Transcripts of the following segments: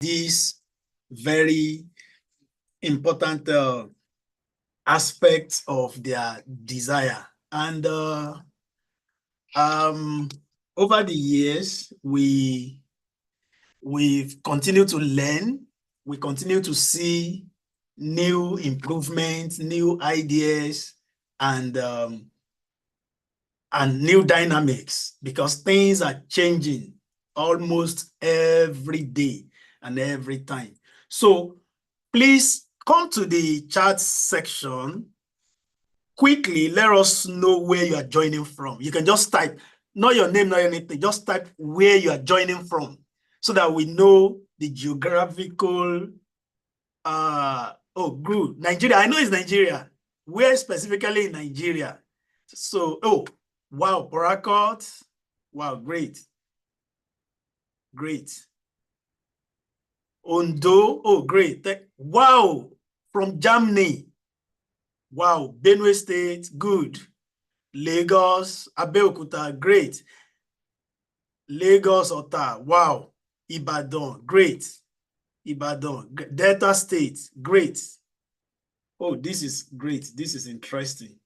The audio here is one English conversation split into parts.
these very important aspects of their desire. And over the years, we've continued to learn, we continue to see new improvements, new ideas, and new dynamics, because things are changing almost every day and every time. So please come to the chat section. Quickly, let us know where you are joining from. You can just type, not your name, not anything, just type where you are joining from so that we know the geographical. Oh, good. Nigeria. I know it's Nigeria. Where specifically in Nigeria? So, oh, wow, Parakot. Wow, great. Great. Ondo. Oh, great. Wow, from Germany. Wow, Benue State. Good. Lagos, Abeokuta. Great. Lagos, Ota. Wow. Ibadan. Great. Ibadan. Delta State. Great. Oh, this is great. This is interesting.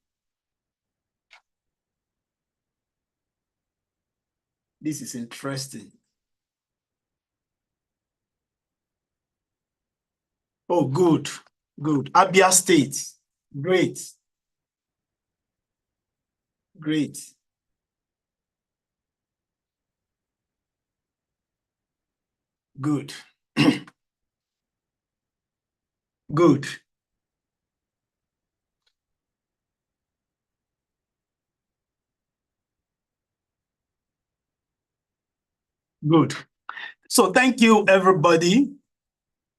This is interesting. Oh, good, good. Abia State, great, great. Good, good. Good. So thank you, everybody.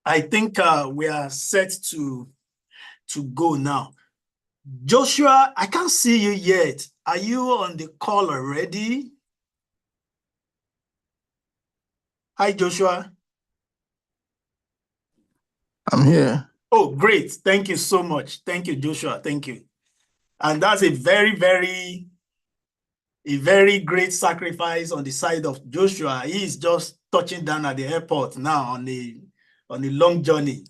I think we are set to go now. Joshua, I can't see you yet. Are you on the call already? Hi, Joshua. I'm here. Oh, great. Thank you so much. Thank you, Joshua. Thank you. And that's a very great sacrifice on the side of Joshua. He is just touching down at the airport now on a long journey.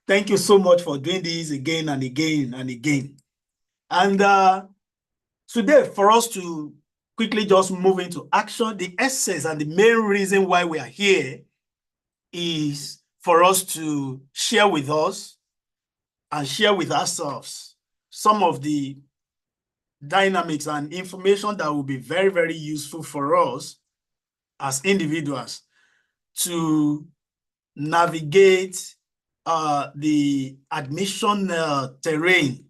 Thank you so much for doing this again and again and again. And today, for us to quickly just move into action, the essence and the main reason why we are here is for us to share with us and share with ourselves some of the dynamics and information that will be very useful for us as individuals to navigate the admission terrain,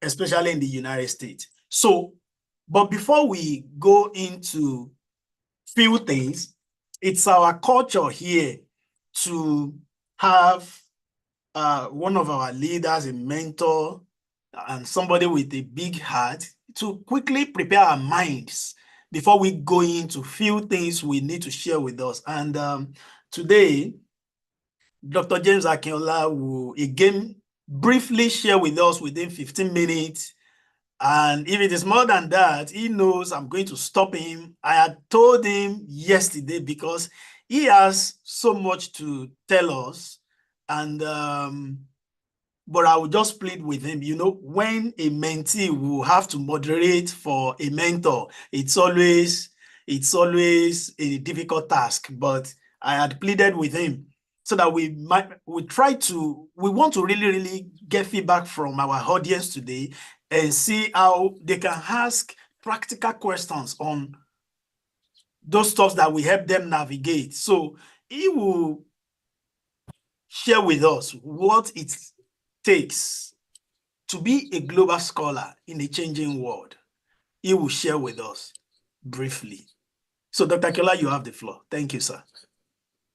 especially in the United States. So, but before we go into few things, it's our culture here to have one of our leaders, a mentor, and somebody with a big heart to quickly prepare our minds before we go into few things we need to share with us. And today, Dr. James Akinola will again briefly share with us within 15 minutes. And if it is more than that, he knows I'm going to stop him. I had told him yesterday because he has so much to tell us. And but I will just plead with him. You know, when a mentee will have to moderate for a mentor, it's always a difficult task. But I had pleaded with him so that we want to really get feedback from our audience today and see how they can ask practical questions on those stuff that will help them navigate. So he will share with us what it takes to be a global scholar in a changing world. He will share with us briefly. So Dr. Akinola, you have the floor. Thank you, sir.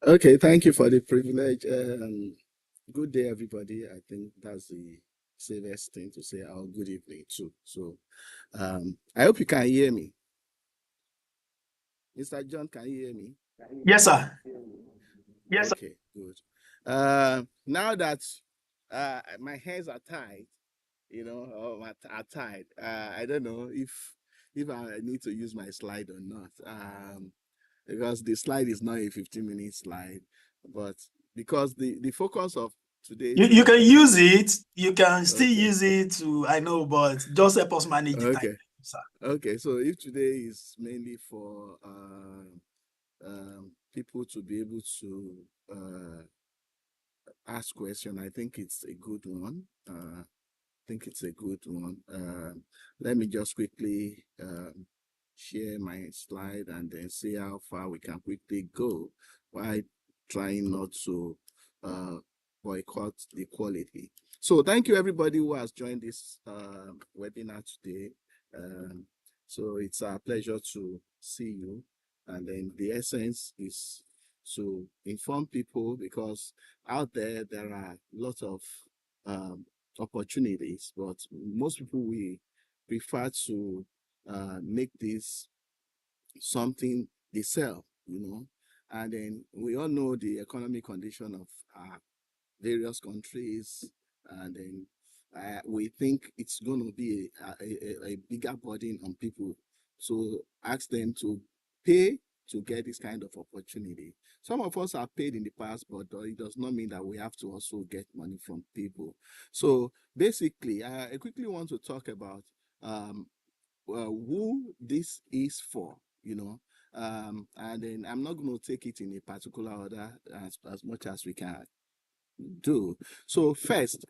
Okay, thank you for the privilege. Good day, everybody. I think that's the safest thing to say. Or good evening too. So, I hope you can hear me. Mr. John, can you hear me? Yes, sir. Yes. Okay, good. Now that my hands are tied, are tied. I don't know if I need to use my slide or not. Because the slide is not a 15-minute slide, but because the focus of today's You can use it. You can still okay. use it to, I know, but just help us manage the time, Okay. sir. Okay. So if today is mainly for people to be able to ask question, I think it's a good one. Think it's a good one. Let me just quickly share my slide and then see how far we can quickly go while trying not to uh, boycott the quality. So thank you everybody who has joined this webinar today. Um, so it's a pleasure to see you. And then the essence is to inform people, because out there are lots of um, opportunities, but most people we prefer to make this something they sell, and then we all know the economic condition of various countries, and then we think it's going to be a bigger burden on people to ask them to pay to get this kind of opportunity. Some of us have paid in the past, but it does not mean that we have to also get money from people. So basically, I quickly want to talk about who this is for, and then I'm not going to take it in a particular order as much as we can do. So first,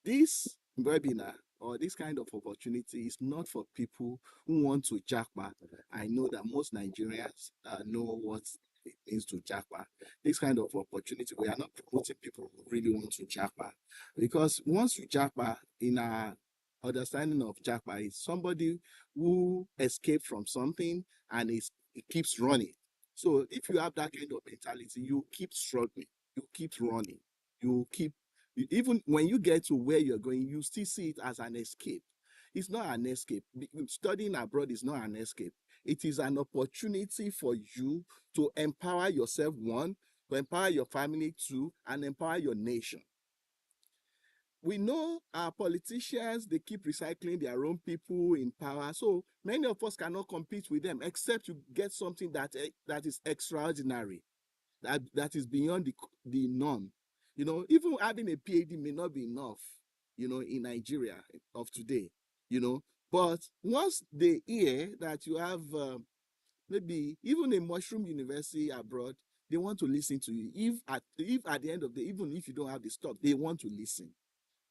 this webinar or this kind of opportunity is not for people who want to jackpot. I know that most Nigerians know what it means to jackpot. This kind of opportunity, we are not promoting people who really want to jackpot, because once you jackpot, in our understanding of jackpot, is somebody who escaped from something and it keeps running. So if you have that kind of mentality, you keep struggling, you keep running, you keep, even when you get to where you're going, you still see it as an escape. It's not an escape. Studying abroad is not an escape. It is an opportunity for you to empower yourself, one, to empower your family, two, and empower your nation. We know our politicians, they keep recycling their own people in power. So many of us cannot compete with them, except you get something that is extraordinary, that is beyond the norm. Even having a PhD may not be enough, in Nigeria of today, but once they hear that you have maybe even a mushroom university abroad, they want to listen to you. If at the end of the day, even if you don't have the stuff, they want to listen.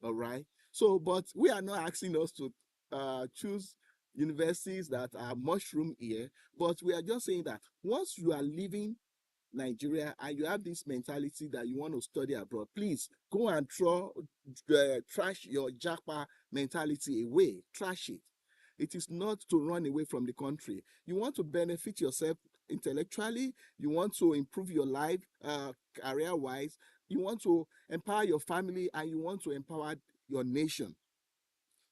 All right. So, but we are not asking us to choose universities that are mushroom here, but we are just saying that once you are leaving Nigeria and you have this mentality that you want to study abroad, please go and trash your japa mentality away. Trash it. It is not to run away from the country. You want to benefit yourself intellectually. You want to improve your life career-wise. You want to empower your family, and you want to empower your nation.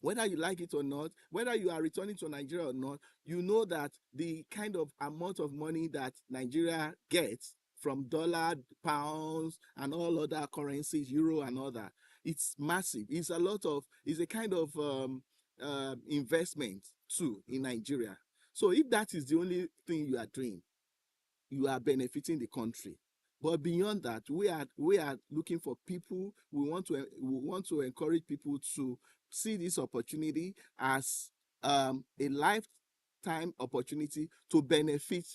Whether you like it or not, whether you are returning to Nigeria or not, you know that the kind of amount of money that Nigeria gets from dollar, pounds, and all other currencies, euro and other, it's massive. It's a kind of investment too in Nigeria. So if that is the only thing you are doing, you are benefiting the country. But beyond that, we are looking for people. We want to encourage people to see this opportunity as a lifetime opportunity to benefit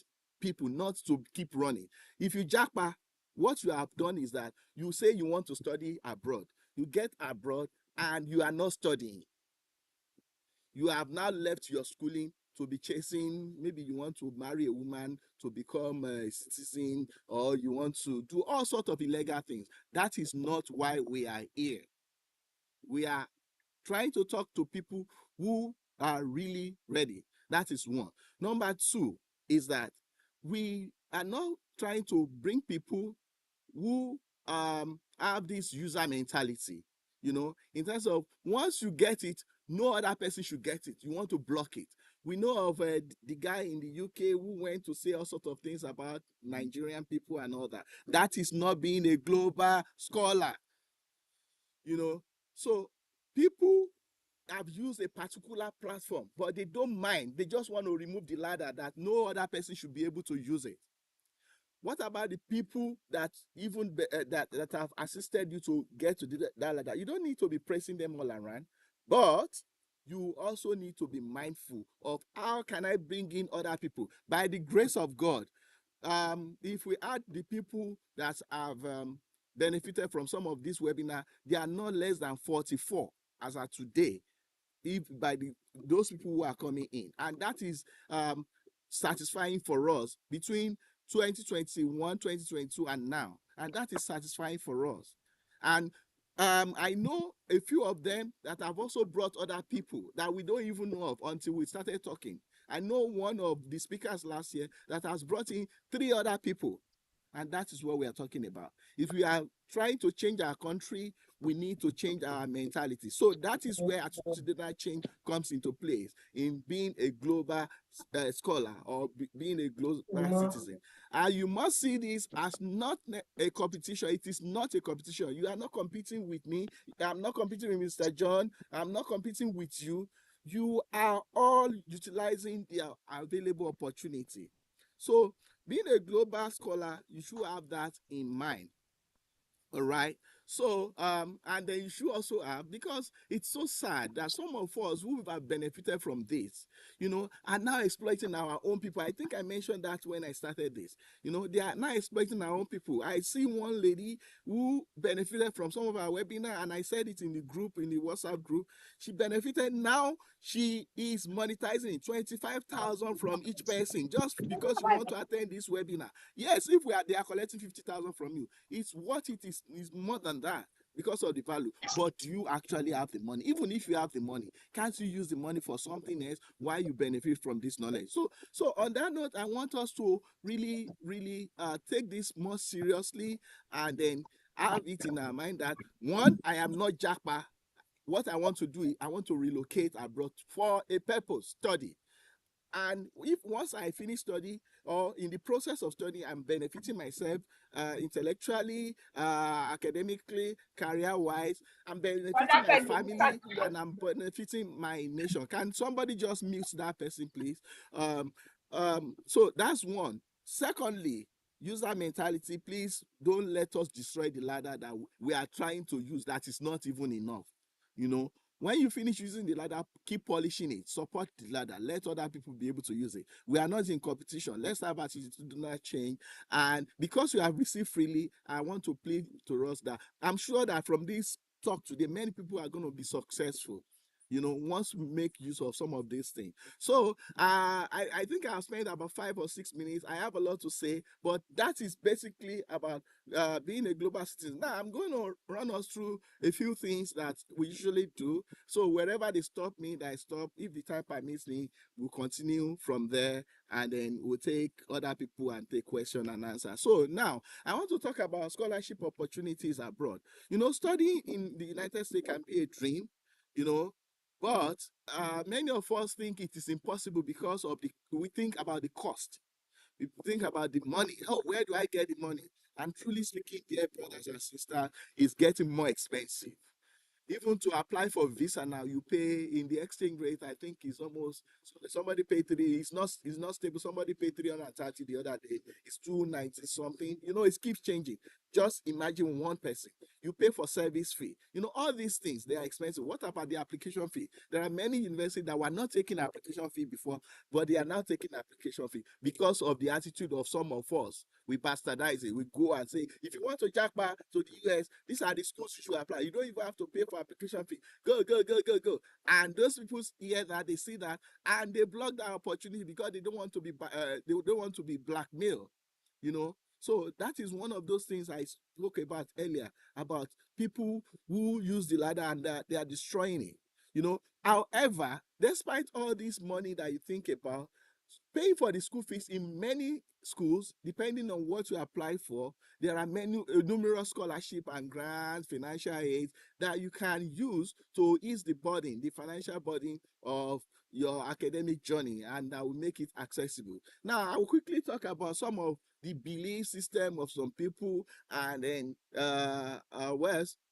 people, not to keep running. If you jackpot, what you have done is that you say you want to study abroad. You get abroad and you are not studying. You have now left your schooling to be chasing, maybe you want to marry a woman to become a citizen, or you want to do all sorts of illegal things. That is not why we are here. We are trying to talk to people who are really ready. That is one. Number two is that we are not trying to bring people who have this user mentality, in terms of once you get it, no other person should get it. You want to block it. We know of the guy in the UK who went to say all sorts of things about Nigerian people and all that. That is not being a global scholar, So people have used a particular platform, but they don't mind. They just want to remove the ladder that no other person should be able to use it. What about the people that even that have assisted you to get to that ladder? You don't need to be praising them all around, but you also need to be mindful of how can I bring in other people by the grace of God. If we add the people that have benefited from some of this webinar, they are not less than 44 as of today, if by those people who are coming in, and that is satisfying for us between 2021, 2022, and now, and that is satisfying for us. And I know a few of them that have also brought other people that we don't even know of until we started talking. I know one of the speakers last year that has brought in 3 other people, and that is what we are talking about. If we are trying to change our country, we need to change our mentality. So that is where attitudinal change comes into place in being a global scholar or being a global citizen. And you must see this as not a competition. It is not a competition. You are not competing with me. I'm not competing with Mr. John. I'm not competing with you. You are all utilizing the available opportunity. So being a global scholar, you should have that in mind. All right. So, and then you should also have, because it's so sad that some of us who have benefited from this, are now exploiting our own people. I think I mentioned that when I started this. They are now exploiting our own people. I see one lady who benefited from some of our webinar, and I said it in the group, in the WhatsApp group. She benefited. Now she is monetizing 25,000 from each person just because you want to attend this webinar. Yes, if they are collecting 50,000 from you, it's what it is more than that because of the value. But do you actually have the money? Even if you have the money, can't you use the money for something else while you benefit from this knowledge? So on that note, I want us to really take this more seriously, and then have it in our mind that, one, I am not Japa. What I want to do is I want to relocate abroad for a purpose, study. And if once I finish study, or in the process of study, I'm benefiting myself intellectually, academically, career-wise, I'm benefiting my family, and I'm benefiting my nation. Can somebody just mute that person, please? So that's one. Secondly, user mentality. Please don't let us destroy the ladder that we are trying to use. That is not even enough. When you finish using the ladder, keep polishing it, support the ladder, let other people be able to use it. We are not in competition. Let's have attitudinal change. And because we have received freely, I want to plead to us that I'm sure that from this talk today, many people are going to be successful, once we make use of some of these things. So I think I've spent about 5 or 6 minutes. I have a lot to say, but that is basically about being a global citizen. Now I'm going to run us through a few things that we usually do. So wherever they stop me, I stop. If the time permits me, we'll continue from there, and then we'll take other people and take question and answer. So now I want to talk about scholarship opportunities abroad. Studying in the United States can be a dream, but many of us think it is impossible because we think about the cost. We think about the money. Oh, where do I get the money? And truly speaking, dear brothers and sisters, it's getting more expensive. Even to apply for visa now, you pay in the exchange rate. I think it's almost, somebody paid it's not stable. Somebody paid 330 the other day. It's 290 something. It keeps changing. Just imagine one person. You pay for service fee. All these things, they are expensive. What about the application fee? There are many universities that were not taking application fee before, but they are now taking application fee because of the attitude of some of us. We bastardize it. We go and say, if you want to jackpot to the US, these are the schools you should apply. You don't even have to pay for application fee. Go. And those people hear that, they see that, and they block that opportunity because they don't want to be blackmailed. So that is one of those things I spoke about earlier, about people who use the ladder and they are destroying it. However, despite all this money that you think about, paying for the school fees in many schools, depending on what you apply for, there are many numerous scholarship and grants, financial aid that you can use to ease the burden, the financial burden of your academic journey, and that will make it accessible. Now, I will quickly talk about some of the belief system of some people, and then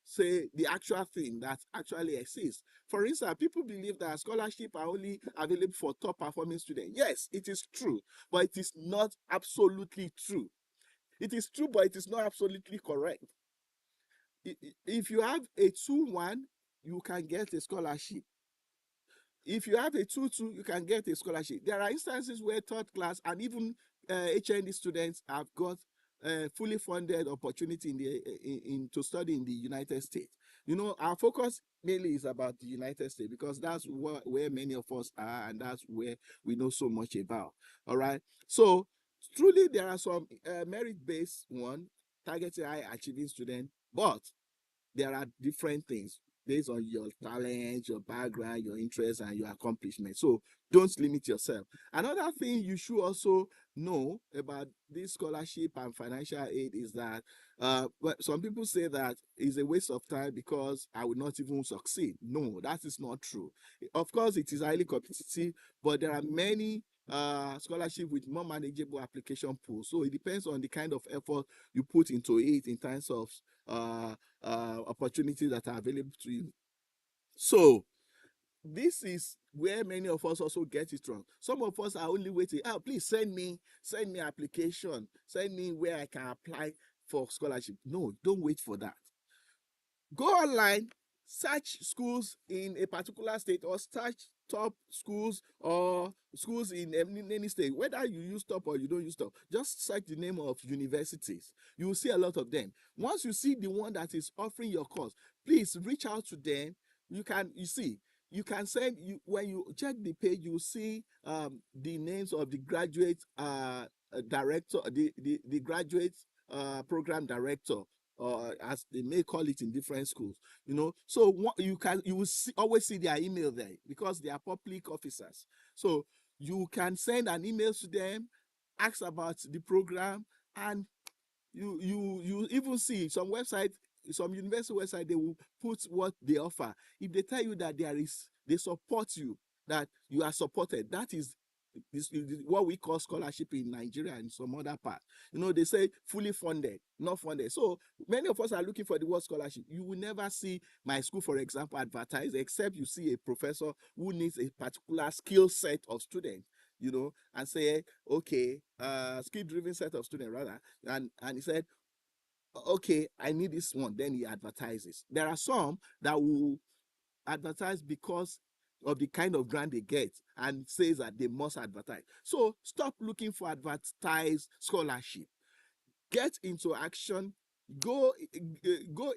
say the actual thing that actually exists. For instance, people believe that scholarships are only available for top performing students. Yes, it is true, but it is not absolutely true. It is true, but it is not absolutely correct. If you have a 2-1, you can get a scholarship. If you have a 2-2, you can get a scholarship. There are instances where third class and even HND students have got fully funded opportunity to study in the United States. You know, our focus mainly is about the United States because that's where many of us are, and that's where we know so much about. All right. So truly, there are some merit-based one targeting high achieving students, but there are different things based on your talent, your background, your interests, and your accomplishment. So don't limit yourself. Another thing you should also know about this scholarship and financial aid is that some people say that it's a waste of time because I will not even succeed. No, that is not true. Of course, it is highly competitive, but there are many scholarship with more manageable application pools. So it depends on the kind of effort you put into it in terms of uh, opportunities that are available to you. So this is where many of us also get it wrong. Some of us are only waiting. Oh, please send me application, send me where I can apply for scholarship. No, don't wait for that. Go online, search schools in a particular state, or search top schools or schools in any state. Whether you use top or you don't use top, just search the name of universities. You will see a lot of them. Once you see the one that is offering your course, please reach out to them. You can send you when you check the page, you see the names of the graduate director, the graduate program director, or as they may call it in different schools. You know, so you will always see their email there because they are public officers. So you can send an email to them, ask about the program, and you even see some website, some university website, they will put what they offer. If they tell you that they support you, that you are supported, that is what we call scholarship in Nigeria and some other part. You know, they say fully funded, not funded. So many of us are looking for the word scholarship. You will never see my school, for example, advertised, except you see a professor who needs a particular skill set of students, you know, and say, okay, skill driven set of students rather. And he said, okay, I need this one. Then he advertises. There are some that will advertise because of the kind of grant they get and says that they must advertise. So stop looking for advertised scholarship. Get into action. Go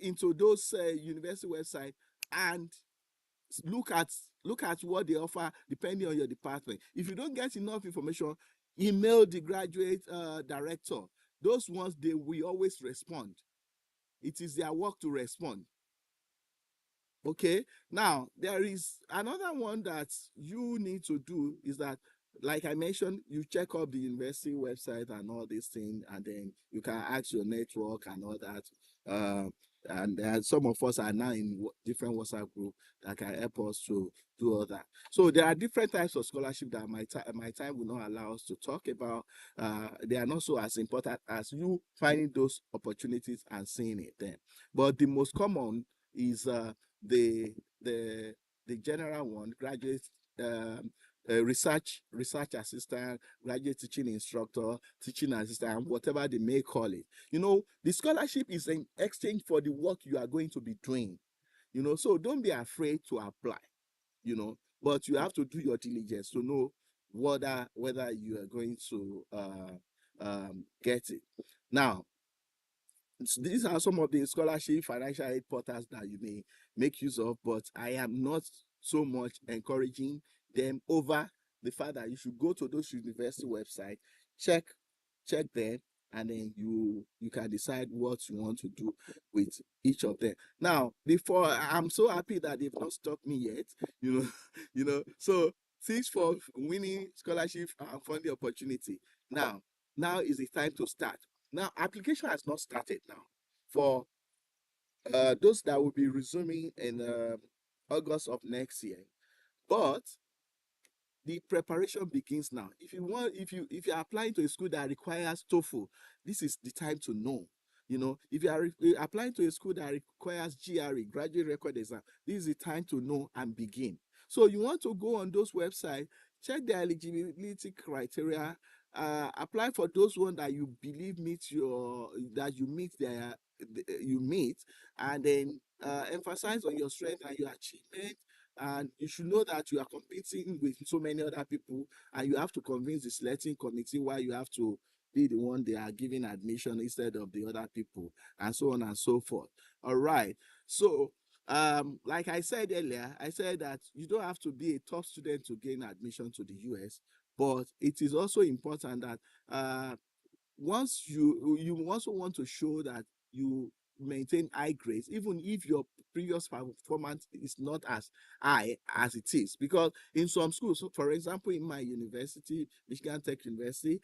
into those university website and look at what they offer depending on your department. If you don't get enough information, email the graduate director. Those ones, they will always respond. It is their work to respond. Okay, now there is another one that you need to do is that, like I mentioned, you check up the university website and all these things, and then you can ask your network and all that. And some of us are now in different WhatsApp group that can help us to do all that. So there are different types of scholarship that my time will not allow us to talk about. They are not so as important as you finding those opportunities and seeing it then. But the most common is the the the general one, graduate research assistant, graduate teaching instructor, teaching assistant, whatever they may call it. You know, the scholarship is an exchange for the work you are going to be doing. You know, so don't be afraid to apply. You know, but you have to do your diligence to know whether you are going to get it. Now, these are some of the scholarship financial aid portals that you may make use of, but I am not so much encouraging them over the fact that you should go to those university website, check them, and then you can decide what you want to do with each of them. Now, before, I'm so happy that they've not stopped me yet, you know, so thanks for winning scholarship and funding opportunity. Now is the time to start. Now, application has not started now for those that will be resuming in August of next year. But the preparation begins now. If you're applying to a school that requires TOEFL, this is the time to know. You know, if you are applying to a school that requires GRE, graduate record exam, this is the time to know and begin. So you want to go on those websites, check the eligibility criteria, apply for those ones that you believe meet you meet, and then emphasize on your strength and your achievement. And you should know that you are competing with so many other people, and you have to convince the selecting committee why you have to be the one they are giving admission instead of the other people, and so on and so forth. All right. So, like I said earlier, I said that you don't have to be a top student to gain admission to the US, but it is also important that once you also want to show that you maintain high grades, even if your previous performance is not as high as it is. Because in some schools, so for example, in my university, Michigan Tech University,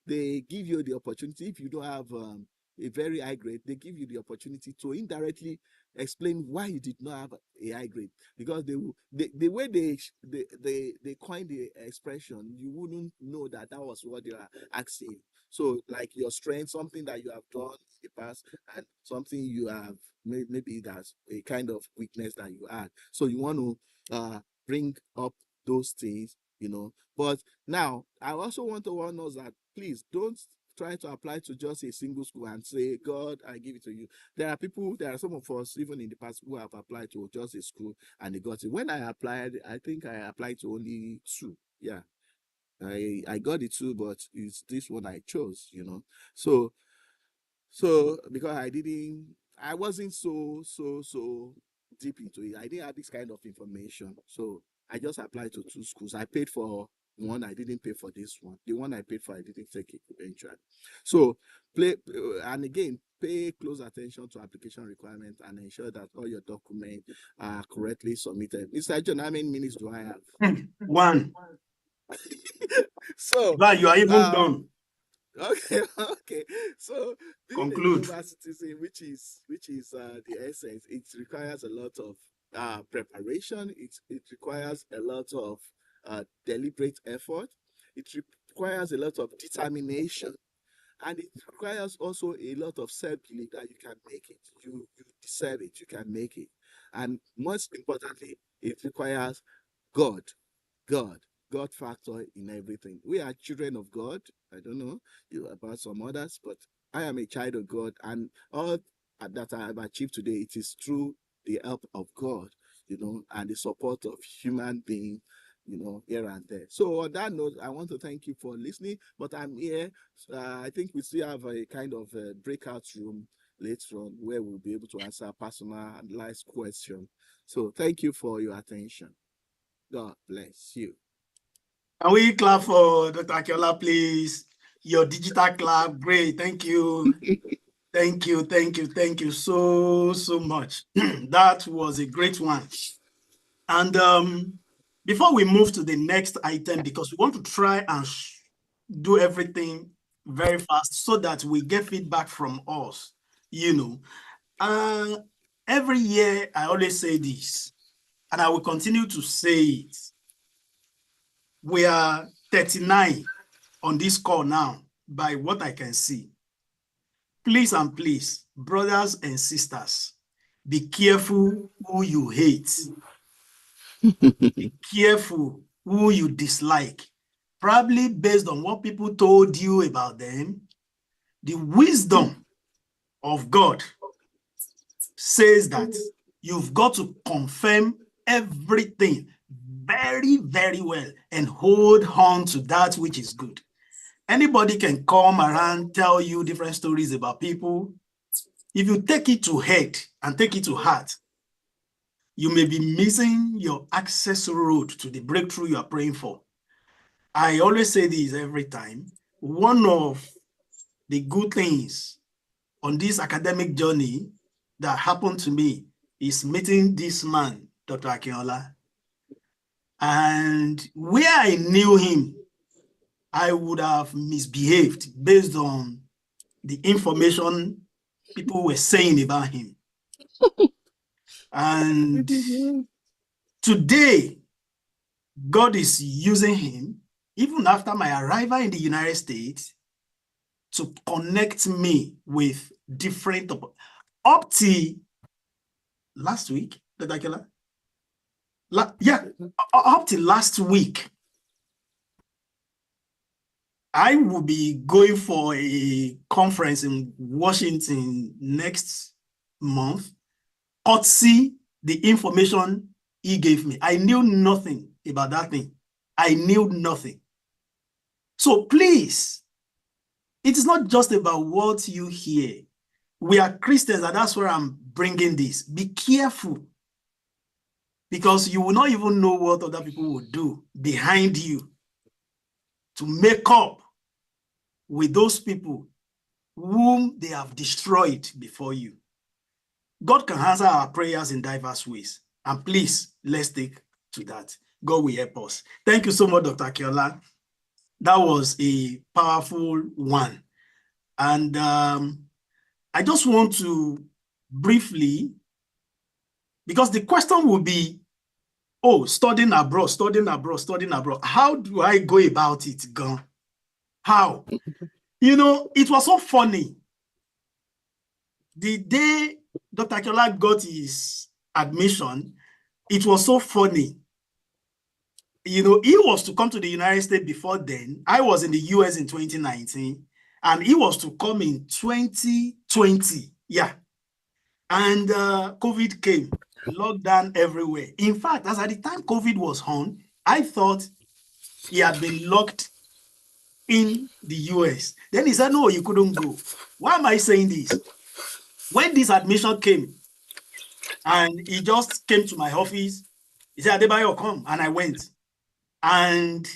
they give you the opportunity, if you don't have a very high grade, they give you the opportunity to indirectly explain why you did not have a high grade. Because the way they coined the expression, you wouldn't know that was what they are asking. So, like your strength, something that you have done in the past, and something you have maybe that's a kind of weakness that you had. So you want to bring up those things, But now I also want to warn us that please don't try to apply to just a single school and say, God, I give it to you. There are some of us, even in the past, who have applied to just a school and they got it. When I applied, I think I applied to only 2. Yeah. I got it too, but it's this one I chose, So because I wasn't so deep into it. I didn't have this kind of information. So I just applied to 2 schools. I paid for one, I didn't pay for this one. The one I paid for, I didn't take it eventually. So and again, pay close attention to application requirements and ensure that all your documents are correctly submitted. Mr. John, how many minutes do I have? 1. So But you are even done. Okay, okay. So being a Conclude. global citizen, which is the essence, it requires a lot of preparation. It requires a lot of deliberate effort. It requires a lot of determination, and it requires also a lot of self-belief that you can make it. You deserve it. You can make it, and most importantly, it requires God. God, God factor in everything. We are children of God. I don't know about some others, but I am a child of God, and all that I have achieved today, it is through the help of God, and the support of human beings, here and there. So on that note, I want to thank you for listening. But I'm here. I think we still have a kind of a breakout room later on where we'll be able to answer personalized questions. So thank you for your attention. God bless you. Can we clap for Dr. Akinola, please? Your digital clap, great. Thank you. Thank you so much. That was a great one. And before we move to the next item, because we want to try and do everything very fast so that we get feedback from us, every year I always say this, and I will continue to say it. We are 39 on this call now, by what I can see. Please and please, brothers and sisters, be careful who you hate. Be careful who you dislike. Probably based on what people told you about them. The wisdom of God says that you've got to confirm everything very, very well and hold on to that which is good. Anybody can come around, tell you different stories about people. If you take it to head and take it to heart, you may be missing your access road to the breakthrough you are praying for. I always say this every time. One of the good things on this academic journey that happened to me is meeting this man, Dr. Akinola. And where I knew him, I would have misbehaved based on the information people were saying about him. And today, God is using him, even after my arrival in the United States, to connect me with different, up to last week, up to last week, I will be going for a conference in Washington next month. Courtesy the information he gave me. I knew nothing about that thing. I knew nothing. So please, it is not just about what you hear. We are Christians, and that's where I'm bringing this. Be careful, because you will not even know what other people will do behind you to make up with those people whom they have destroyed before you. God can answer our prayers in diverse ways. And please, let's take to that. God will help us. Thank you so much, Dr. Akinola. That was a powerful one. And I just want to briefly, because the question will be, oh, studying abroad. How do I go about it, Gan? How? You know, it was so funny. The day Dr. Akinola got his admission, it was so funny. You know, he was to come to the United States before then. I was in the US in 2019, and he was to come in 2020. Yeah. And COVID came, lockdown everywhere. In fact, as at the time COVID was on, I thought he had been locked in the US. Then he said, no, you couldn't go. Why am I saying this? When this admission came, and he just came to my office, he said, Adebayo, come. And I went. And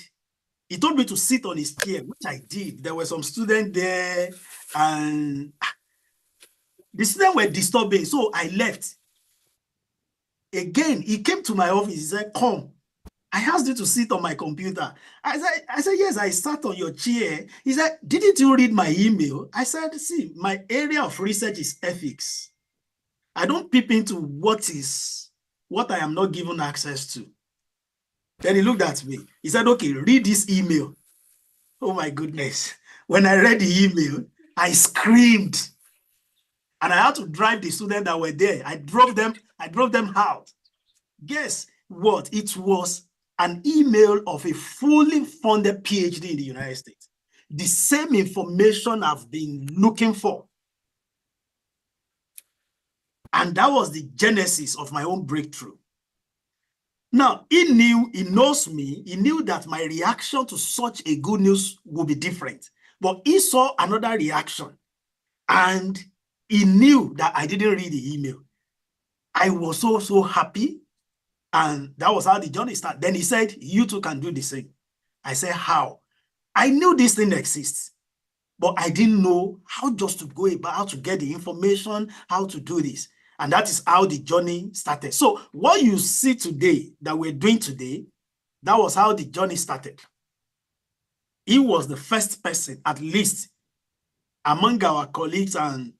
he told me to sit on his chair, which I did. There were some students there, and the students were disturbing, so I left. Again, he came to my office. He said, come. I asked you to sit on my computer. I said, yes, I sat on your chair. He said, didn't you read my email? I said, see, my area of research is ethics. I don't peep into what I am not given access to. Then he looked at me. He said, okay, read this email. Oh my goodness. When I read the email, I screamed. And I had to drive the students that were there. I drove them out. Guess what? It was an email of a fully funded PhD in the United States. The same information I've been looking for. And that was the genesis of my own breakthrough. Now, he knows me, he knew that my reaction to such a good news would be different. But he saw another reaction, and he knew that I didn't read the email. I was so happy, and that was how the journey started. Then he said, you too can do the same. I said, how? I knew this thing exists, but I didn't know how just to go about, how to get the information, how to do this. And that is how the journey started. So what you see today, that we're doing today, that was how the journey started. He was the first person, at least among our colleagues and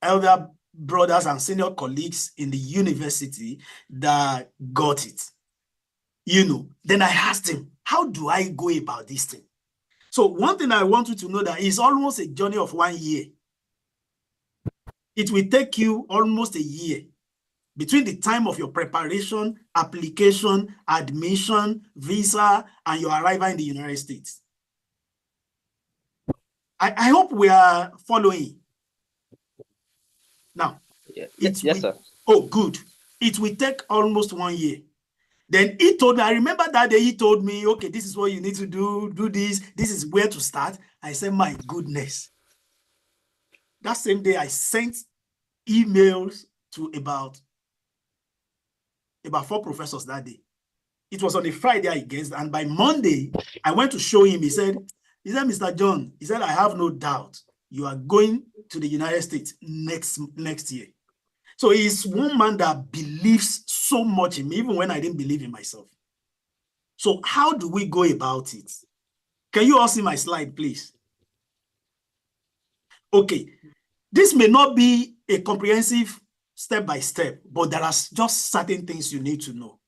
elder brothers and senior colleagues in the university, that got it. You know, then I asked him, how do I go about this thing? So one thing I want you to know, that it's almost a journey of 1 year. It will take you almost a year between the time of your preparation, application, admission, visa, and your arrival in the United States. I hope we are following. Now, yes, sir. Oh, good. It will take almost 1 year. Then he told me, I remember that day he told me, okay, this is what you need to do this is where to start. I said, my goodness. That same day, I sent emails to about 4 professors that day. It was on a Friday, I guess, and by Monday, I went to show him. He said, Mr. John, he said, I have no doubt you are going to the United States next year. So he's one man that believes so much in me, even when I didn't believe in myself. So how do we go about it? Can you all see my slide, please? Okay. This may not be a comprehensive step-by-step, but there are just certain things you need to know.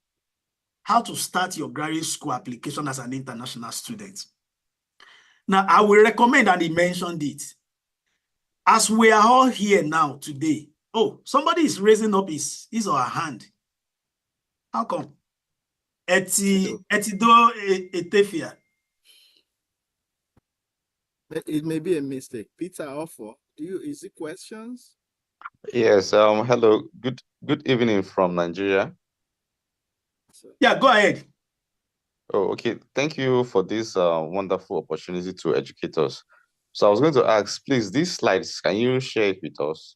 How to start your graduate school application as an international student. Now, I will recommend, and he mentioned it, as we are all here now today. Oh, somebody is raising up his or her hand. How come? Etido Etefia. It may be a mistake. Peter Offo, is it questions? Yes, hello. Good evening from Nigeria. Yeah, go ahead. Oh, okay. Thank you for this wonderful opportunity to educate us. So I was going to ask, please, these slides, can you share it with us?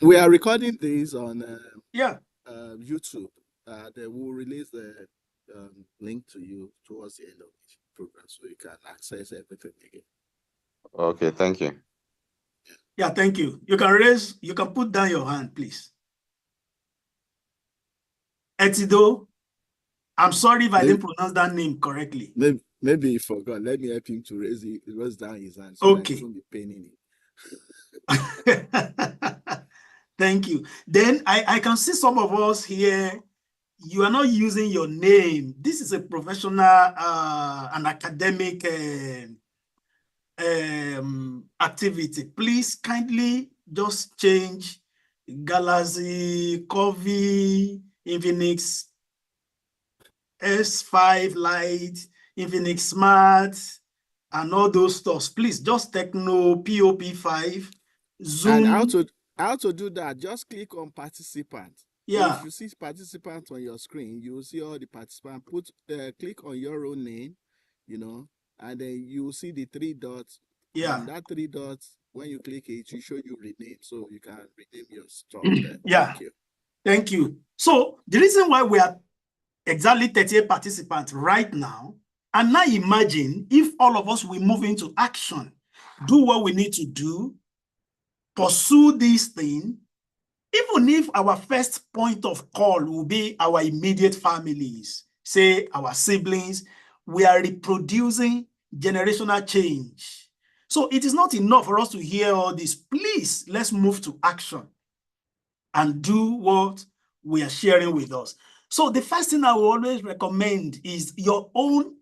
We are recording this on Yeah. YouTube. They will release the link to you towards the end of the program, so you can access everything again. Okay, thank you. Yeah, thank you. You can put down your hand, please. Etido, I'm sorry if I didn't pronounce that name correctly. Maybe he forgot. Let me help him to raise down his hand so that he won't be paining it. Thank you. Then I can see some of us here. You are not using your name. This is a professional, an academic activity. Please kindly just change Galaxy, Covey, Infinix S5 Lite, Infinix Smart, and all those stuff. Please just Techno, POP5, Zoom. And how to do that? Just click on participant. Yeah. If you see participants on your screen, you will see all the participants. Click on your own name, and then you will see the 3 dots. Yeah. And that 3 dots, when you click it, will show you rename, so you can rename your stuff there. Yeah. Thank you. Thank you. So the reason why we are exactly 38 participants right now, and now imagine if all of us will move into action, do what we need to do, pursue this thing, even if our first point of call will be our immediate families, say our siblings, we are reproducing generational change. So it is not enough for us to hear all this. Please, let's move to action and do what we are sharing with us. So the first thing I will always recommend is your own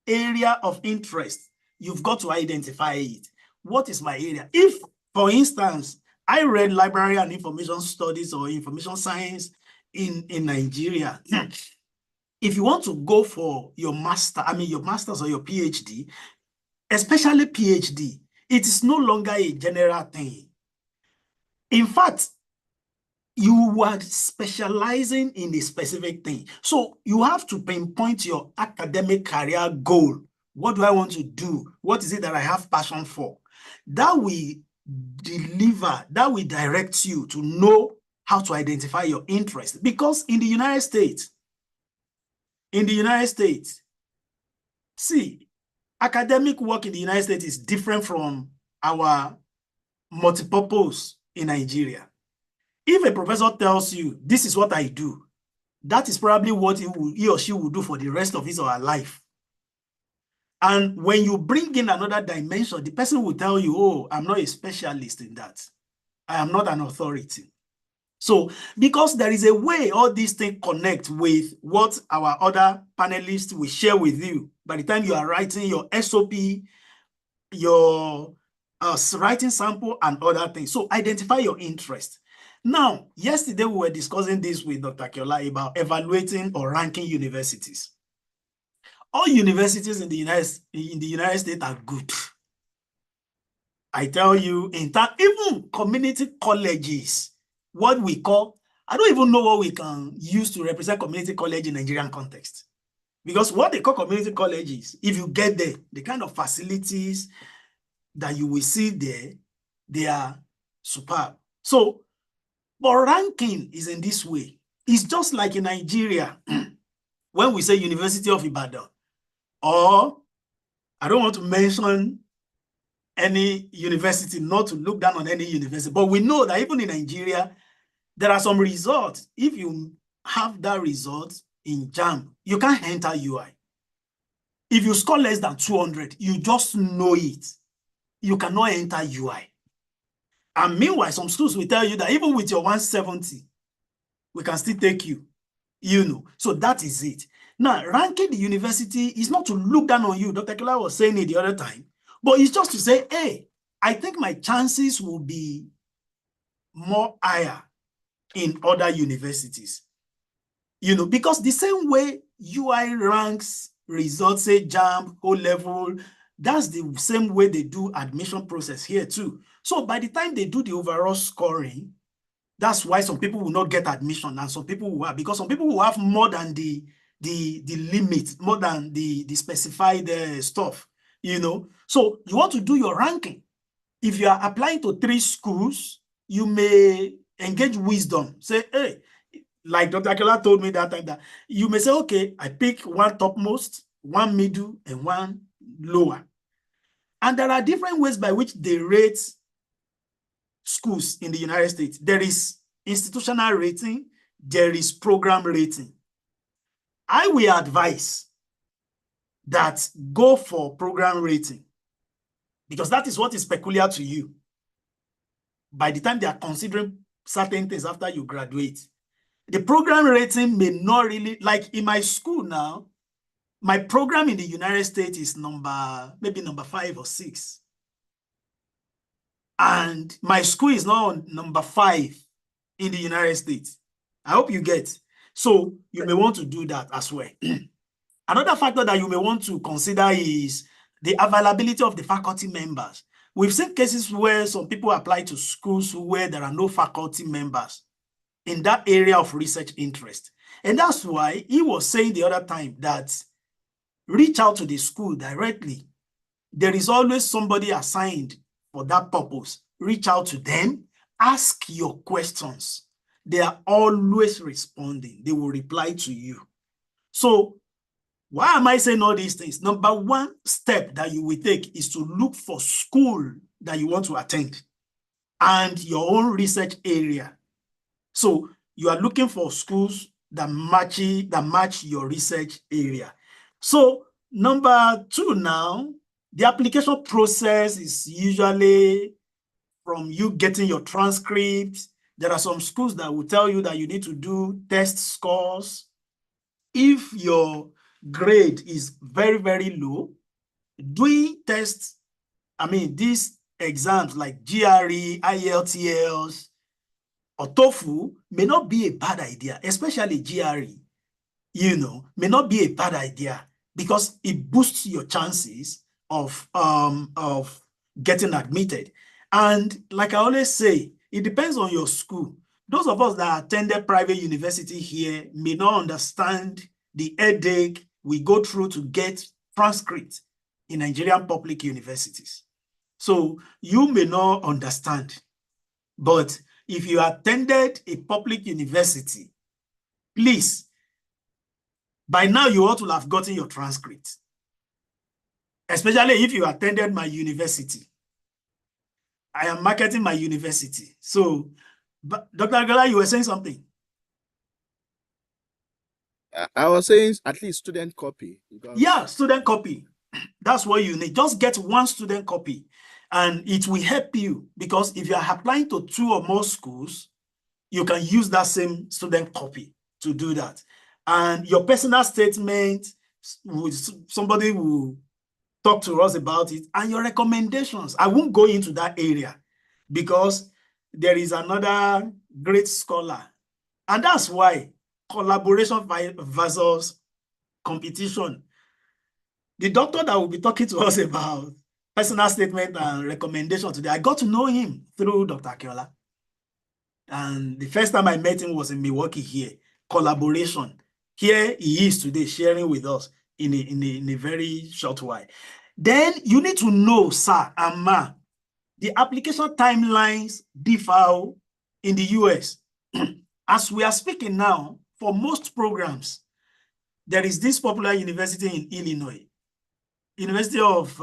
area of interest. You've got to identify it. What is my area? If, for instance, I read library and information studies or information science in Nigeria, if you want to go for your your master's or your PhD, especially PhD, it is no longer a general thing. In fact, you are specializing in a specific thing. So you have to pinpoint your academic career goal. What do I want to do? What is it that I have passion for? That will deliver, that will direct you to know how to identify your interest. Because in the United States, see, academic work in the United States is different from our multipurpose in Nigeria. If a professor tells you, this is what I do, that is probably what he or she will do for the rest of his or her life. And when you bring in another dimension, the person will tell you, oh, I'm not a specialist in that. I am not an authority. So, because there is a way all these things connect with what our other panelists will share with you by the time you are writing your SOP, your writing sample and other things. So identify your interest. Now, yesterday we were discussing this with Dr. Kiola about evaluating or ranking universities. All universities in the United States are good. I tell you, even community colleges, what we call, I don't even know what we can use to represent community college in Nigerian context. Because what they call community colleges, if you get there, the kind of facilities that you will see there, they are superb. So, but ranking is in this way. It's just like in Nigeria, when we say University of Ibadan, or I don't want to mention any university, not to look down on any university, but we know that even in Nigeria, there are some results. If you have that result in JAMB, you can't enter UI. If you score less than 200, you just know it. You cannot enter UI. And meanwhile, some schools will tell you that even with your 170, we can still take you, So that is it. Now, ranking the university is not to look down on you. Dr. Kiola was saying it the other time, but it's just to say, hey, I think my chances will be more higher in other universities. Because the same way UI ranks results, say JAMB, O-level, That's the same way they do admission process here too. So by the time they do the overall scoring, that's why some people will not get admission and some people will have, because some people will have more than the limit, more than the specified stuff, you know. So you want to do your ranking. If you are applying to 3 schools, you may engage wisdom. Say, hey, like Dr. Akela told me that time, that you may say, okay, I pick one topmost, one middle, and one lower. And there are different ways by which they rate schools in the United States. There is institutional rating, there is program rating. I will advise that go for program rating, because that is what is peculiar to you. By the time they are considering certain things after you graduate, the program rating may not really, like in my school now, my program in the United States is maybe number 5 or 6. And my school is now number 5 in the United States. I hope you get. So you may want to do that as well. Another factor that you may want to consider is the availability of the faculty members. We've seen cases where some people apply to schools where there are no faculty members in that area of research interest. And that's why he was saying the other time that reach out to the school directly. There is always somebody assigned for that purpose. Reach out to them, ask your questions. They are always responding. They will reply to you. So why am I saying all these things? Number one step that you will take is to look for school that you want to attend and your own research area. So you are looking for schools that match your research area. So number 2 now, the application process is usually from you getting your transcripts. There are some schools that will tell you that you need to do test scores. If your grade is very, very low, doing tests, these exams like GRE, IELTS, or TOEFL may not be a bad idea, especially GRE, may not be a bad idea because it boosts your chances of getting admitted. And like I always say, it depends on your school. Those of us that attended private university here may not understand the headache we go through to get transcripts in Nigerian public universities. So you may not understand, but if you attended a public university, please, by now you ought to have gotten your transcript, especially if you attended my university. I am marketing my university. So, Dr. Akela, you were saying something. I was saying at least student copy. Yeah, student copy. That's what you need. Just get one student copy and it will help you, because if you are applying to 2 or more schools, you can use that same student copy to do that. And your personal statement, somebody will talk to us about it, and your recommendations. I won't go into that area because there is another great scholar, and that's why collaboration versus competition. The doctor that will be talking to us about personal statement and recommendation today, I got to know him through Dr. Akela. And the first time I met him was in Milwaukee here. Collaboration. Here he is today sharing with us in a very short while. Then you need to know, sir and ma, the application timelines differ in the US. As we are speaking now, for most programs, there is this popular university in Illinois, University of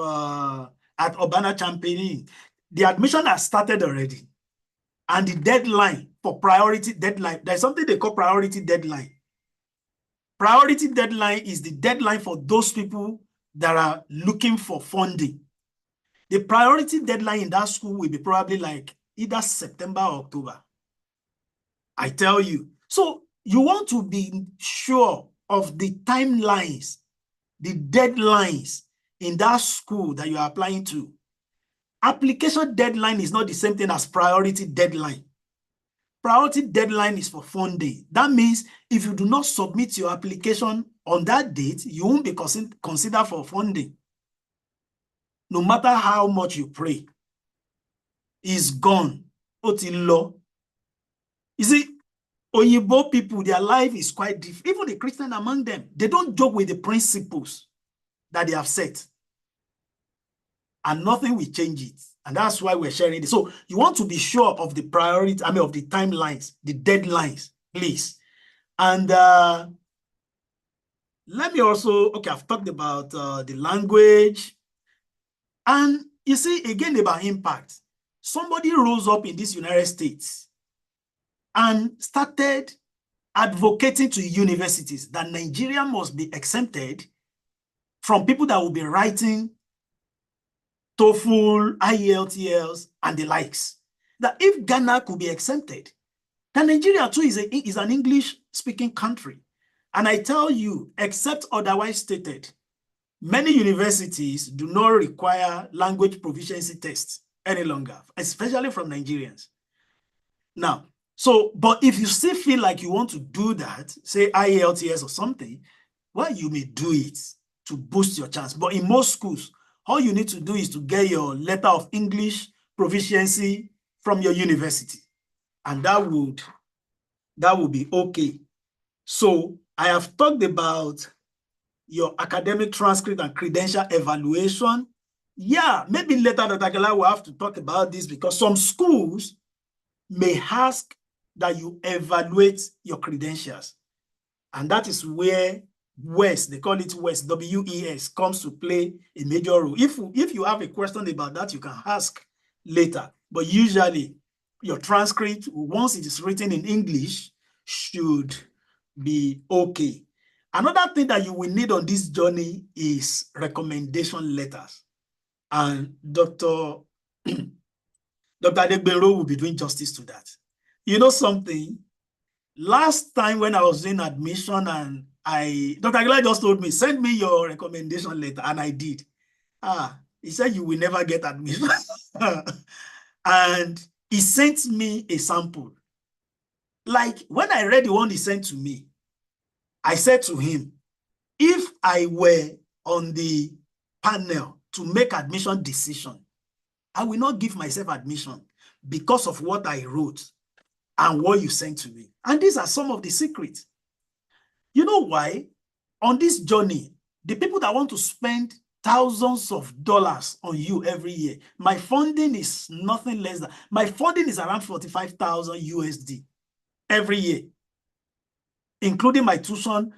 at Urbana-Champaign. The admission has started already. And the deadline for priority deadline, there's something they call priority deadline. Priority deadline is the deadline for those people that are looking for funding. The priority deadline in that school will be probably like either September or October. I tell you. So you want to be sure of the timelines, the deadlines in that school that you are applying to. Application deadline is not the same thing as priority deadline. Priority deadline is for funding. That means if you do not submit your application on that date, you won't be considered for funding. no matter how much you pray, is gone. Otilo. You see, Oyibo people, their life is quite different. Even the Christian among them, they don't joke with the principles that they have set. And nothing will change it. And that's why we're sharing it. So you want to be sure of the priority, of the timelines, the deadlines, please. And let me also, okay, I've talked about the language. And you see, again, about impact. Somebody rose up in these United States and started advocating to universities that Nigeria must be exempted from people that will be writing TOEFL, IELTS, and the likes. That if Ghana could be exempted, then Nigeria too is an English-speaking country. And I tell you, except otherwise stated, many universities do not require language proficiency tests any longer, especially from Nigerians. Now, so, but if you still feel like you want to do that, say IELTS or something, well, you may do it to boost your chance. But in most schools, all you need to do is to get your letter of English proficiency from your university. And that would be okay. So I have talked about your academic transcript and credential evaluation. Yeah, maybe later Dr. Akela will have to talk about this because some schools may ask that you evaluate your credentials. And that is where WES, they call it WES, W-E-S, comes to play a major role. If you have a question about that, you can ask later. But usually, your transcript, once it is written in English, should be okay. Another thing that you will need on this journey is recommendation letters. And Dr. Adegbero will be doing justice to that. You know something? Last time when I was doing admission and Dr. Aguilar just told me, send me your recommendation letter, and I did. He said, you will never get admission. And he sent me a sample. Like, when I read the one he sent to me, I said to him, if I were on the panel to make admission decision, I will not give myself admission because of what I wrote and what you sent to me. And these are some of the secrets. You know why? On this journey, the people that want to spend thousands of dollars on you every year, my funding is nothing less than, my funding is around 45,000 USD every year, including my tuition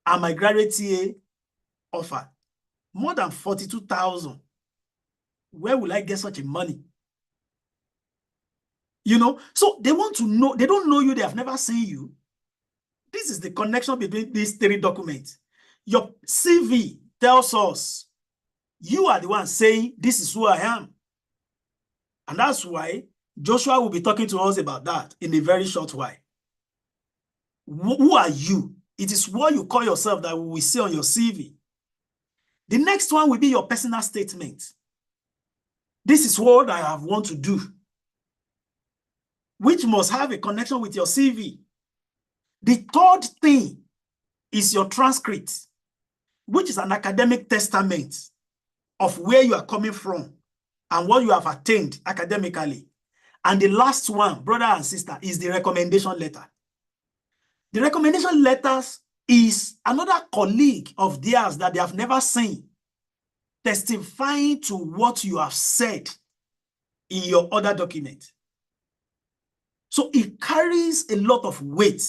and my graduate TA offer. More than 42,000. Where will I get such a money? You know, so they want to know, they don't know you, they have never seen you. This is the connection between these three documents. Your CV tells us you are the one saying, this is who I am. And that's why Joshua will be talking to us about that in a very short while. Who are you? It is what you call yourself that we will see on your CV. The next one will be your personal statement. This is what I have want to do, which must have a connection with your CV. The third thing is your transcript, which is an academic testament of where you are coming from and what you have attained academically. And the last one, brother and sister, is the recommendation letter. The recommendation letters is another colleague of theirs that they have never seen, testifying to what you have said in your other document. So it carries a lot of weight,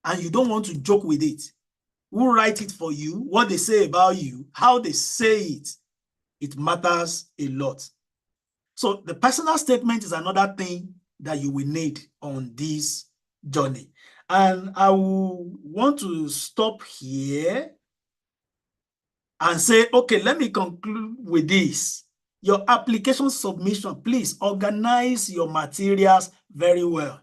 and you don't want to joke with it. Who write it for you, what they say about you, how they say it, it matters a lot. So the personal statement is another thing that you will need on this journey. And I will want to stop here and say, okay, let me conclude with this. Your application submission, please organize your materials very well.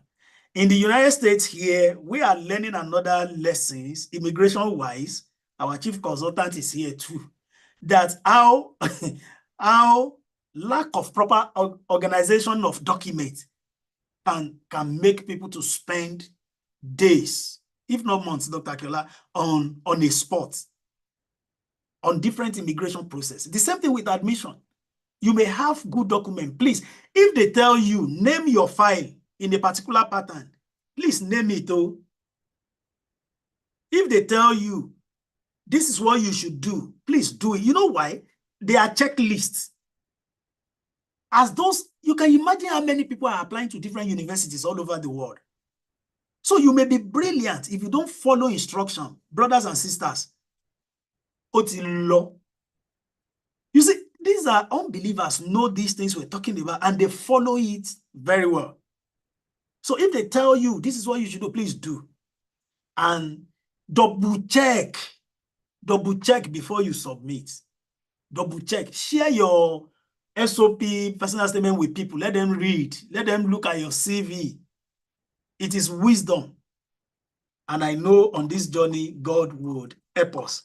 In the United States here, we are learning another lessons, immigration-wise. Our chief consultant is here too. That how lack of proper organization of documents can make people to spend days, if not months, Dr. Akela, on a spot. on different immigration process. The same thing with admission. You may have good document. Please, if they tell you, name your file in a particular pattern, please name it. Oh. If they tell you, this is what you should do, please do it. You know why? They are checklists. As those, you can imagine how many people are applying to different universities all over the world. So you may be brilliant if you don't follow instruction, brothers and sisters. You see, these are unbelievers, know these things we're talking about, and they follow it very well. So if they tell you, this is what you should do, please do. And double check before you submit. Double check. Share your SOP, personal statement with people. Let them read. Let them look at your CV. It is wisdom. And I know on this journey, God would help us.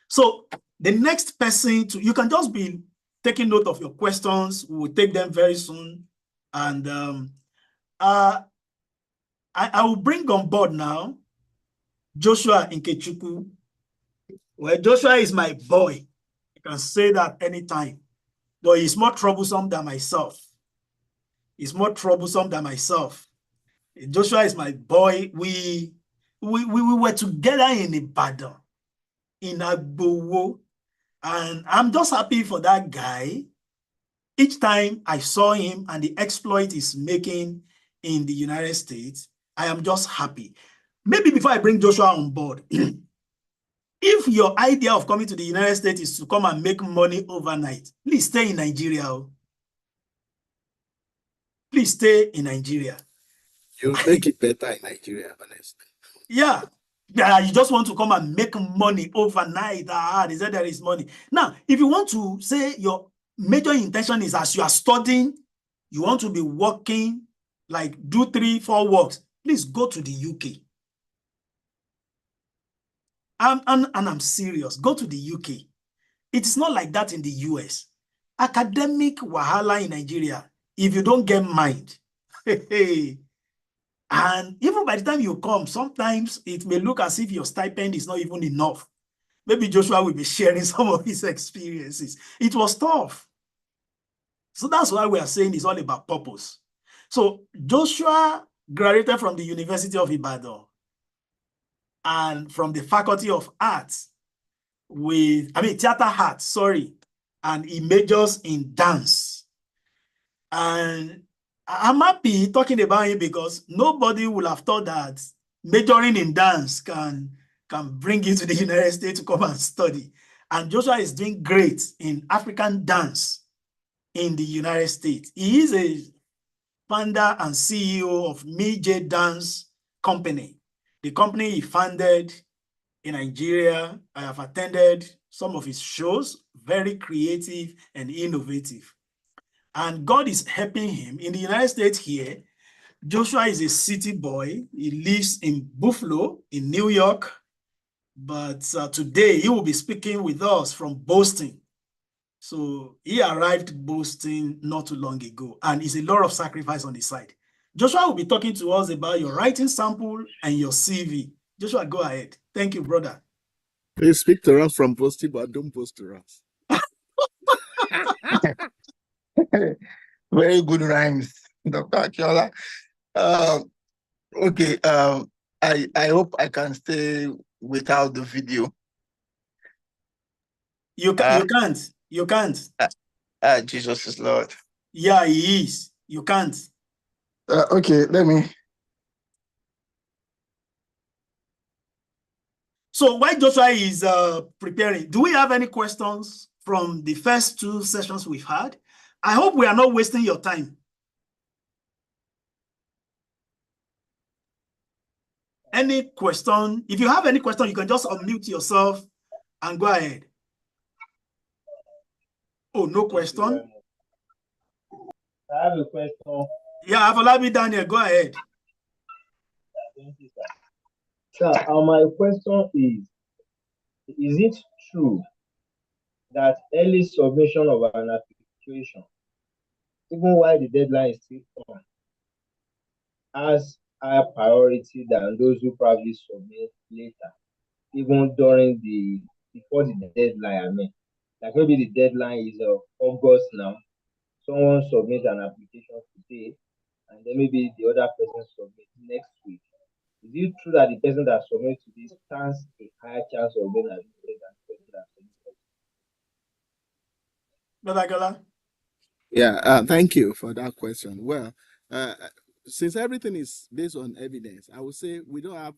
So the next person, you can just be taking note of your questions. We will take them very soon. And I will bring on board now Joshua Nkechukwu. Well, Joshua is my boy. I can say that anytime. But he's more troublesome than myself. He's more troublesome than myself. Joshua is my boy. We were together in Ibadan, in Agbowo, and I'm just happy for that guy. Each time I saw him and the exploit he's making in the United States, I am just happy. Maybe before I bring Joshua on board, if your idea of coming to the United States is to come and make money overnight, please stay in Nigeria. Please stay in Nigeria. You'll make it better in Nigeria, honestly. Yeah. You just want to come and make money overnight. They said there is money. Now, if you want to say your major intention is as you are studying, you want to be working, like do 3-4 works, please go to the UK. And I'm serious. Go to the UK. It's not like that in the US. Academic wahala in Nigeria, if you don't get mind, and even by the time you come, sometimes it may look as if your stipend is not even enough. Maybe Joshua will be sharing some of his experiences. It was tough. So that's why we are saying it's all about purpose. So Joshua graduated from the University of Ibadan and from the Faculty of Arts theater arts, sorry, and he majors in dance. And I'm happy talking about him because nobody would have thought that majoring in dance can bring you to the United States to come and study. And Joshua is doing great in African dance in the United States. He is a founder and CEO of Meije Dance Company. The company he founded in Nigeria. I have attended some of his shows, very creative and innovative. And God is helping him. In the United States here, Joshua is a city boy. He lives in Buffalo, in New York. But today, he will be speaking with us from Boston. So he arrived in Boston not too long ago. And it's a lot of sacrifice on the side. Joshua will be talking to us about your writing sample and your CV. Joshua, go ahead. Thank you, brother. Please speak to us from Boston, but don't post to us. Very good rhymes, Dr. Akiola. Okay, I hope I can stay without the video. You can't. You can't. Jesus is Lord. Yeah, he is. You can't. Okay, let me. So while Joshua is preparing, do we have any questions from the first 2 sessions we've had? I hope we are not wasting your time. Any question? If you have any question, you can just unmute yourself and go ahead. Oh, no question? I have a question. Yeah, Afolabi Daniel, go ahead. Thank you, sir. Sir, my question is it true that early submission of an application, even while the deadline is still on, has higher priority than those who probably submit later, even during the before the deadline. I mean, like maybe the deadline is August now. Someone submits an application today, and then maybe the other person submits next week. Is it true that the person that submits today stands a higher chance of being admitted than the person that submits? Dr. Akeola? Yeah, thank you for that question. Well, since everything is based on evidence, I would say we don't have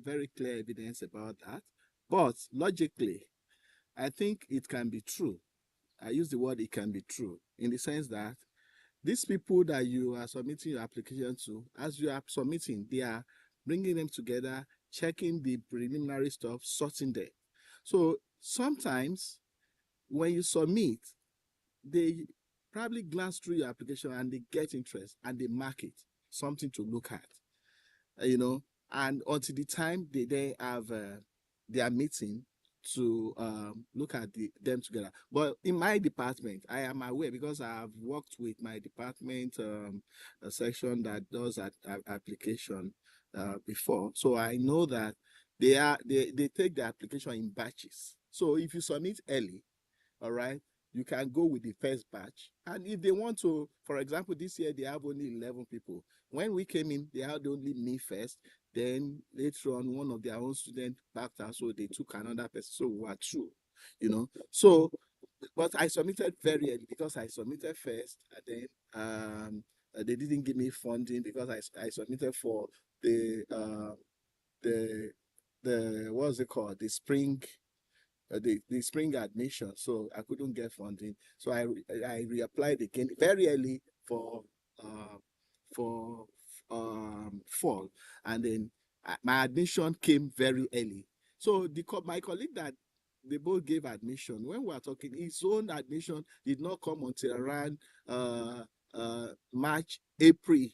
very clear evidence about that. But logically, I think it can be true. I use the word it can be true in the sense that these people that you are submitting your application to, as you are submitting, they are bringing them together, checking the preliminary stuff, sorting them. So sometimes when you submit, they probably glance through your application and they get interest and they mark it, something to look at, and until the time they have their meeting to look at them together. But in my department, I am aware because I have worked with my department a section that does application before, so I know that they take the application in batches. So if you submit early, all right, you can go with the first batch. And if they want to, for example, this year they have only 11 people. When we came in, they had only me first. Then later on, one of their own students backed out, so they took another person. So we were two, So, but I submitted very early because I submitted first, and then they didn't give me funding because I submitted for the what's it called, the spring. The spring admission, so I couldn't get funding. So I reapplied again very early for fall, and then my admission came very early. So my colleague that they both gave admission, when we were talking, his own admission did not come until around March, April,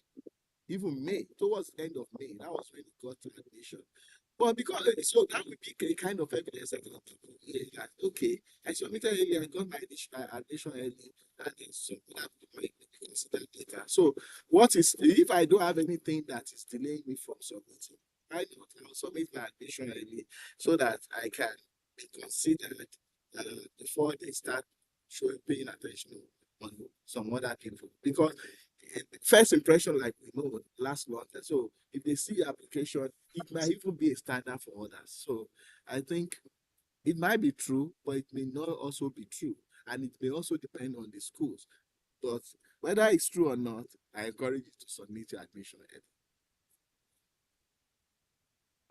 even May, towards the end of May. That was when he got to admission. But because so that would be a kind of evidence that okay, I submitted early and got my admission early, and then so that might be considered later. So what is if I don't have anything that is delaying me from submitting? I will submit my admission early so that I can be considered before they start paying attention on some other people. Because first impression, like we know, lasts longer. So if they see your application, it might even be a standard for others. So I think it might be true, but it may not also be true. And it may also depend on the schools. But whether it's true or not, I encourage you to submit your admission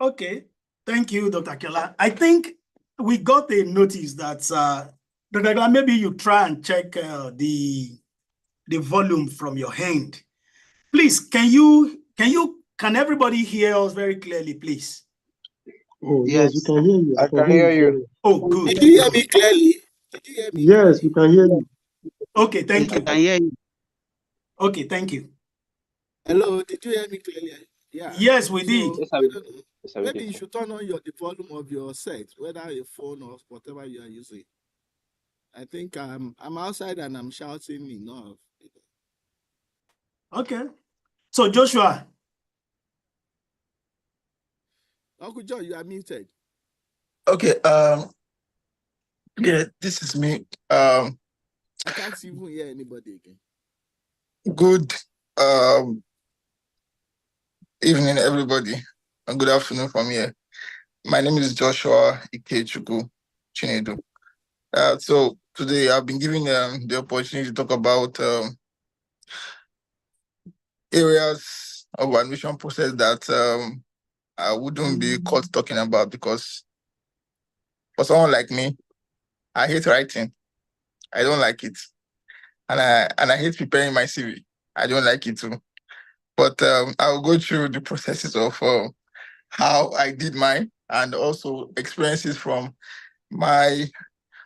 early. Okay. Thank you, Dr. Akeola. I think we got a notice that, Dr. Akeola, maybe you try and check the volume from your hand. Please, can everybody hear us very clearly, please? Oh, yes, we can hear you. I can hear you. Oh, good. Did you hear me clearly? Yes, we can hear you. Okay, thank you. I can hear you. Okay, thank you. Hello, did you hear me clearly? Yeah. Yes, we did. Maybe you should turn on the volume of your set, whether your phone or whatever you are using. I think I'm outside and I'm shouting enough. Okay. So Joshua. Uncle John, you are muted. Okay. Yeah, this is me. I can't even hear anybody again. Good evening, everybody, and good afternoon from here. My name is Joshua Ikechukwu Chinedu. So today I've been given the opportunity to talk about areas of admission process that I wouldn't be caught talking about, because for someone like me, I hate writing. I don't like it. And I hate preparing my CV. I don't like it too. But I'll go through the processes of how I did mine, and also experiences from my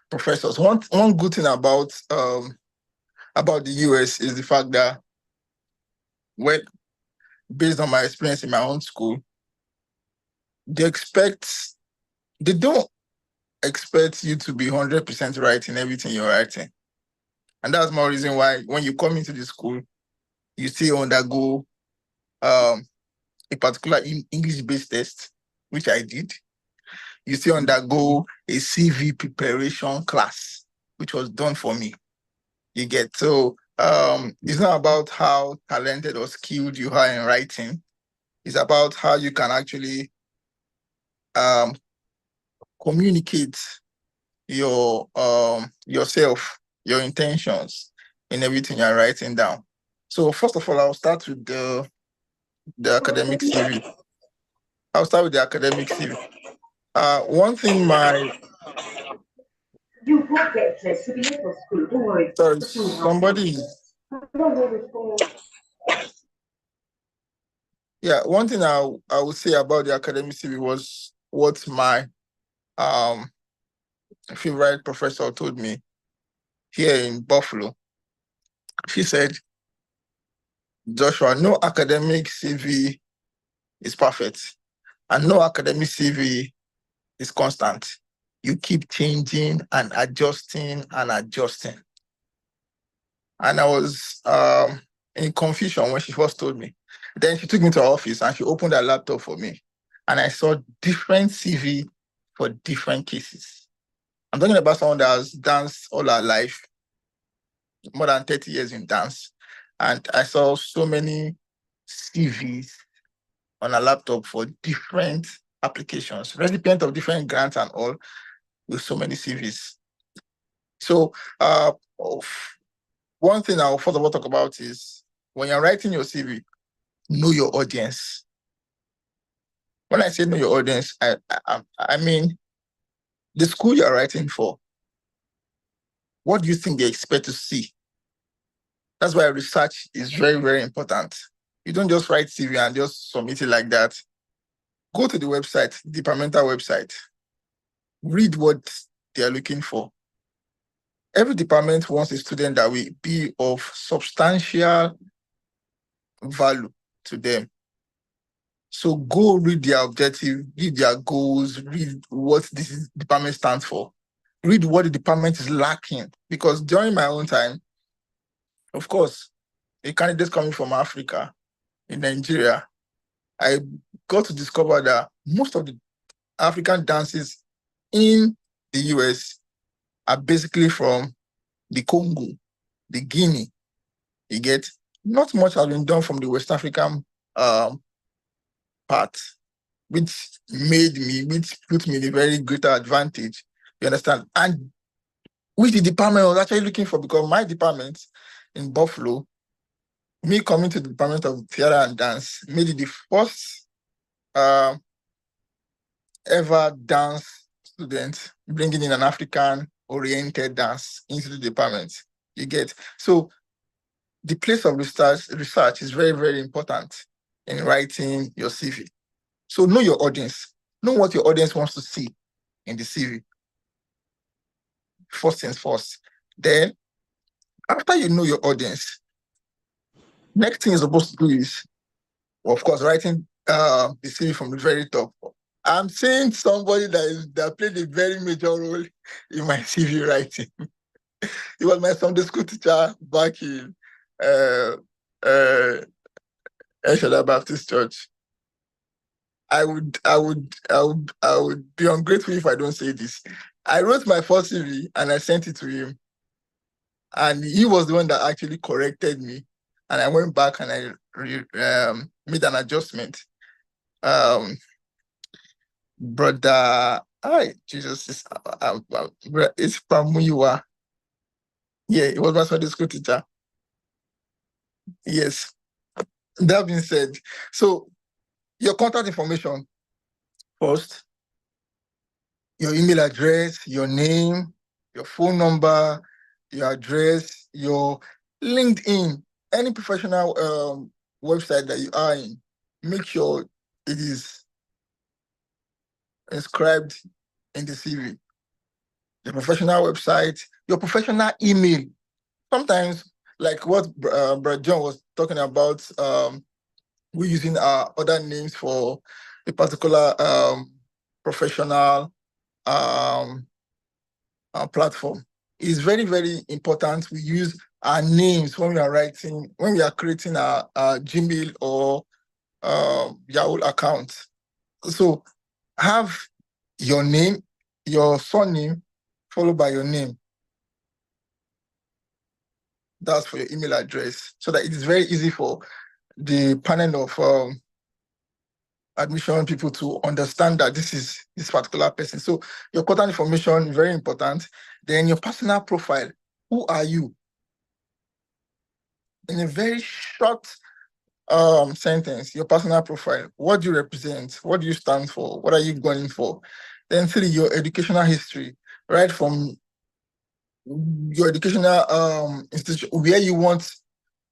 professors. One good thing about the US is the fact that, based on my experience in my own school, they don't expect you to be 100% right in everything you're writing. And that's more reason why when you come into the school, you still undergo a particular English-based test, which I did. you still undergo a CV preparation class, which was done for me. You get, so it's not about how talented or skilled you are in writing. It's about how you can actually communicate your yourself, your intentions in everything you're writing down. So first of all, I'll start with the academic CV. I'll start with the academic CV. One thing You go get dressed. You'll be late for school. Don't worry. sorry, somebody. Yeah, one thing I would say about the academic CV was what my favorite professor told me here in Buffalo. She said, Joshua, no academic CV is perfect, and no academic CV is constant. You keep changing and adjusting and adjusting. And I was in confusion when she first told me. Then she took me to her office and she opened her laptop for me. And I saw different CV for different cases. I'm talking about someone that has danced all her life, more than 30 years in dance. And I saw so many CVs on a laptop for different applications, recipient of different grants and all, with so many CVs. So one thing I'll first of all talk about is when you're writing your CV, know your audience. When I say know your audience, I mean the school you're writing for. What do you think they expect to see? That's why research is very, very important. You don't just write CV and just submit it like that. Go to the website, departmental website. Read what they are looking for. Every department wants a student that will be of substantial value to them. So go read their objective, read their goals, read what this department stands for. Read what the department is lacking. Because during my own time, of course, a candidate coming from Africa, in Nigeria, I got to discover that most of the African dances in the US are basically from the Congo, the Guinea. You get, not much has been done from the West African part, which put me in a very greater advantage. You understand? And which the department was actually looking for, because my department in Buffalo, me coming to the Department of Theater and Dance, made it the first ever dance student bringing in an African-oriented dance into the department. You get? So the place of research is very, very important in writing your CV. So know your audience. Know what your audience wants to see in the CV. First things first. Then, after you know your audience, next thing you're supposed to do is, of course, writing the CV from the very top. I'm seeing somebody that played a very major role in my CV writing. He was my Sunday school teacher back in El Shaddai Baptist Church. I would be ungrateful if I don't say this. I wrote my first CV and I sent it to him. And he was the one that actually corrected me. And I went back and I made an adjustment. Brother, Jesus, it's Pamuyiwa. Yeah, it was my Sunday school teacher. Yes. That being said, so your contact information first, your email address, your name, your phone number, your address, your LinkedIn, any professional website that you are in, make sure it is inscribed in the CV. The professional website, your professional email. Sometimes, like what Brad John was talking about, we're using our other names for a particular professional platform. It's very, very important we use our names when we are writing, when we are creating our Gmail or Yahoo account. So have your name, your surname, followed by your name. That's for your email address, so that it is very easy for the panel of admission people to understand that this is this particular person. So your contact information, very important. Then your personal profile. Who are you? In a very short sentence, your personal profile. What do you represent? What do you stand for? What are you going for? Then 3, your educational history, right from your educational institution, where you want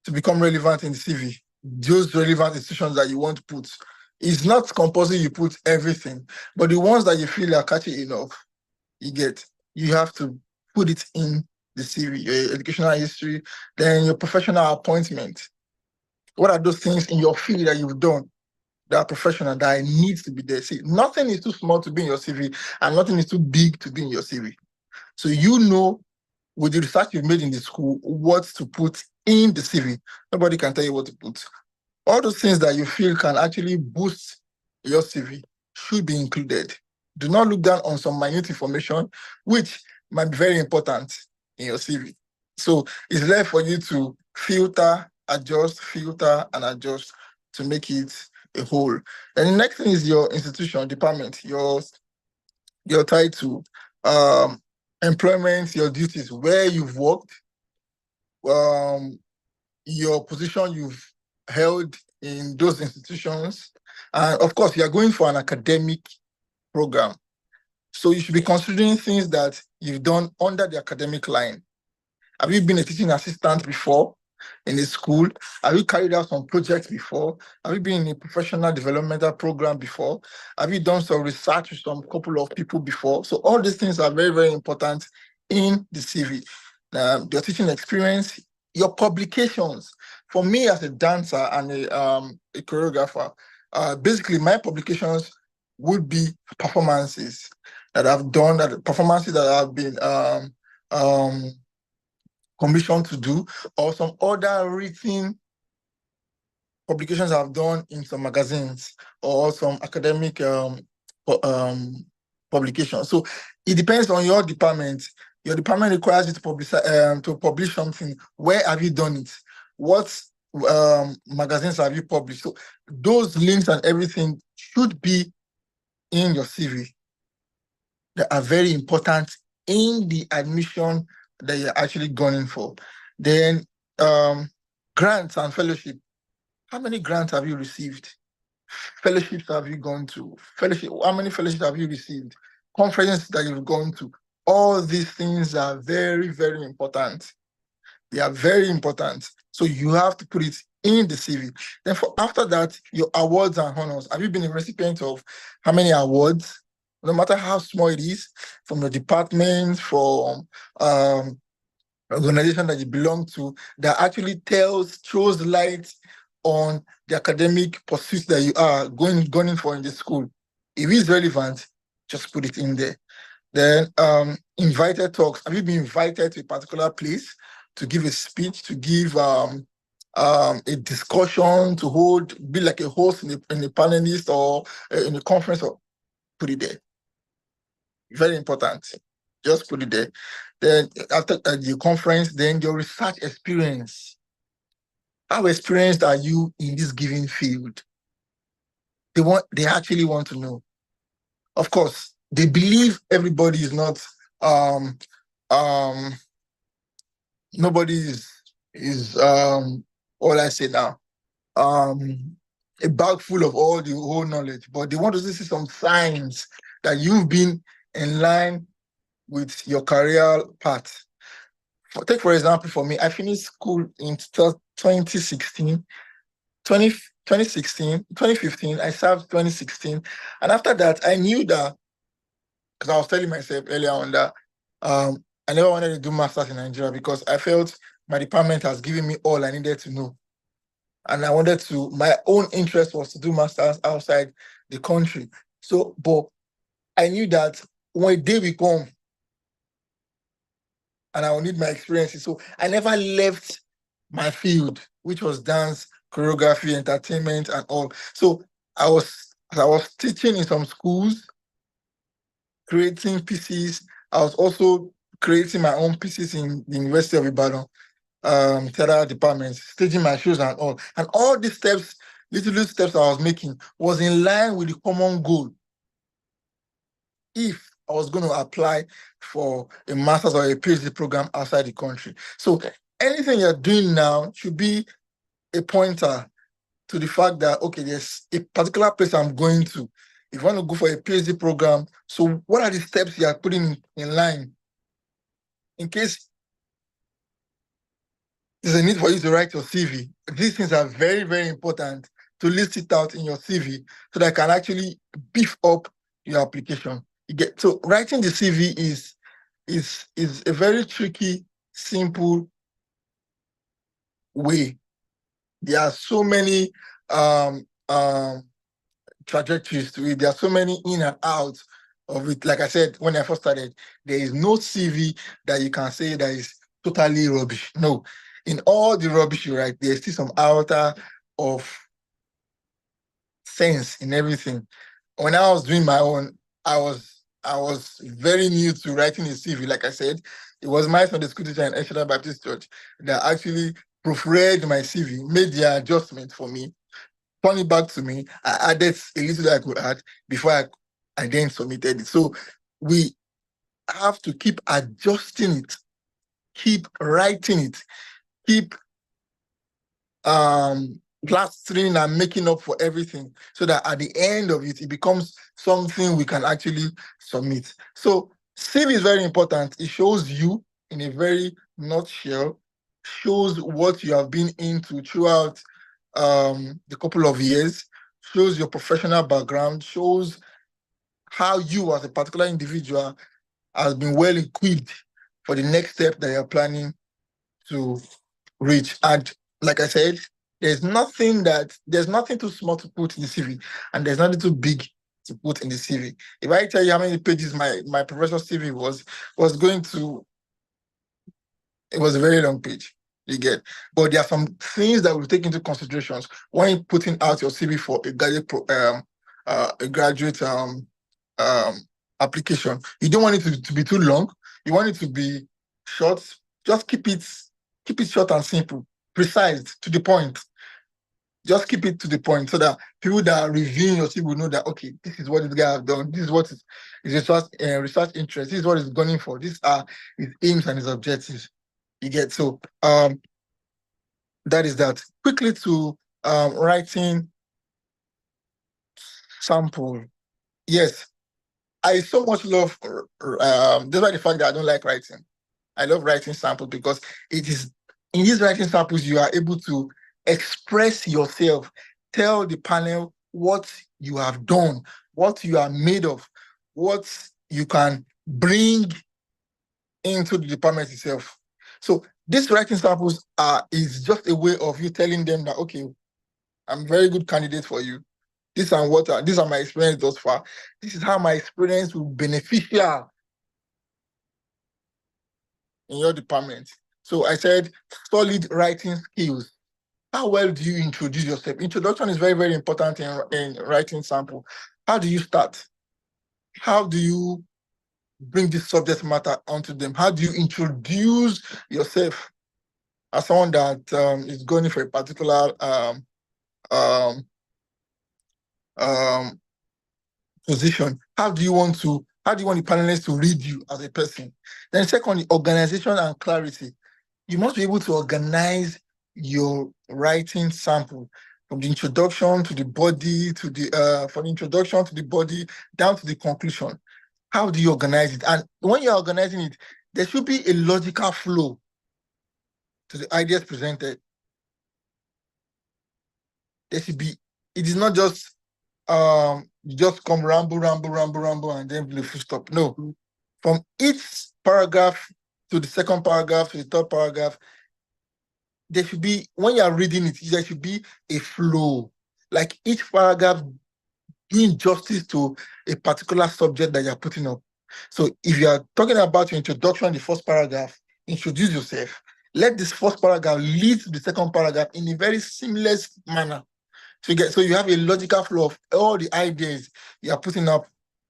to become relevant in the CV, those relevant institutions that you want to put. It's not compulsory you put everything, but the ones that you feel are catchy enough, you have to put it in the CV, your educational history, then your professional appointment. What are those things in your field that you've done that are professional that needs to be there? See, nothing is too small to be in your CV, and nothing is too big to be in your CV. So you know, with the research you've made in the school, what to put in the CV. Nobody can tell you what to put. All those things that you feel can actually boost your CV should be included. Do not look down on some minute information, which might be very important in your CV. So it's there for you to filter, adjust, and adjust to make it a whole. And the next thing is your institution, department, your title, employment, your duties, where you've worked, your position you've held in those institutions. And of course, you are going for an academic program. So you should be considering things that you've done under the academic line. Have you been a teaching assistant before in a school? Have you carried out some projects before? Have you been in a professional developmental program before? Have you done some research with some couple of people before? So all these things are very, very important in the CV. Your teaching experience, your publications. For me as a dancer and a choreographer, basically my publications would be performances that I've done, performances that I've been commissioned to do, or some other written publications I've done in some magazines or some academic publications. So it depends on your department. Your department requires you to publish something. Where have you done it? What magazines have you published? So those links and everything should be in your CV. They are very important in the admission that you're actually going for. Then grants and fellowship. How many grants have you received? Fellowships have you gone to? How many fellowships have you received? Conferences that you've gone to. All these things are very, very important. They are very important. So you have to put it in the CV. Then after that, your awards and honors. Have you been a recipient of how many awards? No matter how small it is, from your department, from organization that you belong to, that actually throws light on the academic pursuits that you are going for in the school. If it's relevant, just put it in there. Then invited talks. Have you been invited to a particular place to give a speech, to give a discussion, to be like a host in a panelist or in a conference? Or put it there. Very important. Just put it there. Then after the conference, then your research experience. How experienced are you in this given field? They actually want to know. Of course, they believe everybody is not nobody is all I say now a bag full of all the whole knowledge, but they want to see some signs that you've been in line with your career path. Take for example, for me, I finished school in 2016, 2015, I served 2016. And after that, I knew that, because I was telling myself earlier on that I never wanted to do masters in Nigeria because I felt my department has given me all I needed to know. And I wanted to, my own interest was to do masters outside the country. So, but I knew that when a day will come and I will need my experiences. So I never left my field, which was dance, choreography, entertainment, and all. So I was teaching in some schools. creating pieces. I was also creating my own pieces in the University of Ibadan, theater department, staging my shows and all. And all these steps, little steps I was making was in line with the common goal. If I was going to apply for a master's or a PhD program outside the country. So anything you're doing now should be a pointer to the fact that, okay, there's a particular place I'm going to. If you want to go for a PhD program, so what are the steps you are putting in line? In case there's a need for you to write your CV, these things are very, very important to list it out in your CV so that I can actually beef up your application. So writing the CV is a very tricky, simple way. There are so many trajectories to it. There are so many in and out of it. Like I said, when I first started, there is no CV that you can say that is totally rubbish. No, in all the rubbish you write, there's still some iota of sense in everything. When I was doing my own, I was very new to writing a CV. Like I said, it was my Sunday school teacher in El Shaddai Baptist Church that actually proofread my CV, made the adjustment for me, turned it back to me. I added a little that I could add before I then submitted it. So we have to keep adjusting it, keep writing it, keep plastering and making up for everything so that at the end of it, it becomes something we can actually submit. So CV is very important. It shows you in a very nutshell, shows what you have been into throughout the couple of years, shows your professional background, shows how you as a particular individual has been well equipped for the next step that you're planning to reach. And like I said, there's nothing too small to put in the CV, and there's nothing too big to put in the CV. If I tell you how many pages my professor's CV was going to, it was a very long page, you get. But there are some things that we take into considerations when you're putting out your CV for a graduate application. You don't want it to be too long. You want it to be short. Just keep it short and simple, precise, to the point. Just keep it to the point so that people that are reviewing your CV will know that, okay, this is what this guy has done. This is what his research interest. This is what he's going for. These are his aims and his objectives. You get. So that is that. Quickly to writing sample. Yes, I so much love, despite the fact that I don't like writing. I love writing samples because it is in these writing samples you are able to express yourself, tell the panel what you have done, what you are made of, what you can bring into the department itself. So these writing samples is just a way of you telling them that, okay, I'm a very good candidate for you. These are my experience thus far. This is how my experience will be beneficial in your department. So I said solid writing skills. How well do you introduce yourself? Introduction is very, very important in writing sample. How do you start? How do you bring this subject matter onto them? How do you introduce yourself as someone that is going for a particular position? How do you want the panelists to read you as a person? Then secondly, organization and clarity. You must be able to organize your writing sample from the introduction to the body, from the introduction to the body down to the conclusion. How do you organize it? And when you're organizing it, there should be a logical flow to the ideas presented. There should be, it is not just you just come ramble, and then the full stop. No. From each paragraph to the second paragraph to the third paragraph, there should be, when you're reading it, there should be a flow. Like each paragraph doing justice to a particular subject that you're putting up. So if you're talking about your introduction, the first paragraph, introduce yourself. Let this first paragraph lead to the second paragraph in a very seamless manner. So you have a logical flow of all the ideas you are putting up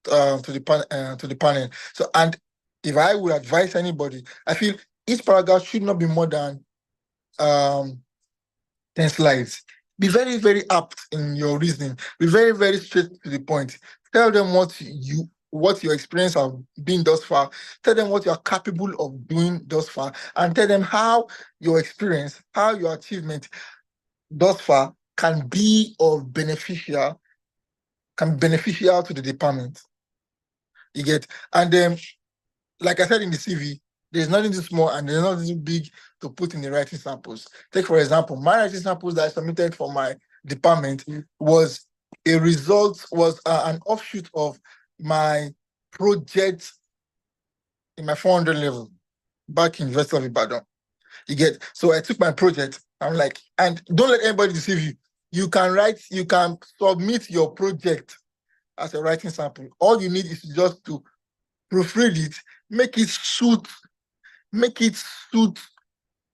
to the panel. So, and if I would advise anybody, I feel each paragraph should not be more than 10 slides. Be very, very apt in your reasoning. Be very, very straight to the point. Tell them what your experience have been thus far. Tell them what you are capable of doing thus far, and tell them how your experience, how your achievement thus far can be beneficial to the department. You get, and then, like I said in the CV, there's nothing too small and there's nothing too big to put in the writing samples. Take, for example, my writing samples that I submitted for my department was an offshoot of my project in my 400 level back in University of Ibadan. You get, so I took my project. I'm like, and don't let anybody deceive you. You can submit your project as a writing sample. All you need is just to proofread it, make it suit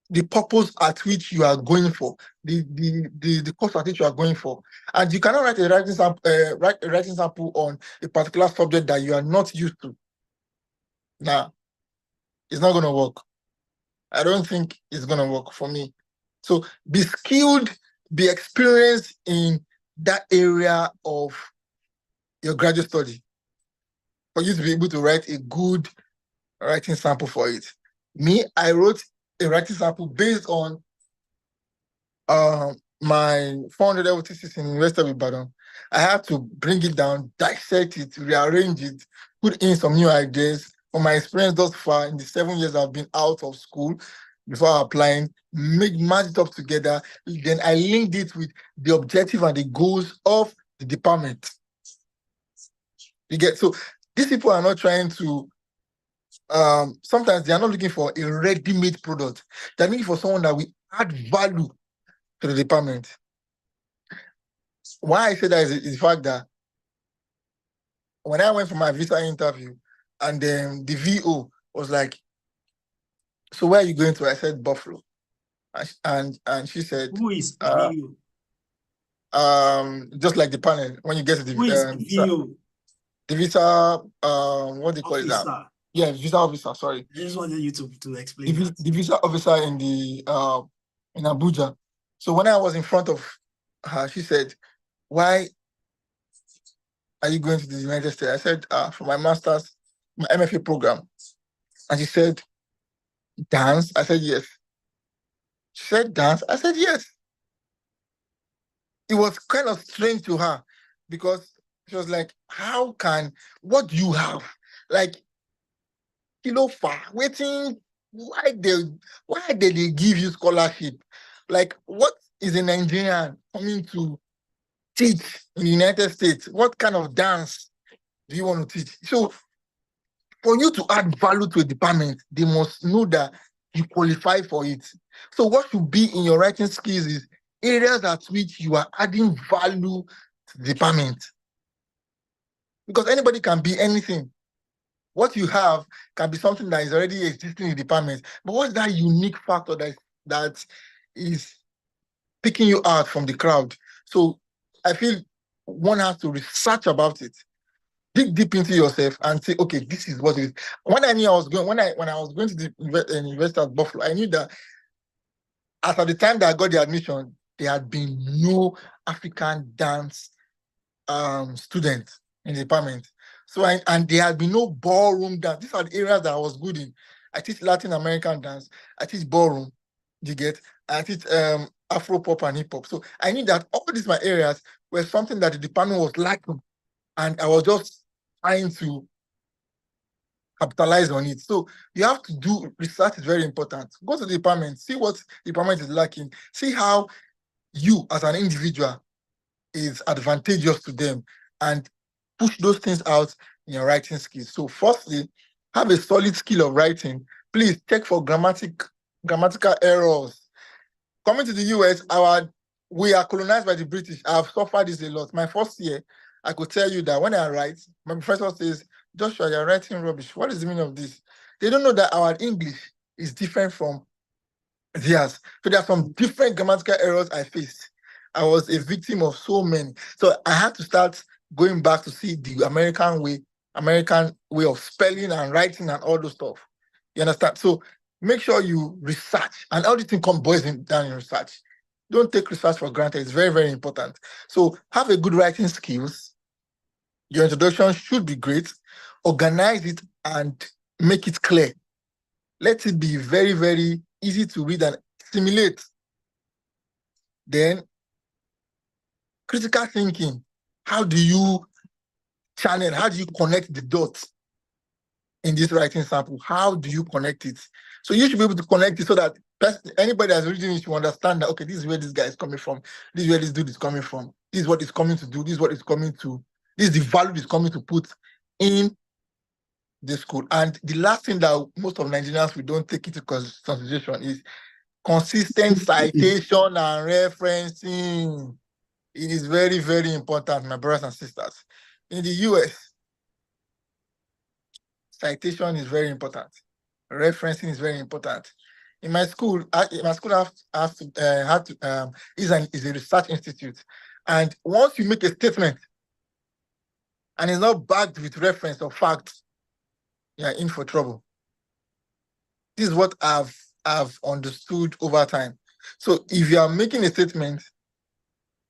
the purpose at which you are going for, the course at which you are going for. And you cannot write a writing sample on a particular subject that you are not used to. Now, it's not going to work. I don't think it's going to work for me. So be skilled, be experienced in that area of your graduate study for you to be able to write a good writing sample for it. Me, I wrote a writing sample based on my 400 level thesis in University of Ibadan. I had to bring it down, dissect it, rearrange it, put in some new ideas from my experience thus far in the 7 years I've been out of school before applying, match it up together. Then I linked it with the objective and the goals of the department. You get, so these people are not trying to sometimes they are not looking for a ready-made product. They're looking for someone that will add value to the department. Why I say that is the fact that when I went for my visa interview and then the VO was like, so where are you going to? I said Buffalo. And she said, who is VO? Just like the panel, when you get to the Who is VO? The visa, what do you call it Officer. now? Yeah, visa officer, sorry. I just wanted you to explain the visa officer in Abuja. So when I was in front of her, she said, why are you going to the United States? I said, for my master's, my MFA program. And she said, dance? I said, yes. She said, dance? I said, yes. It was kind of strange to her because she was like, what do you have? Like, far waiting, why did they give you scholarship? Like, what is a Nigerian coming to teach in the United States? What kind of dance do you want to teach? So for you to add value to a department, they must know that you qualify for it. So what should be in your writing skills is areas at which you are adding value to the department. Because anybody can be anything. What you have can be something that is already existing in the department. But what's that unique factor that is picking you out from the crowd? So I feel one has to research about it, dig deep into yourself, and say, okay, this is what it is. When I was going to the University of Buffalo, I knew that as at the time that I got the admission, there had been no African dance students in the department. So and there had been no ballroom dance. These are the areas that I was good in. I teach Latin American dance. I teach ballroom. You get? I teach Afro pop and hip hop. So I knew that all these my areas were something that the department was lacking, and I was just trying to capitalize on it. So you have to do research. Is very important. Go to the department, see what the department is lacking, see how you as an individual is advantageous to them, and push those things out in your writing skills. So firstly, have a solid skill of writing. Please check for grammatical errors. Coming to the US, we are colonized by the British. I've suffered this a lot. My first year, I could tell you that when I write, my professor says, Joshua, you're writing rubbish. What is the meaning of this? They don't know that our English is different from theirs. So there are some different grammatical errors I faced. I was a victim of so many. So I had to start going back to see the American way American way of spelling and writing and all those stuff. You understand? So make sure you research, and all the thing boils down in research. Don't take research for granted. It's very, very important. So have a good writing skills. Your introduction should be great. Organize it and make it clear. Let it be very, very easy to read and simulate. Then critical thinking. How do you channel? How do you connect the dots in this writing sample? How do you connect it? So you should be able to connect it so that anybody that's reading it should understand that, okay, this is where this guy is coming from. This is where this dude is coming from. This is what he's coming to do. This is what he's coming to. This is the value he's coming to put in the school. And the last thing that most of Nigerians, we don't take into consideration is consistent citation and referencing. It is very, very important, my brothers and sisters. In the US, citation is very important. Referencing is very important. In my school, is a research institute. And once you make a statement and it's not backed with reference or fact, you're in for trouble. This is what I've understood over time. So if you are making a statement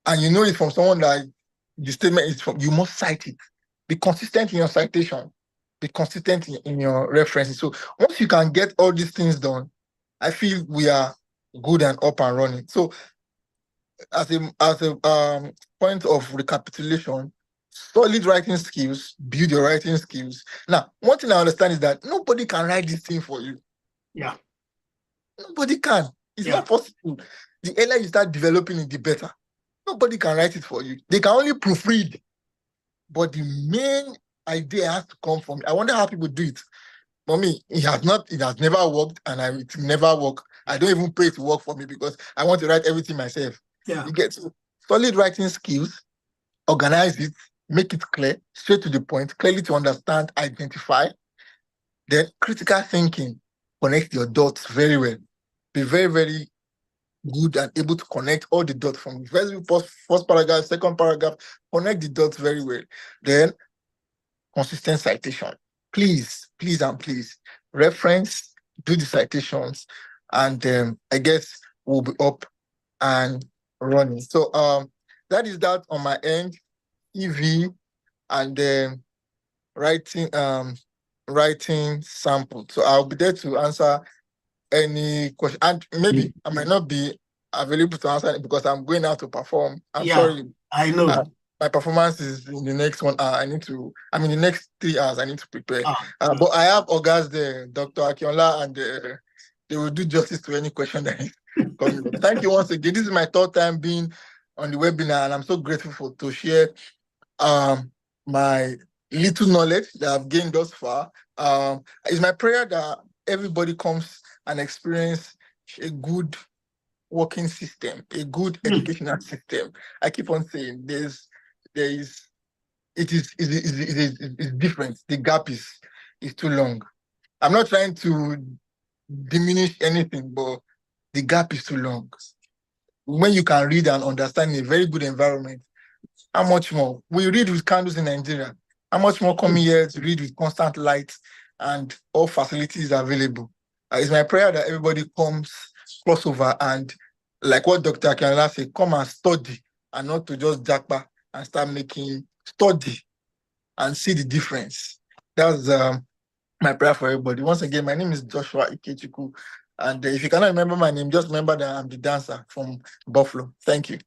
and you know it from someone that the statement is from, you must cite it. Be consistent in your citation. Be consistent in your references. So once you can get all these things done, I feel we are good and up and running. So as a point of recapitulation, solid writing skills, build your writing skills. Now, one thing I understand is that nobody can write this thing for you. Yeah. Nobody can. It's not possible. The earlier you start developing it, the better. Nobody can write it for you. They can only proofread. But the main idea has to come from, I wonder how people do it. For me, it has never worked, and it will never work. I don't even pay to work for me because I want to write everything myself. Yeah. You get solid writing skills, organize it, make it clear, straight to the point, clearly to understand, identify. Then critical thinking, connect your dots very well. Be very, very good and able to connect all the dots from the first paragraph, second paragraph, connect the dots very well. Then consistent citation. Please, please, and please reference, do the citations, and I guess we'll be up and running. So that is that on my end. EV and writing sample. So I'll be there to answer any question, and maybe I might not be available to answer it because I'm going out to perform. I'm sorry. I know. My performance is in the next 1 hour. In the next 3 hours, I need to prepare. But I have August there, Dr. Akinola, and they will do justice to any question that is coming. Thank you once again. This is my third time being on the webinar, and I'm so grateful to share my little knowledge that I've gained thus far. It's my prayer that everybody comes and experience a good working system, a good educational system. I keep on saying it is different. The gap is too long. I'm not trying to diminish anything, but the gap is too long. When you can read and understand in a very good environment, how much more? We read with candles in Nigeria. How much more coming here to read with constant light and all facilities available? It's my prayer that everybody comes crossover and, like what Dr. Akinola said, come and study and not to just jackpot and start study and see the difference. That's my prayer for everybody. Once again, my name is Joshua Ikechukwu. And if you cannot remember my name, just remember that I'm the dancer from Buffalo. Thank you.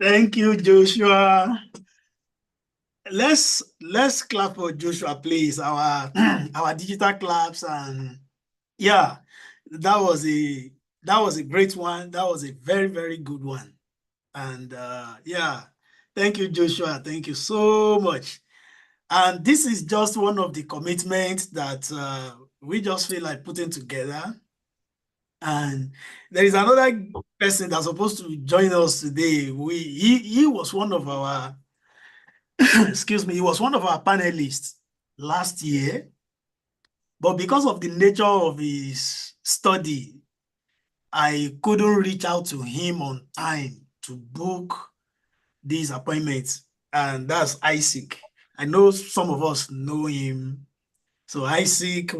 Thank you, Joshua. Let's clap for Joshua, please. Our digital claps, and yeah, that was a great one. That was a very, very good one. And yeah, thank you, Joshua. Thank you so much. And this is just one of the commitments that we just feel like putting together. And there is another person that's supposed to join us today. He was one of our excuse me, he was one of our panelists last year, but because of the nature of his study, I couldn't reach out to him on time to book these appointments, and that's Isaac. I know some of us know him. So Isaac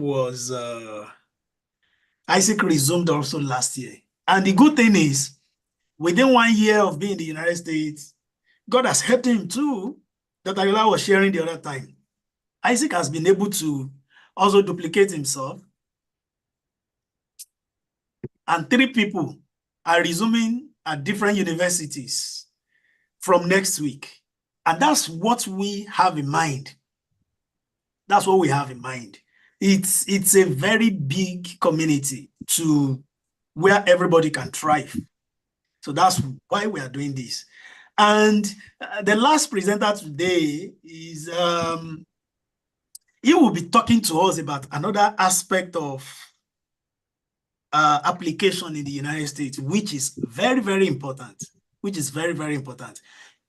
resumed also last year. And the good thing is, within 1 year of being in the United States, God has helped him too. Dr. Ayola was sharing the other time. Isaac has been able to also duplicate himself. And 3 people are resuming at different universities from next week. And that's what we have in mind. That's what we have in mind. It's a very big community to where everybody can thrive. So that's why we are doing this. And the last presenter today is, he will be talking to us about another aspect of application in the United States, which is very, very important,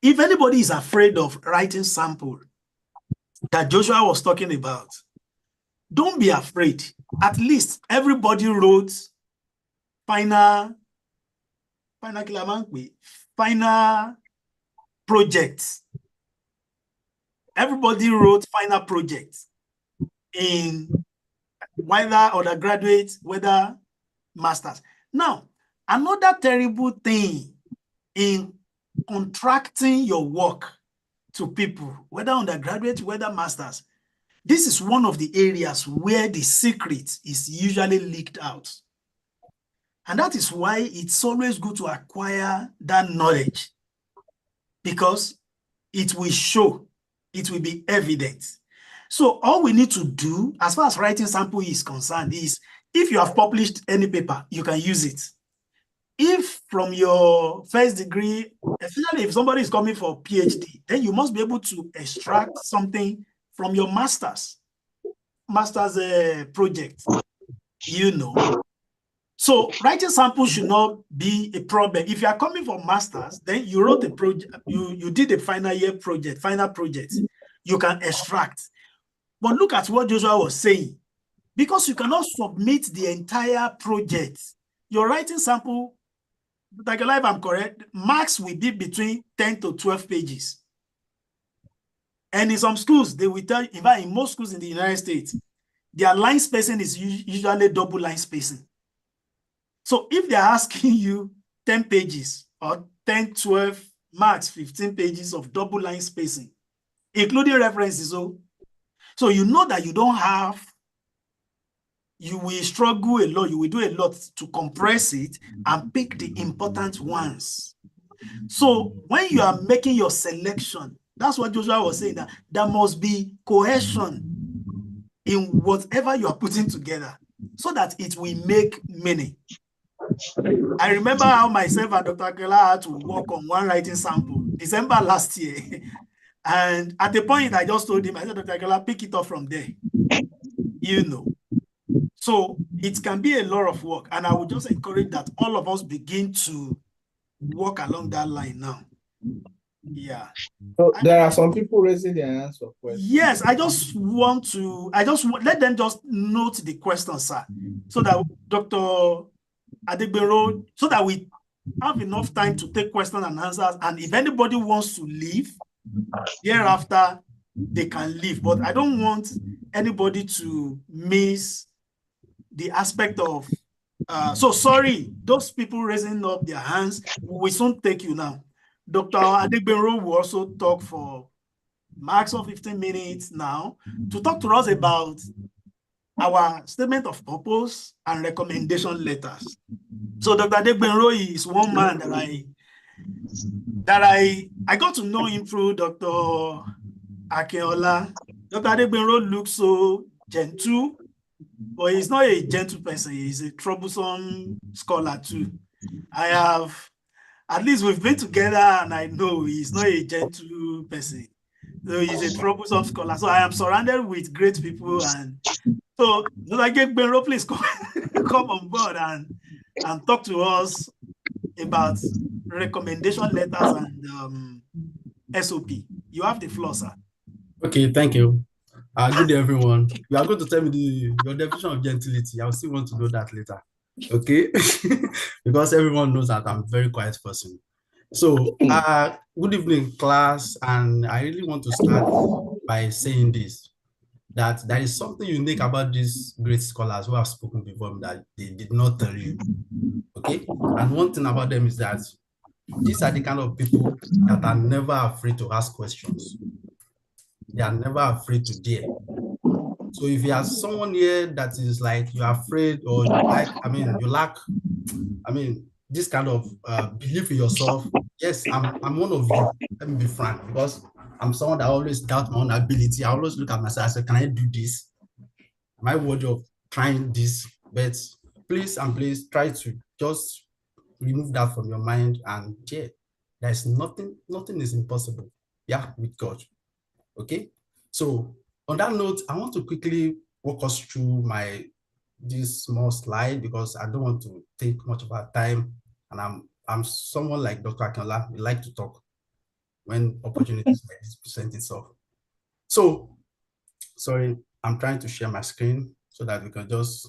If anybody is afraid of writing sample that Joshua was talking about, don't be afraid. At least everybody wrote final projects. Everybody wrote final projects in whether undergraduate, whether masters. Now, another terrible thing in contracting your work to people, whether undergraduate, whether masters, this is one of the areas where the secret is usually leaked out. And that is why it's always good to acquire that knowledge, because it will show, it will be evident. So all we need to do, as far as writing sample is concerned, is if you have published any paper, you can use it. If from your first degree, especially if somebody is coming for a PhD, then you must be able to extract something from your master's project, you know. So writing samples should not be a problem. If you are coming for master's, then you wrote a project, you did a final project, you can extract. But look at what Joshua was saying. Because you cannot submit the entire project, your writing sample, like if I'm correct, max will be between 10 to 12 pages. And in some schools, they will tell you, in fact, in most schools in the United States, their line spacing is usually double line spacing. So if they're asking you 10 pages or 10, 12, max 15 pages of double line spacing, including references, so you know that you don't have, you will struggle a lot, you will do a lot to compress it and pick the important ones. So when you are making your selection, that's what Joshua was saying, that there must be cohesion in whatever you are putting together so that it will make meaning. I remember how myself and Dr. Ayola had to work on one writing sample, December last year. And at the point, I just told him, I said, Dr. Ayola, pick it up from there. You know. So it can be a lot of work. And I would just encourage that all of us begin to walk along that line now. Yeah. So there are some people raising their hands for questions. Yes, I just want let them just note the question, sir, so that Dr. Adegbero, so that we have enough time to take questions and answers. And if anybody wants to leave, thereafter, they can leave. But I don't want anybody to miss the aspect of, so sorry, those people raising up their hands, we soon take you now. Dr. Adegbero will also talk for max of 15 minutes now to talk to us about our statement of purpose and recommendation letters. So Dr. Adegbero is one man that I got to know him through Dr. Akeola. Dr. Adegbero looks so gentle, but he's not a gentle person. He's a troublesome scholar too. At least we've been together and I know he's not a gentle person. So he's a troublesome scholar. So I am surrounded with great people. And so Dr. Adegbero, please come on board and talk to us about recommendation letters and SOP. You have the floor, sir. Okay, thank you. Good day, everyone. You are going to tell me your definition of gentility. I still want to know that later. Okay? Because everyone knows that I'm a very quiet person. So, good evening, class. And I really want to start by saying this, that there is something unique about these great scholars who have spoken before me that they did not tell you. Okay? And one thing about them is that these are the kind of people that are never afraid to ask questions. They are never afraid to dare. So if you have someone here that is like you're afraid or you lack, this kind of belief in yourself, yes, I'm one of you. Let me be frank, because I'm someone that always doubt my own ability. I always look at myself and say, can I do this? Am I worthy of trying this? But please try to just remove that from your mind, and yeah, there's nothing is impossible. Yeah, with God. Okay. So on that note, I want to quickly walk us through this small slide because I don't want to take much of our time, and I'm someone like Dr. Akinola. We like to talk when opportunities like this present itself. So, sorry, I'm trying to share my screen so that we can just.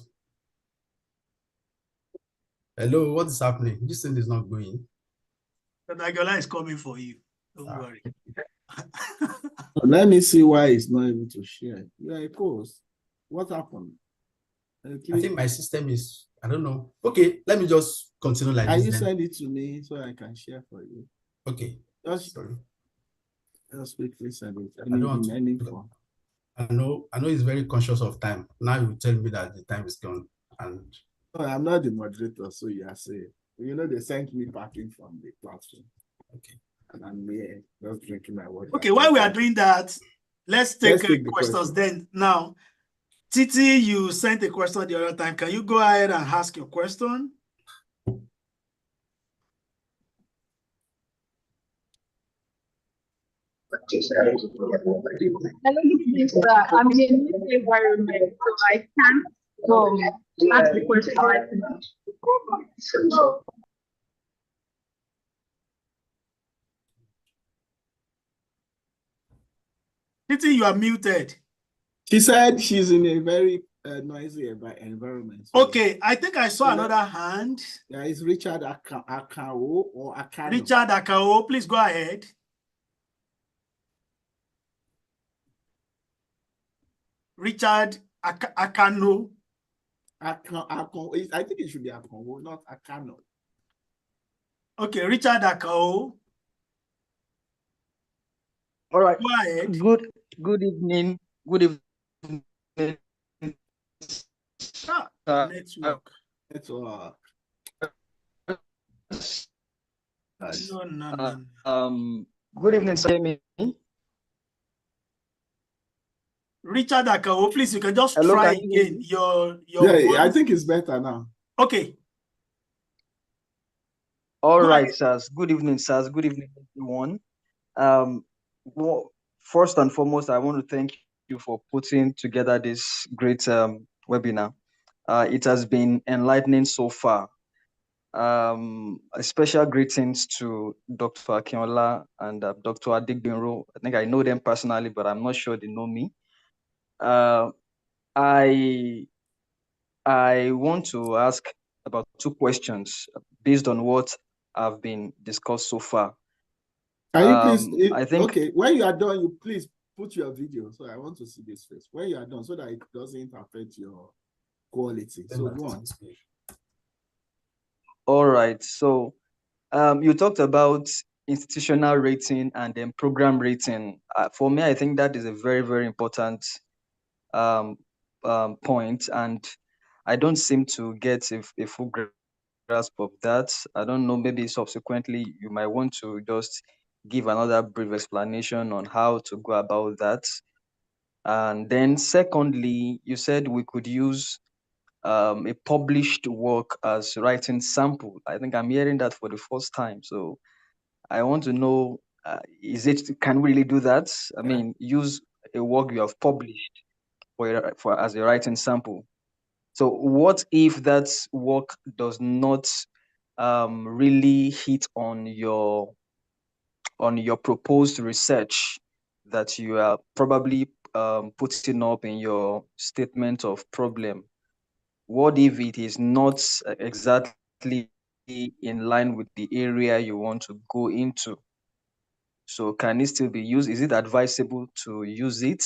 Hello, what is happening? This thing is not going. Dr. Akinola is coming for you. Don't worry. Let me see why it's not able to share. Yeah, of course. What happened? I think my system is, I don't know. Okay, let me just continue like this. Can you then send it to me so I can share for you? Okay. Just quickly send it. I know he's very conscious of time. Now you tell me that the time is gone. And no, I'm not the moderator, so you are saying. You know, they sent me packing from the platform. Okay. And I'm here just drinking my water. Okay, while we are doing that, let's take questions then. Now, Titi, you sent a question the other time. Can you go ahead and ask your question? Hello, I'm in a new environment, so I can't ask the question right now. Titi, you are muted. She said she's in a very noisy environment. So okay, I think I saw another hand. There is Richard Akao or Akano. Richard Akao, please go ahead. Richard Akano. I think it should be Akano, not Akano. Okay, Richard Akao. All right. Go ahead. Good evening. Good evening. Network. No. Good evening, Sammy. Richard Akao, please, you can just try again. Your I think it's better now. Okay. All right, sirs. Good evening, sirs. Good evening, everyone. Well, first and foremost, I want to thank you for putting together this great webinar. It has been enlightening so far. A special greetings to Dr. Akinola and Dr. Adigbenro. I think I know them personally, but I'm not sure they know me. I want to ask about two questions based on what have been discussed so far. Can you please, okay, when you are done, you please put your video. So I want to see this first. When you are done, so that it doesn't affect your quality. So go on. All right. So you talked about institutional rating and then program rating. For me, I think that is a very, very important point. And I don't seem to get a full grasp of that. I don't know, maybe subsequently you might want to just give another brief explanation on how to go about that. And then secondly, you said we could use a published work as writing sample. I think I'm hearing that for the first time. So I want to know, can we really do that? I mean, use a work you have published for as a writing sample. So what if that work does not really hit on your proposed research that you are probably putting up in your statement of problem? What if it is not exactly in line with the area you want to go into. So can it still be used? Is it advisable to use it?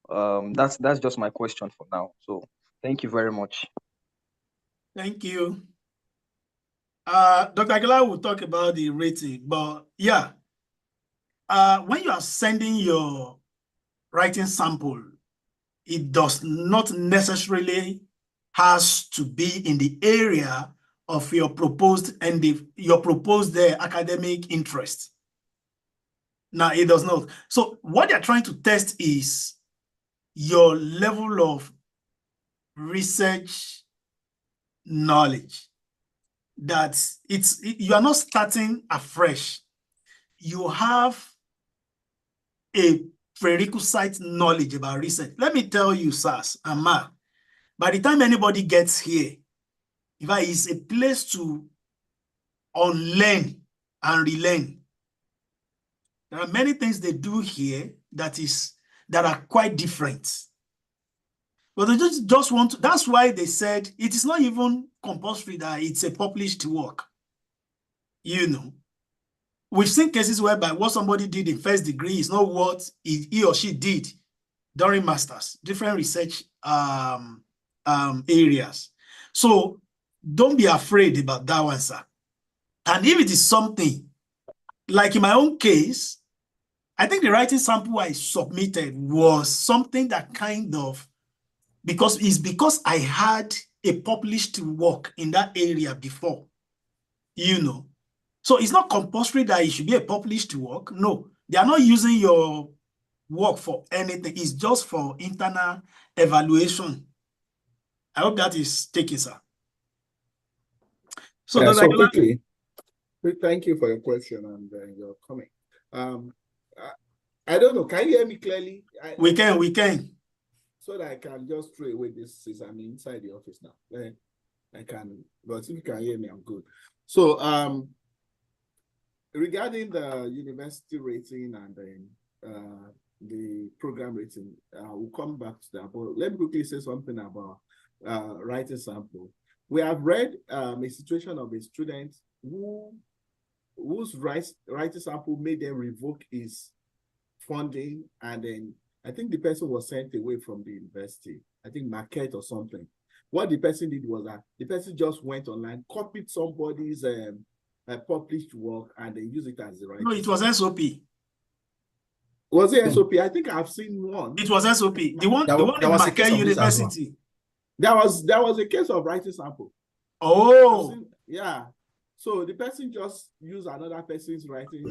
That's just my question for now. So thank you very much. Thank you. Dr. Aguilar will talk about the rating, but yeah, when you are sending your writing sample, it does not necessarily has to be in the area of your proposed academic interest. Now, it does not. So what they're trying to test is your level of research knowledge. That you are not starting afresh. You have a prerequisite knowledge about research. Let me tell you, Sas and Ma, by the time anybody gets here, if it's a place to unlearn and relearn. There are many things they do here that are quite different. But they just want to, that's why they said it is not even compulsory that it's a published work. You know, we've seen cases whereby what somebody did in first degree is not what he or she did during masters, different research areas. So don't be afraid about that one, sir. And if it is something, like in my own case, I think the writing sample I submitted was something that kind of, because I had a published work in that area before, you know. So it's not compulsory that it should be a published work. No, they are not using your work for anything. It's just for internal evaluation. I hope that is taken, sir. So, yeah, so quickly, thank you for your question and your comment. I don't know. Can you hear me clearly? We can. So that I can just throw away this since I'm inside the office now. I can, but if you can hear me, I'm good. So, regarding the university rating and then the program rating, we'll come back to that. But let me quickly say something about writing sample. We have read a situation of a student whose writing sample made them revoke his funding, and then I think the person was sent away from the university. I think Marquette or something. What the person did was that the person just went online, copied somebody's published work, and they use it as the writing. No, it was SOP. Was it SOP? I think I've seen one. It was SOP. The one in Marquette University. That was a case of writing sample. Oh. Yeah. So the person just used another person's writing,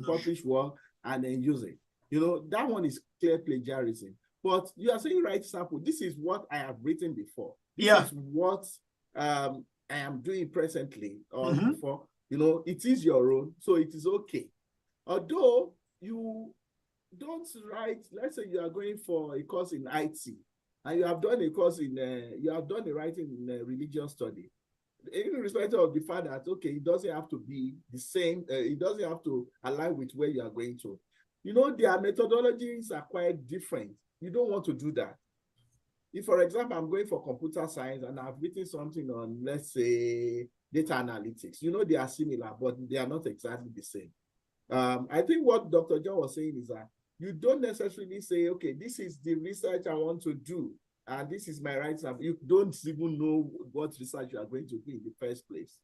published work, and then use it. You know, that one is clear plagiarism. But you are saying write sample. This is what I have written before. This is what I am doing presently or before. You know, it is your own, so it is okay. Although you don't write, let's say you are going for a course in IT, and you have done a course in, you have done a writing in religious study. In respect of the fact that, okay, it doesn't have to be the same, it doesn't have to align with where you are going to. You know, their methodologies are quite different. You don't want to do that. If, for example, I'm going for computer science and I've written something on, let's say, data analytics, you know, they are similar, but they are not exactly the same. I think what Dr. John was saying is that you don't necessarily say, okay, this is the research I want to do, and this is my right sample. You don't even know what research you are going to do in the first place.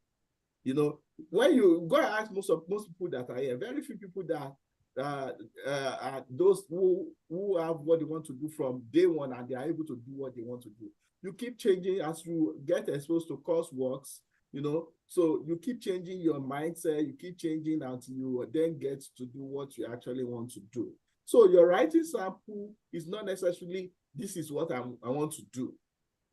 You know, when you go and ask most people that are here, very few people that are those who have what they want to do from day one, and they are able to do what they want to do. You keep changing as you get exposed to courseworks, you know, so you keep changing your mindset, you keep changing until you then get to do what you actually want to do. So your writing sample is not necessarily, this is what I want to do.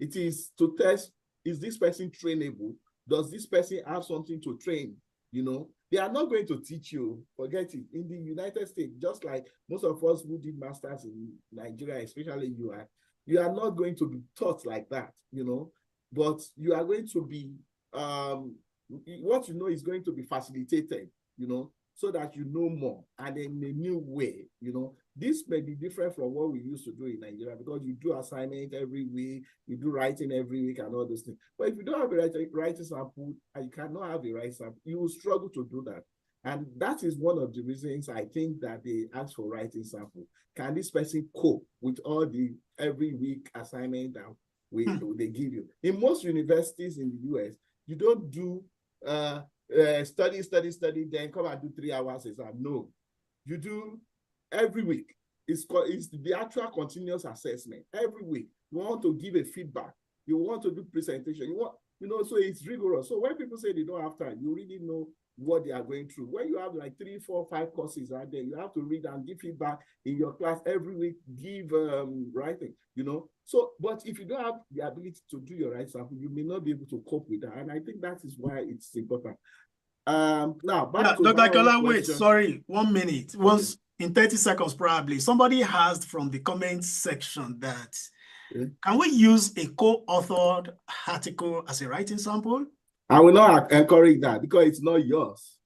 It is to test, is this person trainable? Does this person have something to train? You know, they are not going to teach you, forget it. In the United States, just like most of us who did masters in Nigeria, especially you are not going to be taught like that, you know, but you are going to be, what you know is going to be facilitated, you know, so that you know more, and in a new way, you know. This may be different from what we used to do in Nigeria, because you do assignment every week, you do writing every week and all those things. But if you don't have a writing sample, and you cannot have a writing sample, you will struggle to do that. And that is one of the reasons I think that they ask for writing sample. Can this person cope with all the every week assignment that they give you? In most universities in the US, you don't do study, then come and do 3 hours exam. No, you do every week. It's the actual continuous assessment. Every week, you want to give a feedback. You want to do presentation. So it's rigorous. So when people say they don't have time, you really know what they are going through. When you have like 3, 4, 5 courses out there, you have to read and give feedback in your class every week, give writing, So, but if you don't have the ability to do your writing sample, you may not be able to cope with that. And I think that is why it's important. Now, back to Dr. Akinola, wait, sorry, 1 minute. Once in 30 seconds, probably. Somebody asked from the comments section that, can we use a co-authored article as a writing sample? I will not encourage that, because it's not yours.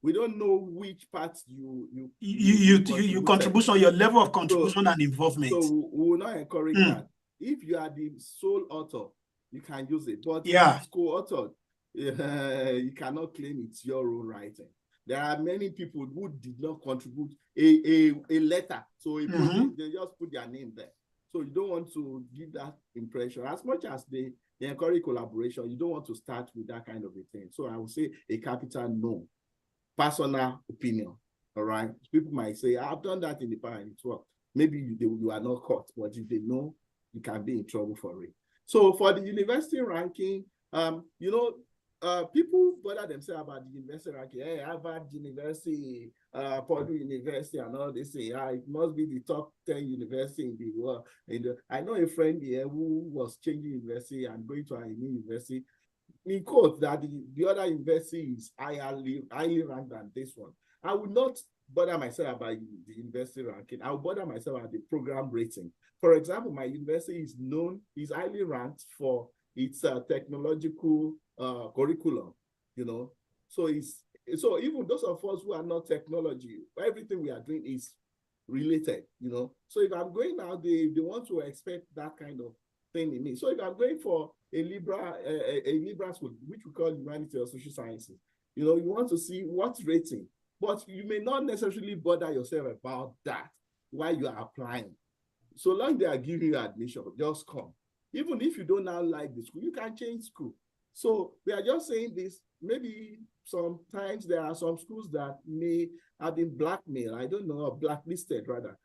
We don't know which parts you contribution, your level of contribution and involvement. So we will not encourage that. If you are the sole author, you can use it. But if it's co-authored, you cannot claim it's your own writing. There are many people who did not contribute a letter. So they just put their name there. So you don't want to give that impression. As much as they encourage collaboration, you don't want to start with that kind of a thing. So I would say a capital no. Personal opinion. All right. People might say, I've done that in the past and it's worked. Maybe you are not caught, but if they know, you can be in trouble for it. So for the university ranking, people bother themselves about the university ranking. Hey, Harvard University, Purdue University, and all this. It must be the top 10 university in the world. I know a friend here who was changing university and going to a new university. He quotes that the other university is highly ranked than this one. I would not bother myself about the university ranking. I would bother myself about the program rating. For example, my university is highly ranked for its technological curriculum, So even those of us who are not technology, everything we are doing is related, So if I'm going out, they want to expect that kind of thing in me. So if I'm going for a liberal school, which we call humanity or social sciences, you want to see what's rating, but you may not necessarily bother yourself about that while you are applying. So long they are giving you admission, just come. Even if you don't now like the school, you can change school. So we are just saying this. Maybe sometimes there are some schools that may have been blackmailed, I don't know, or blacklisted rather,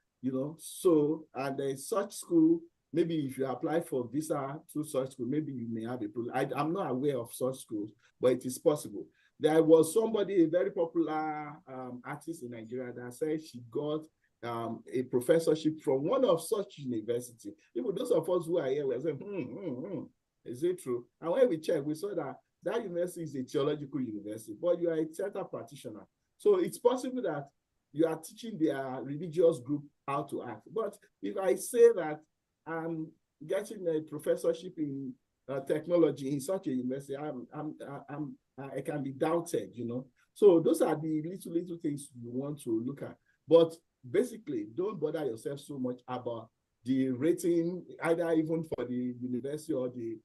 So, and there's such school, maybe if you apply for visa to such school, maybe you may have a problem. I'm not aware of such schools, but it is possible. There was somebody, a very popular artist in Nigeria, that said she got a professorship from one of such universities. Even those of us who are here were saying, is it true? And when we checked, we saw that university is a theological university, but you are a theater practitioner. So it's possible that you are teaching their religious group how to act. But if I say that I'm getting a professorship in technology in such a university, I can be doubted, So those are the little things you want to look at. But basically, don't bother yourself so much about the rating, either even for the university or the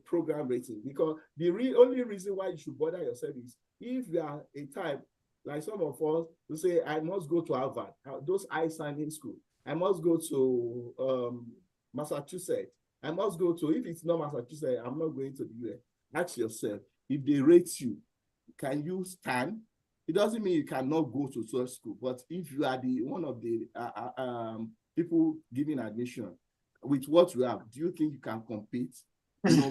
program rating, because the only reason why you should bother yourself is if you are a type, like some of us, who say, I must go to Harvard, those high-standing schools. I must go to Massachusetts. I must go to, if it's not Massachusetts, I'm not going to the US. Ask yourself, if they rate you, can you stand? It doesn't mean you cannot go to such school, but if you are one of the people giving admission with what you have, do you think you can compete,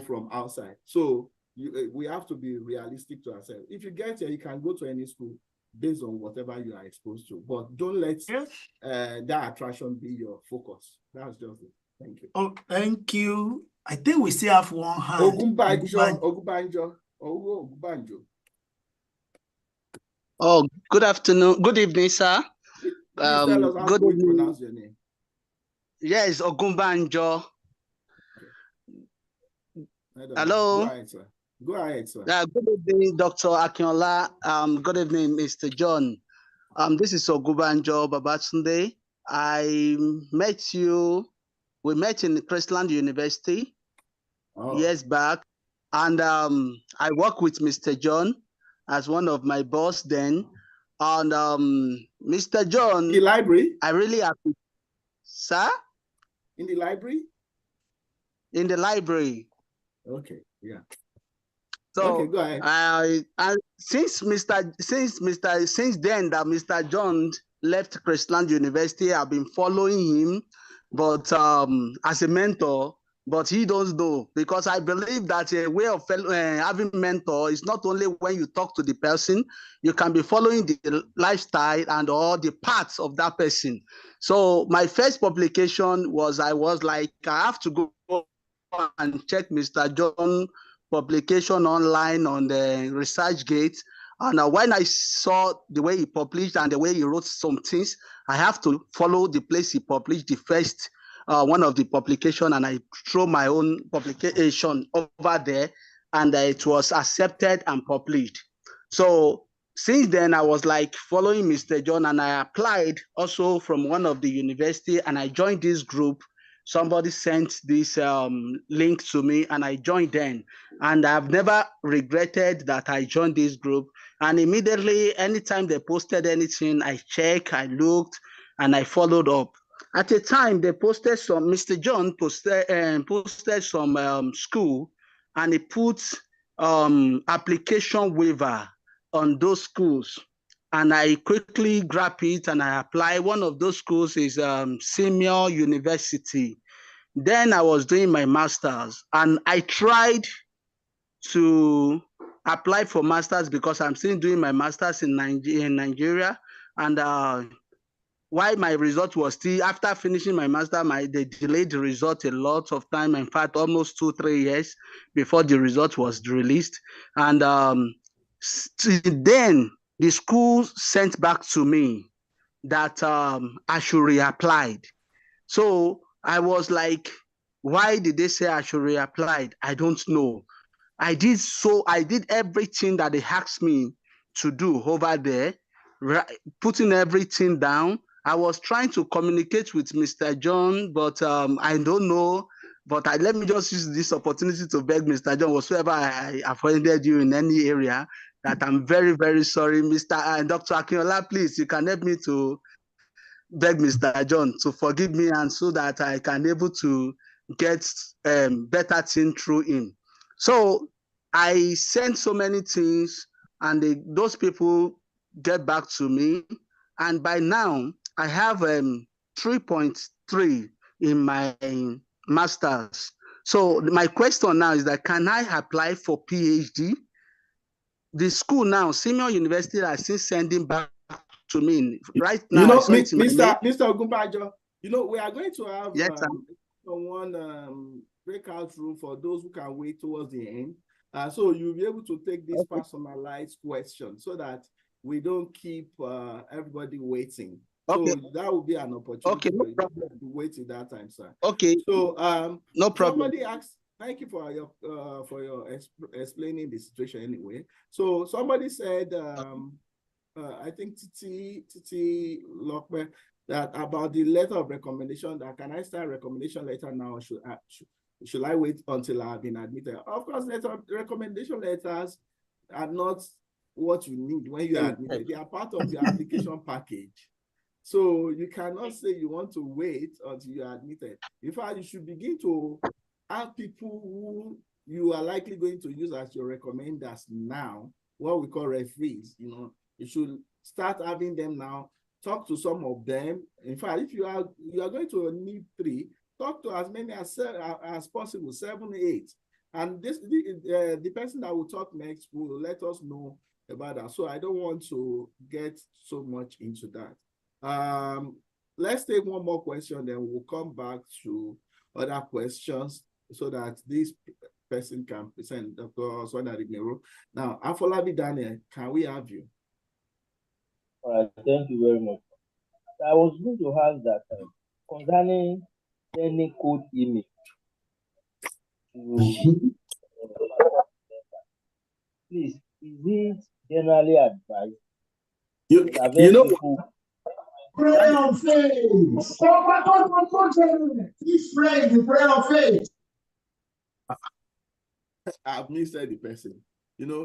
from outside? So we have to be realistic to ourselves. If you get here, you can go to any school based on whatever you are exposed to, but don't let that attraction be your focus. That's just it. Thank you. Oh, thank you. I think we still have one hand. Ogunbanjo. Oh, good afternoon. Good evening, sir. Please tell us how to pronounce your name. Yes, Ogunbanjo. Hello. Go ahead, sir. Good evening, Dr. Akinola. Good evening, Mr. John. This is Ogunbanjo Babatunde. I met you. We met in Christland University years back, and I worked with Mr. John as one of my boss then. And Mr. John, in the library. I really appreciate, sir. In the library. In the library. Okay. Yeah. So okay, go ahead. Since then that Mr. John left Christland University, I've been following him, but as a mentor. But he doesn't know, because I believe that a way of having mentor is not only when you talk to the person, you can be following the lifestyle and all the parts of that person. So my first publication was, I was like, I have to go and check Mr. John publication online on the ResearchGate. And when I saw the way he published and the way he wrote some things, I have to follow the place he published the first one of the publication, and I threw my own publication over there, and it was accepted and published. So since then, I was like following Mr. John, and I applied also from one of the university, and I joined this group. Somebody sent this link to me, and I joined then. And I've never regretted that I joined this group. And immediately, anytime they posted anything, I checked, I looked, and I followed up. At the time, they posted some, Mr. John posted some school, and he put application waiver on those schools. And I quickly grabbed it and I applied. One of those schools is Senior University. Then I was doing my master's, and I tried to apply for master's because I'm still doing my master's in Nigeria. And why my result was still, after finishing my master, they delayed the result a lot of time. In fact, almost 2-3 years before the result was released. And then the school sent back to me that I should reapply. So I was like, why did they say I should reapply? I don't know. I did everything that they asked me to do over there, putting everything down. I was trying to communicate with Mr. John, but I don't know. But let me just use this opportunity to beg Mr. John, whatsoever I offended you in any area, that I'm very, very sorry. Dr. Akinola, please, you can help me to beg Mr. John to forgive me, and so that I can able to get better thing through him. So I sent so many things, and those people get back to me. And by now, I have 3.3 in my master's. So my question now is that, can I apply for PhD? The school now, Senior University, are still sending back to me right now. You know, Mr. Ogunbajo, you know, we are going to have one breakout room for those who can wait towards the end. So you'll be able to take this personalized question so that we don't keep everybody waiting. So that will be an opportunity for you to wait till that time, sir. Okay. So no problem. Somebody asked, thank you for your explaining the situation anyway. So somebody said, I think Titi Lockman, that about the letter of recommendation, that can I start recommendation letter now, or should I wait until I've been admitted? Of course, recommendation letters are not what you need when you are admitted. They are part of the application package. So you cannot say you want to wait until you are admitted. In fact, you should begin to have people who you are likely going to use as your recommenders now, what we call referees. You know, you should start having them now. Talk to some of them. In fact, if you are going to need 3, talk to as many as possible, 7, 8. And the person that will talk next will let us know about that. So I don't want to get so much into that. Let's take one more question, then we'll come back to other questions so that this person can present. Dr. Oswanda Rignero. Now, Afolabi Daniel, can we have you? All right, thank you very much. I was going to ask that concerning sending code email to please, is it generally advised? Prayer on faith. Please pray the prayer of faith. I've missed the person.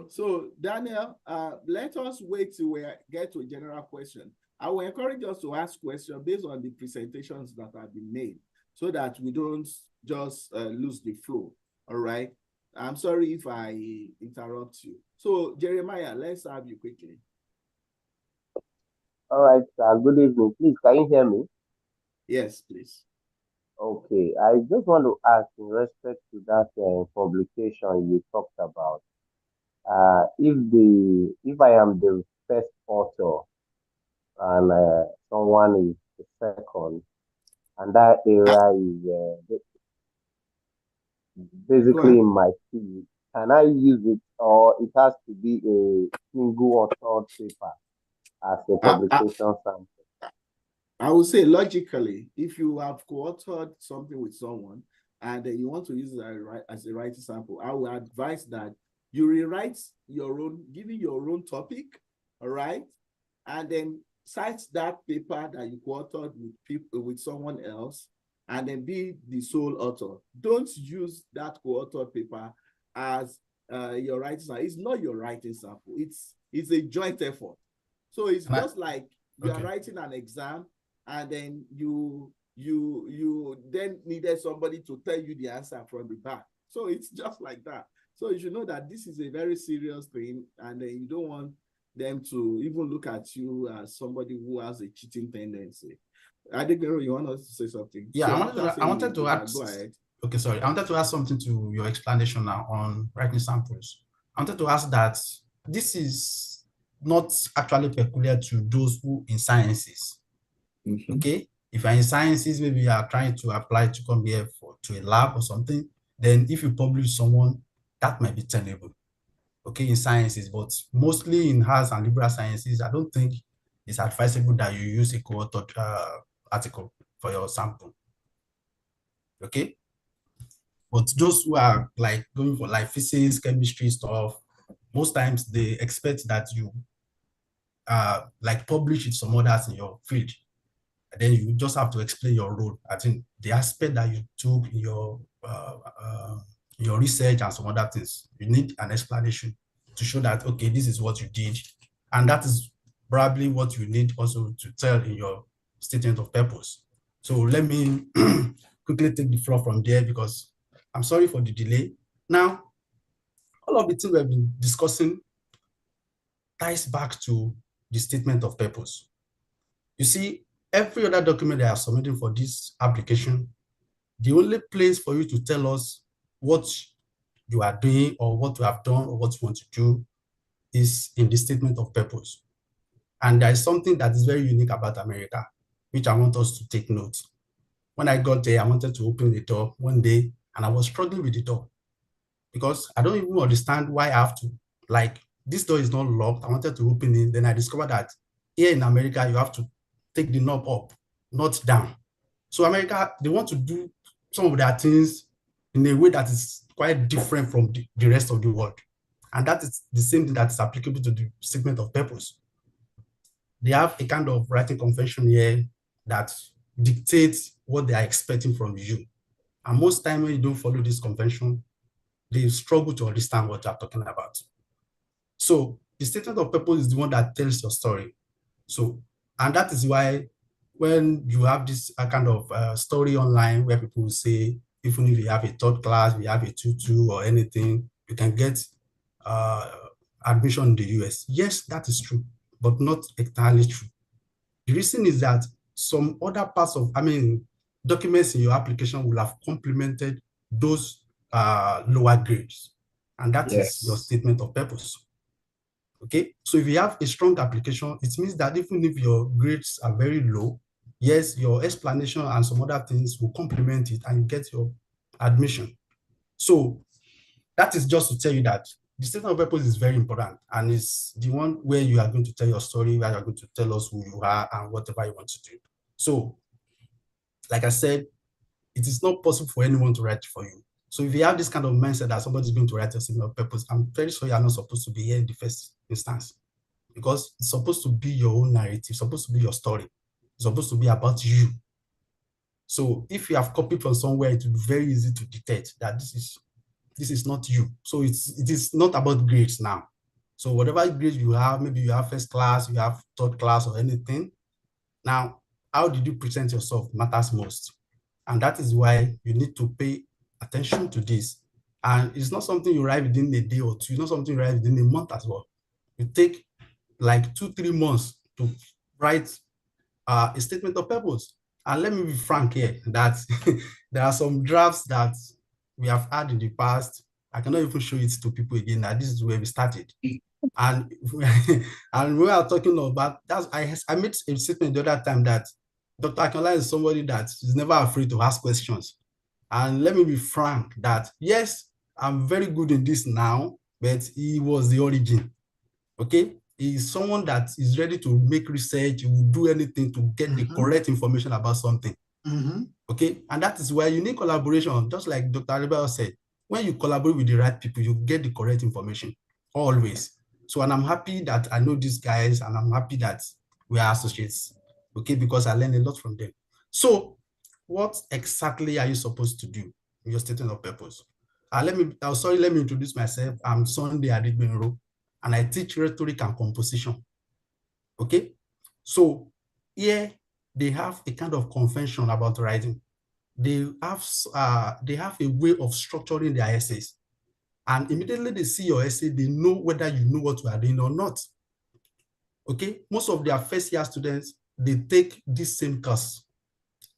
So Daniel, let us wait till we get to a general question. I will encourage us to ask questions based on the presentations that have been made so that we don't just lose the flow. All right. I'm sorry if I interrupt you. So Jeremiah, let's have you quickly. All right, sir. Good evening. Please, can you hear me? Yes, please. Okay. I just want to ask in respect to that publication you talked about. If I am the first author and someone is the second, and that area is basically in my field, can I use it, or it has to be a single authored paper as a publication sample? I would say logically, if you have co-authored something with someone and you want to use it as a writing sample, I would advise that you rewrite your own, give it your own topic, all right? And then cite that paper that you co-authored with someone else, and then be the sole author. Don't use that co-authored paper as your writing sample. It's not your writing sample. It's a joint effort. So it's just like you are writing an exam, and then you then needed somebody to tell you the answer from the back. So it's just like that. So you should know that this is a very serious thing, and you don't want them to even look at you as somebody who has a cheating tendency. Adegbero, you want us to say something? Yeah, So I wanted to add. Go ahead. Okay, sorry. I wanted to add something to your explanation now on writing samples. I wanted to ask that this is not actually peculiar to those who in sciences. Okay, if you're in sciences, maybe you are trying to apply to come here to a lab or something, then if you publish someone, that might be tenable, okay, in sciences, but mostly in arts and liberal sciences, I don't think it's advisable that you use a co-authored article for your sample, okay? But those who are like going for like physics, chemistry stuff, most times they expect that you like publish with some others in your field. And then you just have to explain your role. I think the aspect that you took in your research and some other things, you need an explanation to show that, okay, this is what you did. And that is probably what you need also to tell in your statement of purpose. So let me quickly take the floor from there, because I'm sorry for the delay. Now, all of the things we've been discussing ties back to the statement of purpose. You see, every other document that I have submitted for this application, the only place for you to tell us what you are doing or what you have done or what you want to do is in the statement of purpose. And there is something that is very unique about America, which I want us to take note. When I got there, I wanted to open the door one day, and I was struggling with the door because I don't even understand why I have to, like, this door is not locked. I wanted to open it. Then I discovered that here in America, you have to take the knob up, not down. So America, they want to do some of their things in a way that is quite different from the rest of the world. And that is the same thing that is applicable to the statement of purpose. They have a kind of writing convention here that dictates what they are expecting from you. And most times when you don't follow this convention, they struggle to understand what you are talking about. So the statement of purpose is the one that tells your story. So, and that is why when you have this kind of story online where people will say, even if you have a third class, you have a 2-2 or anything, you can get admission in the US. Yes, that is true, but not entirely true. The reason is that some other parts of, documents in your application will have complemented those lower grades. And that is your statement of purpose. Okay, so if you have a strong application, it means that even if your grades are very low, yes, your explanation and some other things will complement it and you get your admission. So that is just to tell you that the statement of purpose is very important, and it's the one where you are going to tell your story, where you are going to tell us who you are and whatever you want to do. So, like I said, it is not possible for anyone to write for you. So if you have this kind of mindset that somebody is going to write a statement of purpose, I'm very sure you are not supposed to be here in the first instance, because it's supposed to be your own narrative, supposed to be your story. It's supposed to be about you. So if you have copied from somewhere, it will be very easy to detect that this is not you. So it is not about grades now. So whatever grades you have, maybe you have first class, you have third class or anything. Now, how did you present yourself matters most. And that is why you need to pay attention to this. And it's not something you write within a day or two, it's not something you write within a month as well. You take like 2-3 months to write a statement of purpose. And let me be frank here, that there are some drafts that we have had in the past. I cannot even show it to people again, that this is where we started. And and we are talking about that. I made a statement the other time that Dr. Akintola is somebody that is never afraid to ask questions. And let me be frank that yes, I'm very good in this now, but he was the origin. Okay, he's someone that is ready to make research, he will do anything to get the correct information about something. Okay, and that is why you need collaboration, just like Dr. Adebayo said. When you collaborate with the right people, you get the correct information, always. So, and I'm happy that I know these guys, and I'm happy that we are associates, okay, because I learned a lot from them. So, what exactly are you supposed to do in your statement of purpose? Let me introduce myself. I'm Sunday Adigbenro, and I teach rhetoric and composition. Okay, so here they have a kind of convention about writing. They have a way of structuring their essays, and immediately they see your essay, they know whether you know what you are doing or not. Okay, most of their first year students, they take this same course,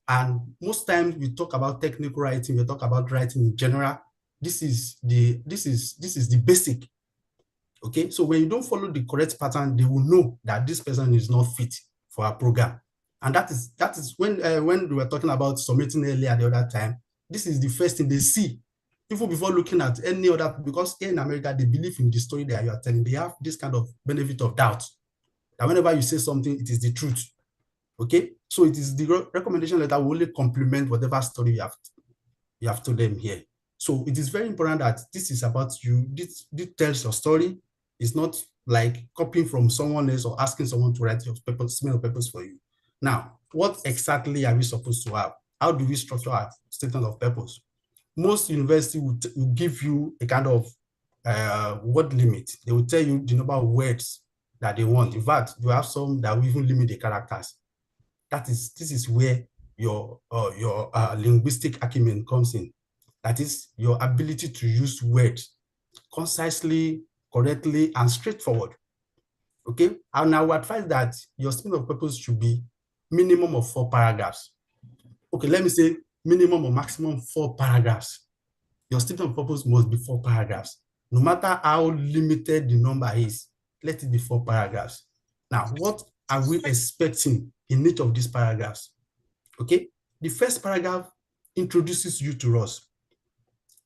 and most times we talk about technical writing, we talk about writing in general. This is the basic. Okay, so when you don't follow the correct pattern, they will know that this person is not fit for a program. And that is when we were talking about submitting earlier the other time, this is the first thing they see, even before looking at any other, because here in America, they believe in the story that you are telling. They have this kind of benefit of doubt, that whenever you say something, it is the truth. Okay, so it is the recommendation letter will only complement whatever story you have told them here. So it is very important that this is about you. This tells your story. It's not like copying from someone else or asking someone to write your statement of purpose for you. Now, what exactly are we supposed to have? How do we structure our statement of purpose? Most universities will give you a kind of word limit. They will tell you the number of words that they want. In fact, you have some that will even limit the characters. This is where your linguistic acumen comes in. That is your ability to use words concisely, correctly, and straightforward. Okay, and I would advise that your statement of purpose should be minimum of 4 paragraphs. Okay, let me say minimum or maximum 4 paragraphs. Your statement of purpose must be 4 paragraphs. No matter how limited the number is, let it be 4 paragraphs. Now, what are we expecting in each of these paragraphs? Okay, the first paragraph introduces you to us.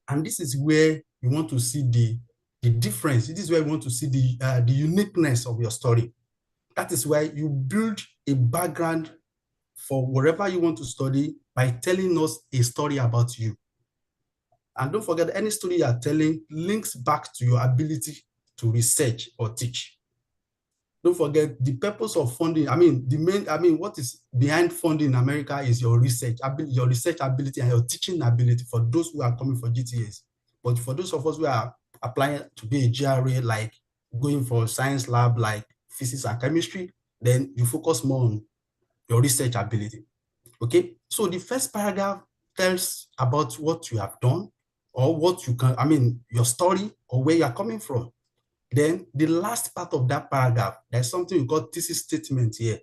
And this is where you want to see the difference. This is where you want to see the uniqueness of your story. That is why you build a background for whatever you want to study by telling us a story about you. And don't forget, any story you are telling links back to your ability to research or teach. Don't forget the purpose of funding. What is behind funding in America is your research ability and your teaching ability for those who are coming for GTAs. But for those of us who are applying to be a GRA, like going for a science lab, like physics and chemistry, then you focus more on your research ability. Okay, so the first paragraph tells about what you have done or what you can, your story or where you are coming from. Then the last part of that paragraph, there's something we call thesis statement here.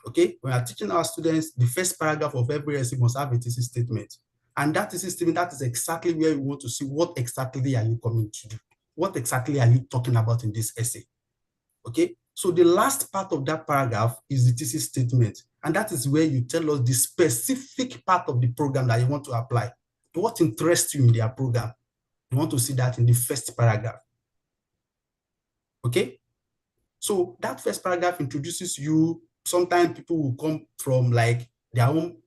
Okay, when we are teaching our students, the first paragraph of every essay must have a thesis statement. And that thesis statement, that is exactly where we want to see what exactly are you coming to do? What exactly are you talking about in this essay? Okay, so the last part of that paragraph is the thesis statement. And that is where you tell us the specific part of the program that you want to apply. What interests you in their program? You want to see that in the first paragraph. Okay, so that first paragraph introduces you. Sometimes people will come from like their own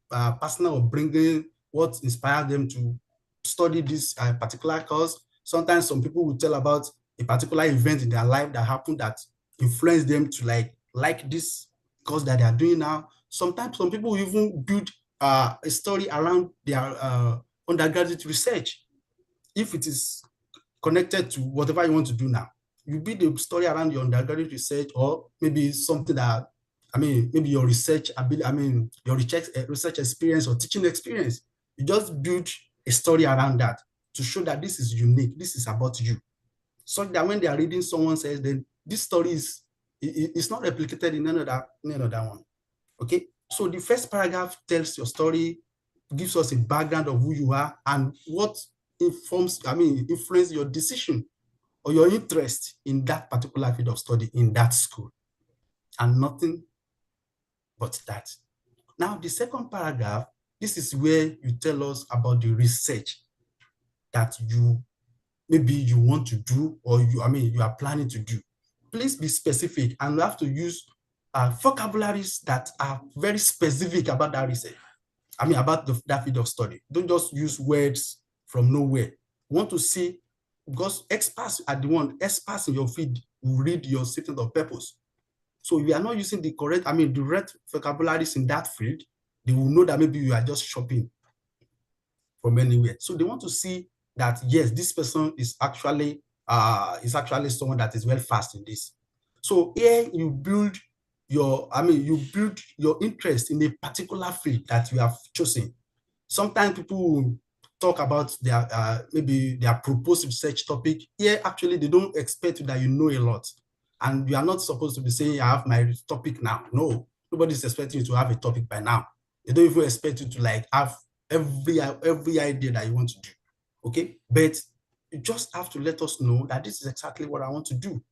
personal upbringing, what inspired them to study this particular course. Sometimes some people will tell about a particular event in their life that happened that influenced them to like this course that they are doing now. Sometimes some people even build a story around their undergraduate research. If it is connected to whatever you want to do now, you build a story around your undergraduate research, or maybe something that, maybe your research ability, your research experience or teaching experience. You just build a story around that to show that this is unique, this is about you. So that when they are reading, someone says, then this story is not replicated in another one. Okay, so the first paragraph tells your story, gives us a background of who you are and what influence your decision or your interest in that particular field of study in that school, and nothing but that. Now, the second paragraph, this is where you tell us about the research that maybe you want to do, or you are planning to do. Please be specific, and you have to use vocabularies that are very specific about that research. About that field of study. Don't just use words from nowhere. You want to see, because experts in your field will read your statement of purpose. So if you are not using the correct, the right vocabularies in that field, they will know that maybe you are just shopping from anywhere. So they want to see that, yes, this person is actually someone that is well versed in this. So here you build your interest in a particular field that you have chosen. Sometimes people will talk about their maybe their proposed research topic. Here, actually, they don't expect that you know a lot, and you are not supposed to be saying, I have my topic now. No, nobody's expecting you to have a topic by now. They don't even expect you to have every idea that you want to do. Okay, but you just have to let us know that this is exactly what I want to do.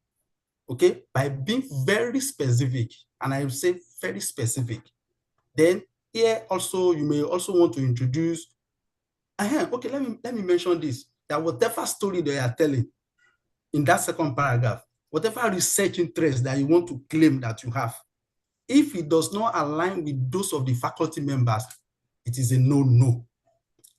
Okay, by being very specific, and I will say very specific. Then here also, you may also want to introduce, okay, let me mention this, that whatever story they are telling in that second paragraph, whatever research interest that you want to claim that you have, if it does not align with those of the faculty members, it is a no-no.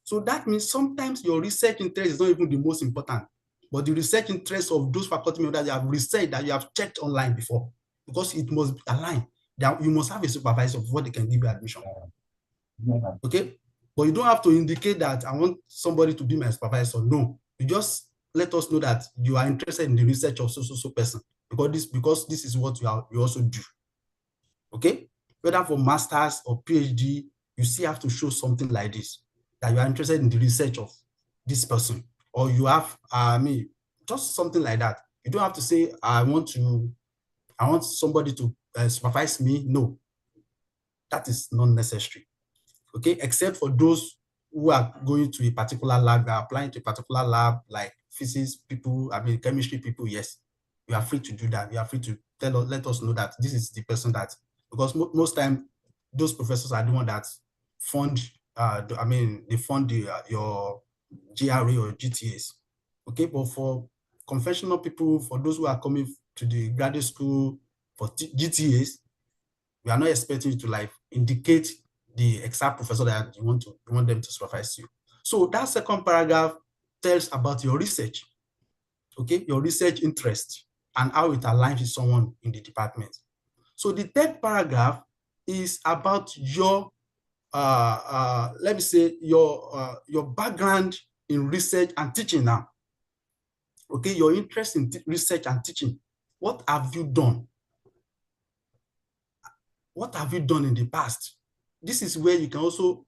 So that means sometimes your research interest is not even the most important, but the research interest of those faculty members that you have researched, that you have checked online before, because it must align. That you must have a supervisor before they can give you admission. Okay, but you don't have to indicate that I want somebody to be my supervisor. No, you just let us know that you are interested in the research of so person, because this is what you also do. Okay, whether for masters or PhD, you still have to show something like this, that you are interested in the research of this person, or you have just something like that. You don't have to say I want somebody to supervise me. No, that is not necessary. Okay, except for those who are going to a particular lab, are applying to a particular lab, like physics people, chemistry people. Yes, you are free to do that. You are free to let us know that this is the person that, because most time those professors are the one that fund they fund your GRE or GTAs. Okay, but for conventional people, for those who are coming to the graduate school for GTAs, we are not expecting you to indicate the exact professor that you want them to supervise you. So that second paragraph tells about your research, okay, your research interest and how it aligns with someone in the department. So the third paragraph is about your, let me say, your background in research and teaching now. Okay, your interest in research and teaching. What have you done? What have you done in the past? This is where you can also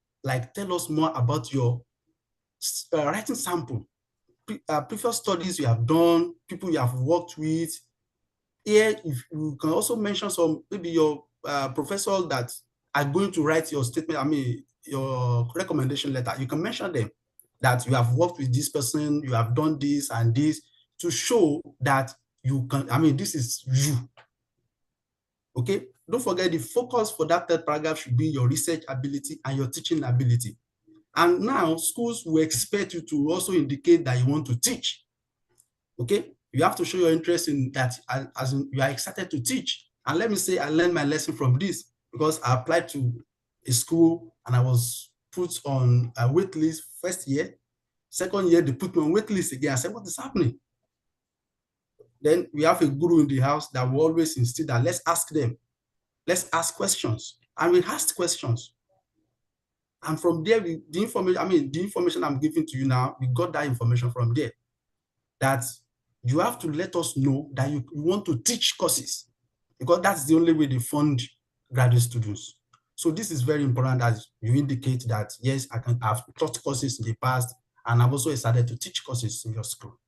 tell us more about your writing sample, previous studies you have done, people you have worked with. Here, if you can also mention maybe your professors that are going to write your statement, your recommendation letter. You can mention them, that you have worked with this person, you have done this and this, to show that you can, this is you. Okay, don't forget the focus for that third paragraph should be your research ability and your teaching ability. And now schools will expect you to also indicate that you want to teach. Okay, you have to show your interest in that, as in you are excited to teach. And let me say, I learned my lesson from this, because I applied to a school and I was put on a wait list first year. Second year, they put me on wait list again. I said, what is happening? Then we have a guru in the house that will always insist that let's ask them. Let's ask questions. and we asked questions. And from there, the information I'm giving to you now, we got that information from there. That you have to let us know that you want to teach courses, because that's the only way they fund graduate students. So this is very important, as you indicate that, yes, I've taught courses in the past, and I've also started to teach courses in your school,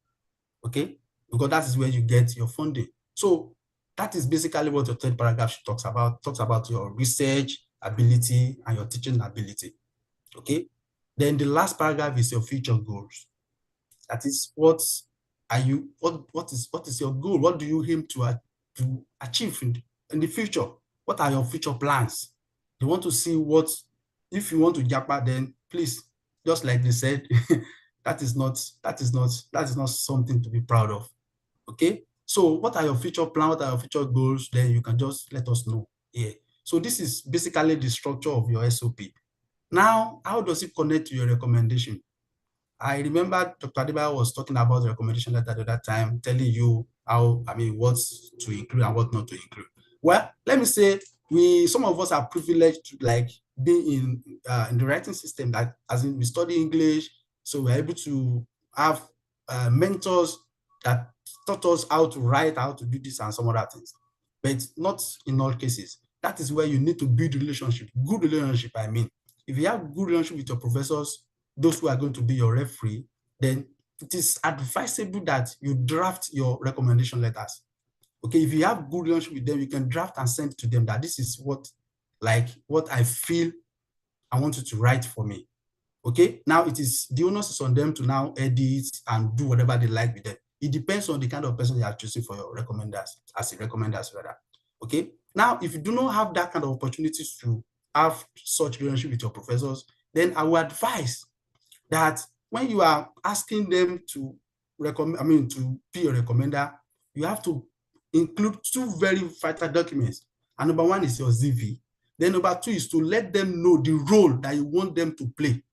okay? Because that is where you get your funding. So that is basically what your third paragraph talks about your research ability and your teaching ability, okay? Then the last paragraph is your future goals. That is, what is your goal? What do you aim to achieve in the future? What are your future plans? You want to see what, if you want to japa, then please, just like they said, that is not something to be proud of. Okay? So what are your future plans? What are your future goals? Then you can just let us know here. So this is basically the structure of your SOP. Now, how does it connect to your recommendation? I remember Dr. Adebayo was talking about the recommendation letter at that time, telling you how, what to include and what not to include. Well, let me say, some of us are privileged to be in the writing system, that as in we study English, so we're able to have mentors that taught us how to write, how to do this and some other things, but not in all cases. That is where you need to build relationship, good relationship, I mean. If you have good relationship with your professors, those who are going to be your referee, then it is advisable that you draft your recommendation letters. Okay, if you have good relationship with them, you can draft and send to them that this is what I feel I want you to write for me. Okay, now it is the onus is on them to now edit and do whatever they like with them. It depends on the kind of person you are choosing for your recommenders, rather. Okay, now if you do not have that kind of opportunities to have such relationship with your professors, then I would advise that when you are asking them to recommend, to be a recommender, you have to include 2 very vital documents. And number 1 is your CV. Then number 2 is to let them know the role that you want them to play.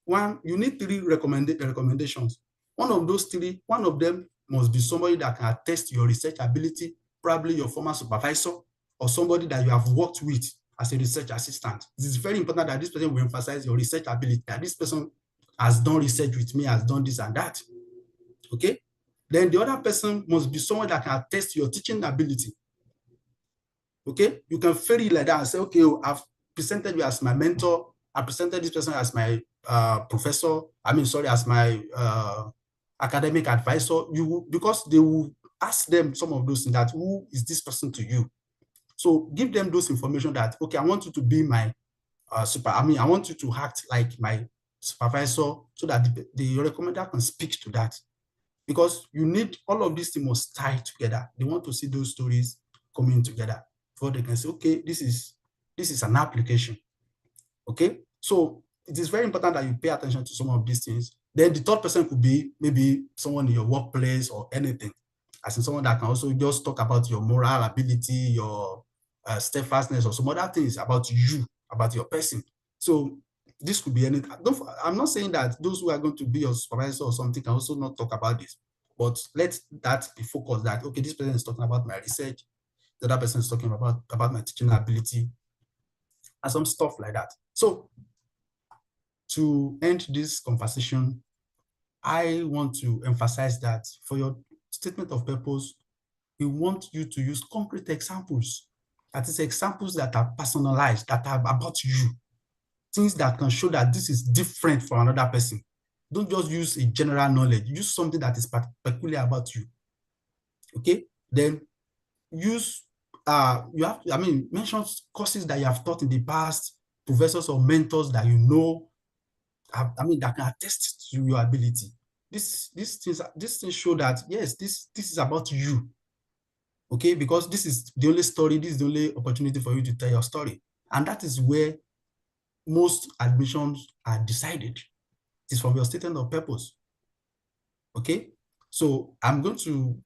You need 3 recommendations. One of those 3, one of them must be somebody that can attest your research ability, probably your former supervisor, or somebody that you have worked with as a research assistant. It is very important that this person will emphasize your research ability, that this person has done research with me, has done this and that. Okay? Then the other person must be someone that can attest your teaching ability. Okay? You can vary like that and say, okay, I've presented you as my mentor. I presented this person as my professor. As my academic advisor. Because they will ask them some of those things, that who is this person to you? So give them those information that, okay, I want you to be my I want you to act like my supervisor, so that the recommender can speak to that. Because you need all of these things must tie together. They want to see those stories coming together before they can say, okay, this is an application. Okay, so it is very important that you pay attention to some of these things. Then the third person could be maybe someone in your workplace or anything, as in someone that can also just talk about your moral ability, your steadfastness, or some other things about you, about your person. So this could be anything. I'm not saying that those who are going to be your supervisor or something can also not talk about this, but let that be focused, that, okay, this person is talking about my research, the other person is talking about my teaching ability, and some stuff like that. So to end this conversation, I want to emphasize that for your statement of purpose, we want you to use concrete examples. That is, examples that are personalized, that are about you. Things that can show that this is different from another person. Don't just use a general knowledge. Use something that is peculiar about you. Okay? Then use, mention courses that you have taught in the past, professors or mentors that you know, that can attest to your ability. These things show that, yes, this is about you. Okay? Because this is the only story, this is the only opportunity for you to tell your story. And that is where most admissions are decided. It is from your statement of purpose. Okay? So I'm going to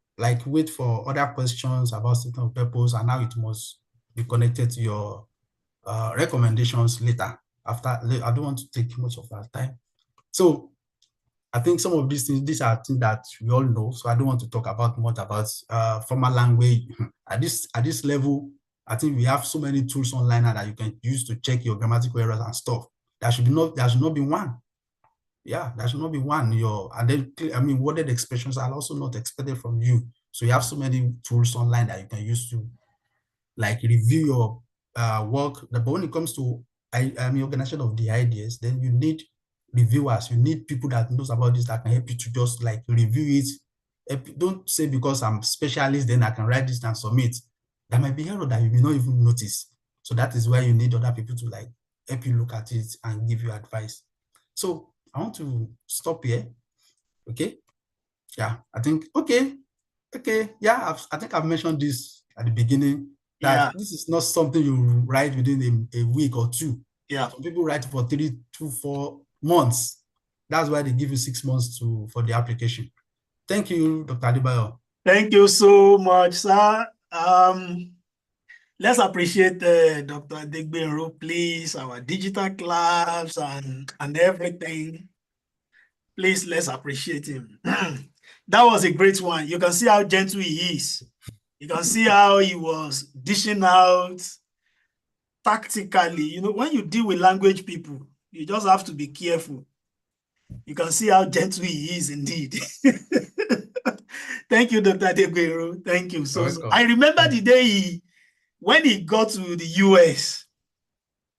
wait for other questions about statement of purpose, and now it must be connected to your recommendations later. I don't want to take much of our time. So I think some of these things, these are things that we all know, so I don't want to talk about much about formal language. At this level, I think we have so many tools online now that you can use to check your grammatical errors and stuff. There should not be one. Yeah, there should not be one. And then, I mean, worded expressions are also not expected from you. So you have so many tools online that you can use to like review your work. But when it comes to organization of the ideas, then you need reviewers. You need people that knows about this that can help you to just like review it. Don't say because I'm specialist, then I can write this and submit. There might be error that you may not even notice. So that is why you need other people to like help you look at it and give you advice. So I want to stop here. Okay. Yeah, I think, okay. Yeah, I think I've mentioned this at the beginning, that this is not something you write within a week or two. Yeah. Some people write for 3 to 4 months. That's why they give you 6 months for the application. Thank you, Dr. Adebayo. Thank you so much, sir. Let's appreciate Dr. Adegbenro, please, our digital class and everything. Please, let's appreciate him. That was a great one. You can see how gentle he is. You can see how he was dishing out tactically. You know, when you deal with language people, you just have to be careful. You can see how gentle he is indeed. Thank you, Dr. Adegbenro. Thank you. So I remember the day when he got to the US,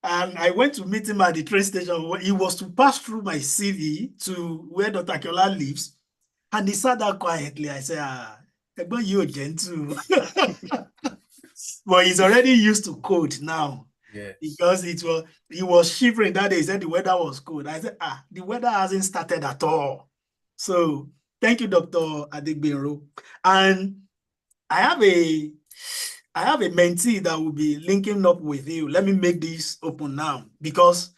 and I went to meet him at the train station. He was to pass through my CV to where Dr. Akiola lives, and he sat there quietly. I said, but you're gentle. But he's already used to cold now. Yes. Because he was shivering that day. He said the weather was cold. I said, the weather hasn't started at all. So thank you, Dr. Adegbenro. And I have a mentee that will be linking up with you. Let me make this open now, because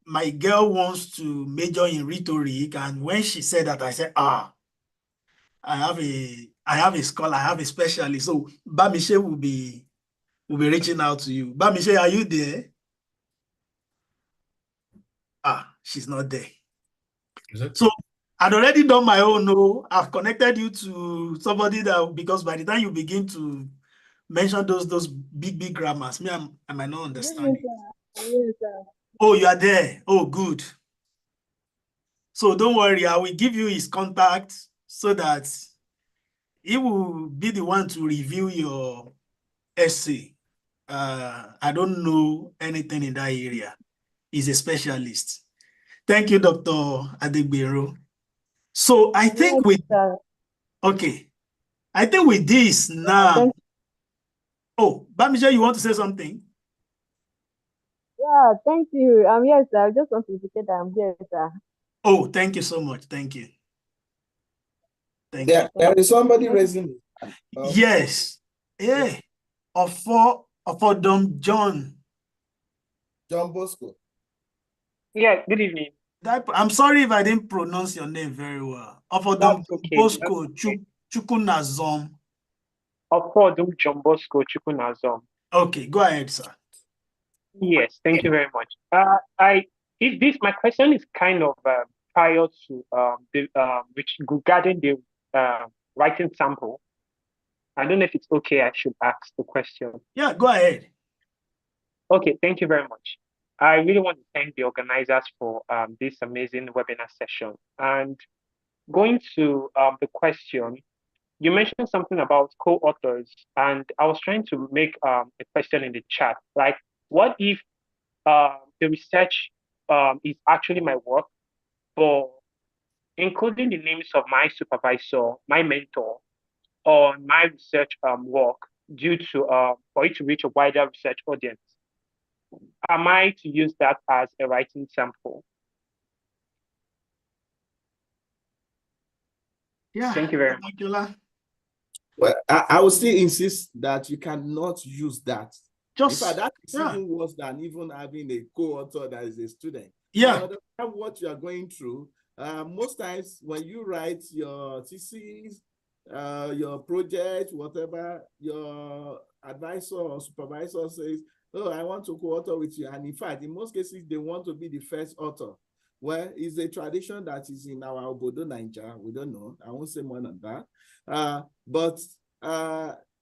my girl wants to major in rhetoric. And when she said that, I said, I have a scholar, I have a specialist. So Bamishe will be reaching out to you. Bamishe, are you there? She's not there. So I'd already done my own. No, I've connected you to somebody that, because by the time you begin to mention those big grammars, I might not understand. Yes, sir. Oh, you are there. Oh, good. So don't worry, I will give you his contact so that he will be the one to review your essay. I don't know anything in that area. He's a specialist. Thank you, Dr. Adegbenro. So I think I think with this now. Oh, Bamisha, you want to say something? Yeah, thank you. Yes, sir. I just want to indicate that I'm here, sir. Oh, thank you so much. Thank you. There is somebody raising it. Yes. Yeah. Ofodom John Bosco. Yeah, good evening. I'm sorry if I didn't pronounce your name very well. Ofodom Bosco Chukunazom. Ofodom John Bosco Chukunazom. Okay, go ahead, sir. Yes, thank you very much. My question is kind of prior to regarding the writing sample. I don't know if it's okay. I should ask the question. Yeah, go ahead. Okay, thank you very much. I really want to thank the organizers for this amazing webinar session. And going to the question, you mentioned something about co-authors, and I was trying to make a question in the chat, like, what if the research is actually my work, but including the names of my supervisor, my mentor, on my research work due to for it to reach a wider research audience? Am I to use that as a writing sample? Yeah. Thank you very much. Well, I would still insist that you cannot use that. Just in fact, that is even worse than even having a co-author that is a student. Yeah. I understand what you are going through. Most times when you write your thesis, your project, whatever, your advisor or supervisor says, oh, I want to co-author with you. And in fact, in most cases, they want to be the first author. Well, it's a tradition that is in our Obodo Naija. We don't know. I won't say more than that. But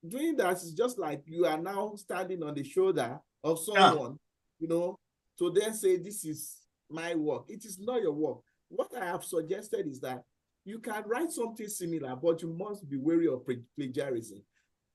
doing that is just like you are now standing on the shoulder of someone, you know, to then say, this is my work. It is not your work. What I have suggested is that you can write something similar, but you must be wary of plagiarism.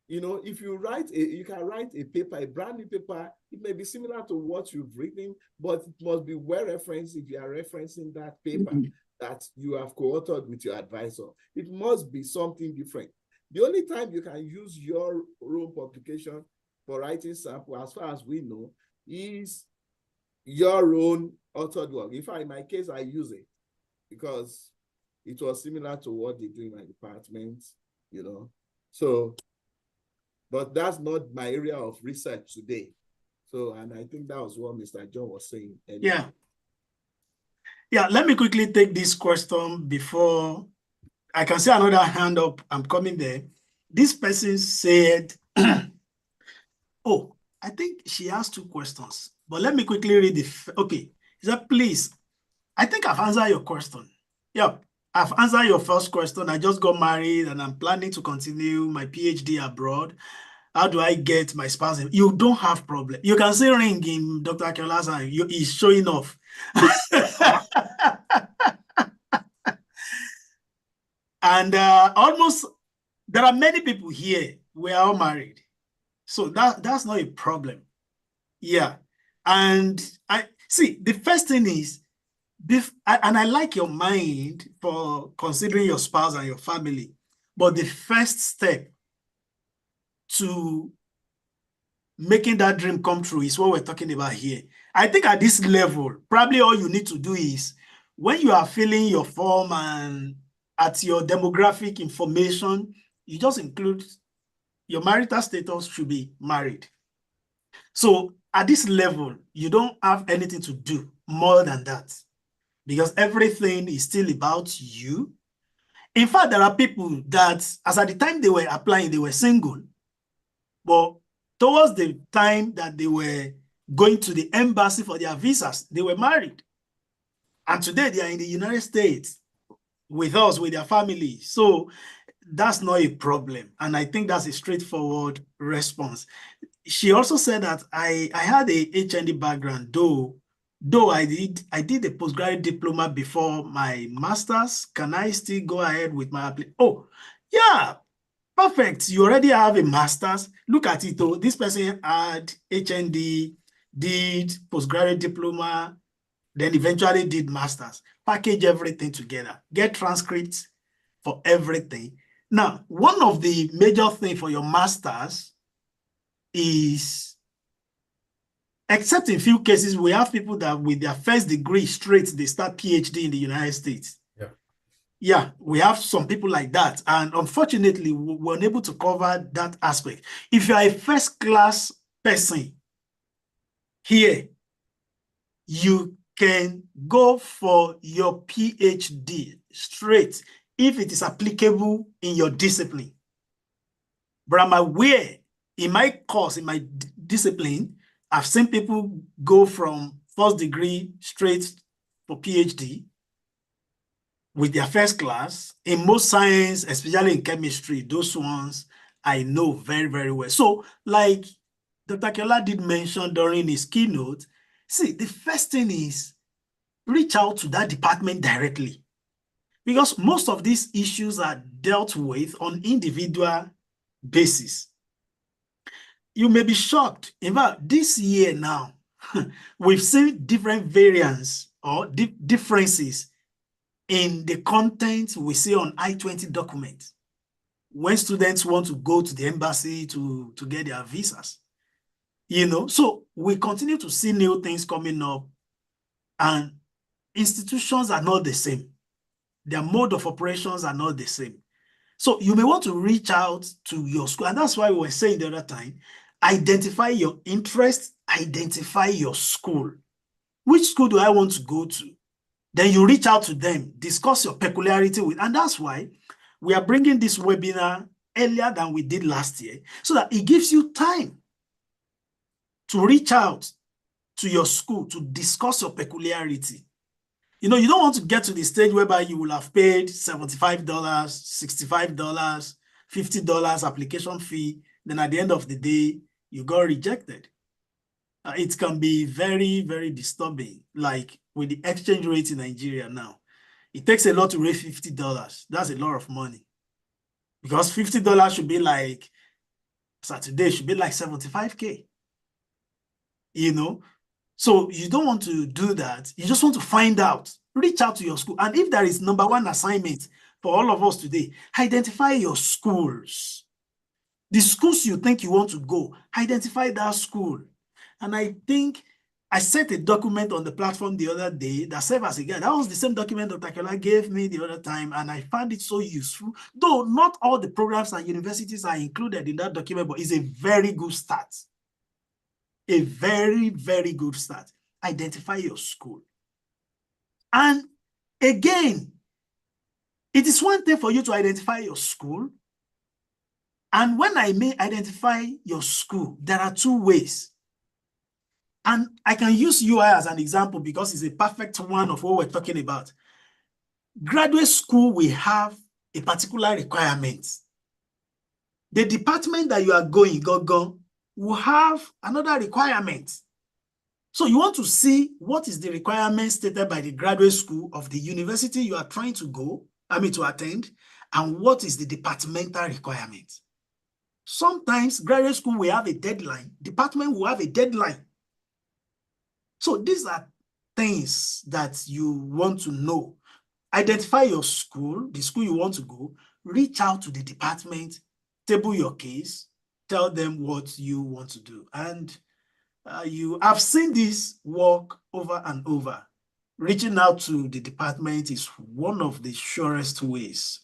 You know, if you you can write a paper, a brand new paper, it may be similar to what you've written, but it must be well referenced if you are referencing that paper that you have co-authored with your advisor. It must be something different. The only time you can use your own publication for writing sample, as far as we know, is your own authored work. In fact, in my case, I use it because it was similar to what they do in my department, you know. So, but that's not my area of research today. So, and I think that was what Mr. John was saying. Anyway. Yeah. Yeah, let me quickly take this question before I can see another hand up. I'm coming there. This person said, oh, I think she asked 2 questions, but let me quickly read the, okay. He said, please, I think I've answered your question. Yeah, I've answered your first question. I just got married and I'm planning to continue my PhD abroad. How do I get my spouse? You don't have problem. You can see ring in Dr. Akela's hand. He's showing off. And almost, there are many people here. We are all married. So that's not a problem. Yeah. And I see, the first thing is, and I like your mind for considering your spouse and your family, but the first step to making that dream come true is what we're talking about here. I think at this level, probably all you need to do is when you are filling your form and at your demographic information, you just include your marital status should be married. So at this level, you don't have anything to do more than that because everything is still about you. In fact, there are people that, as at the time they were applying, they were single, but towards the time that they were going to the embassy for their visas, they were married. And today they are in the United States with us, with their family. So that's not a problem. And I think that's a straightforward response. She also said that I had a HND background, though I did a postgraduate diploma before my master's. Can I still go ahead with my application? Oh, yeah. Perfect. You already have a master's. Look at it, though. This person had HND, did postgraduate diploma, then eventually did master's. Package everything together. Get transcripts for everything. Now, one of the major things for your master's is, except in few cases, we have people that with their first degree straight, they start PhD in the United States. Yeah, we have some people like that. And unfortunately, we're unable to cover that aspect. If you are a first-class person here, you can go for your PhD straight if it is applicable in your discipline. But I'm aware in my course, in my discipline, I've seen people go from first degree straight for PhD with their first class. In most science, especially in chemistry, those ones I know very, very well. So like Dr. Akela did mention during his keynote, see, the first thing is reach out to that department directly because most of these issues are dealt with on individual basis. You may be shocked. In fact, this year now, we've seen different variants or differences in the content we see on I-20 documents when students want to go to the embassy to get their visas. You know, so we continue to see new things coming up and institutions are not the same. Their mode of operations are not the same. So you may want to reach out to your school. And that's why we were saying the other time, identify your interest, identify your school. Which school do I want to go to? Then you reach out to them, discuss your peculiarity with, and that's why we are bringing this webinar earlier than we did last year, so that it gives you time to reach out to your school to discuss your peculiarity. You know, you don't want to get to the stage whereby you will have paid $75, $65, $50 application fee then at the end of the day, you got rejected. It can be very, very disturbing, like with the exchange rate in Nigeria now. It takes a lot to raise $50. That's a lot of money. Because $50 should be like, Saturday should be like 75K. You know? So you don't want to do that. You just want to find out. Reach out to your school. And if there is number one assignment for all of us today, identify your schools. The schools you think you want to go, identify that school. And I think I sent a document on the platform the other day that served as a guide. That was the same document that Takeola gave me the other time, and I found it so useful. Though not all the programs and universities are included in that document, but it's a very good start. A very, very good start. Identify your school. And again, it is one thing for you to identify your school. And when I may identify your school, there are two ways. And I can use UI as an example because it's a perfect one of what we're talking about. Graduate school will have a particular requirement. The department that you are going, will have another requirement. So you want to see what is the requirement stated by the graduate school of the university you are trying to to attend, and what is the departmental requirement. Sometimes graduate school will have a deadline, department will have a deadline. So these are things that you want to know. Identify your school, the school you want to go, reach out to the department, table your case, tell them what you want to do. And you have seen this work over and over. Reaching out to the department is one of the surest ways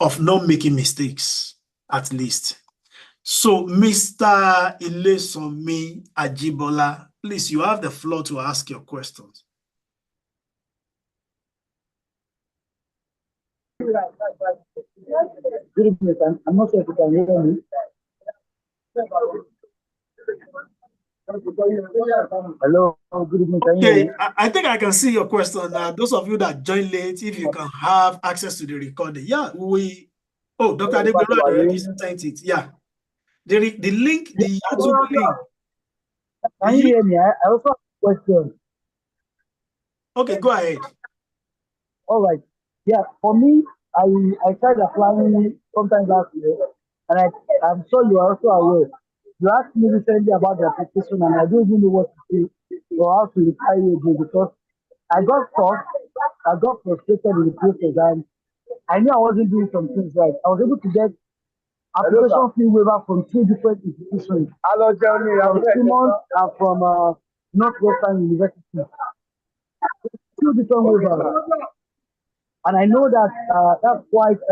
of not making mistakes, at least. So, Mr. Ilesanmi Ajibola, please, you have the floor to ask your questions. Good evening. I'm not sure if you can hear me. Hello, good evening. Okay, I think I can see your question. Those of you that joined late, if you can have access to the recording. Yeah, Dr. Adegbero already sent it. Yeah. The link, the YouTube link. Can you hear me? I also have a question. Okay, go ahead. All right. Yeah, for me, I tried applying sometime last year, and I'm sure you are also aware. You asked me recently about the application, and I don't even know what to say or how to reply you again because I got stuck, I got frustrated in the process, and I knew I wasn't doing some things right. I was able to get application fee waiver from 2 different institutions. Hello, Jeremy. From Simmons and from Northwestern University. 2 different waivers. And I know that that's quite,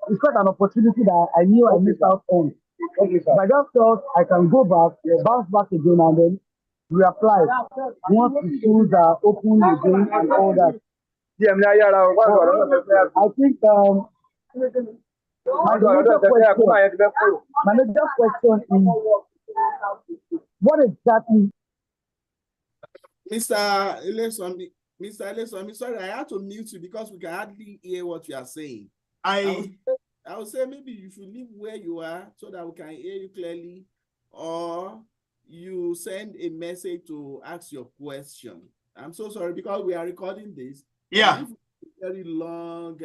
it's quite an opportunity that I knew I missed out on. Okay, but I just thought I can go back, bounce back again, and then reapply once the schools are open again and all that. I think my major question is what exactly? Mr. Ilesanmi, sorry, I had to mute you because we can hardly hear what you are saying. I would say maybe you should leave where you are so that we can hear you clearly, or you send a message to ask your question. I'm so sorry because we are recording this. Yeah. Very long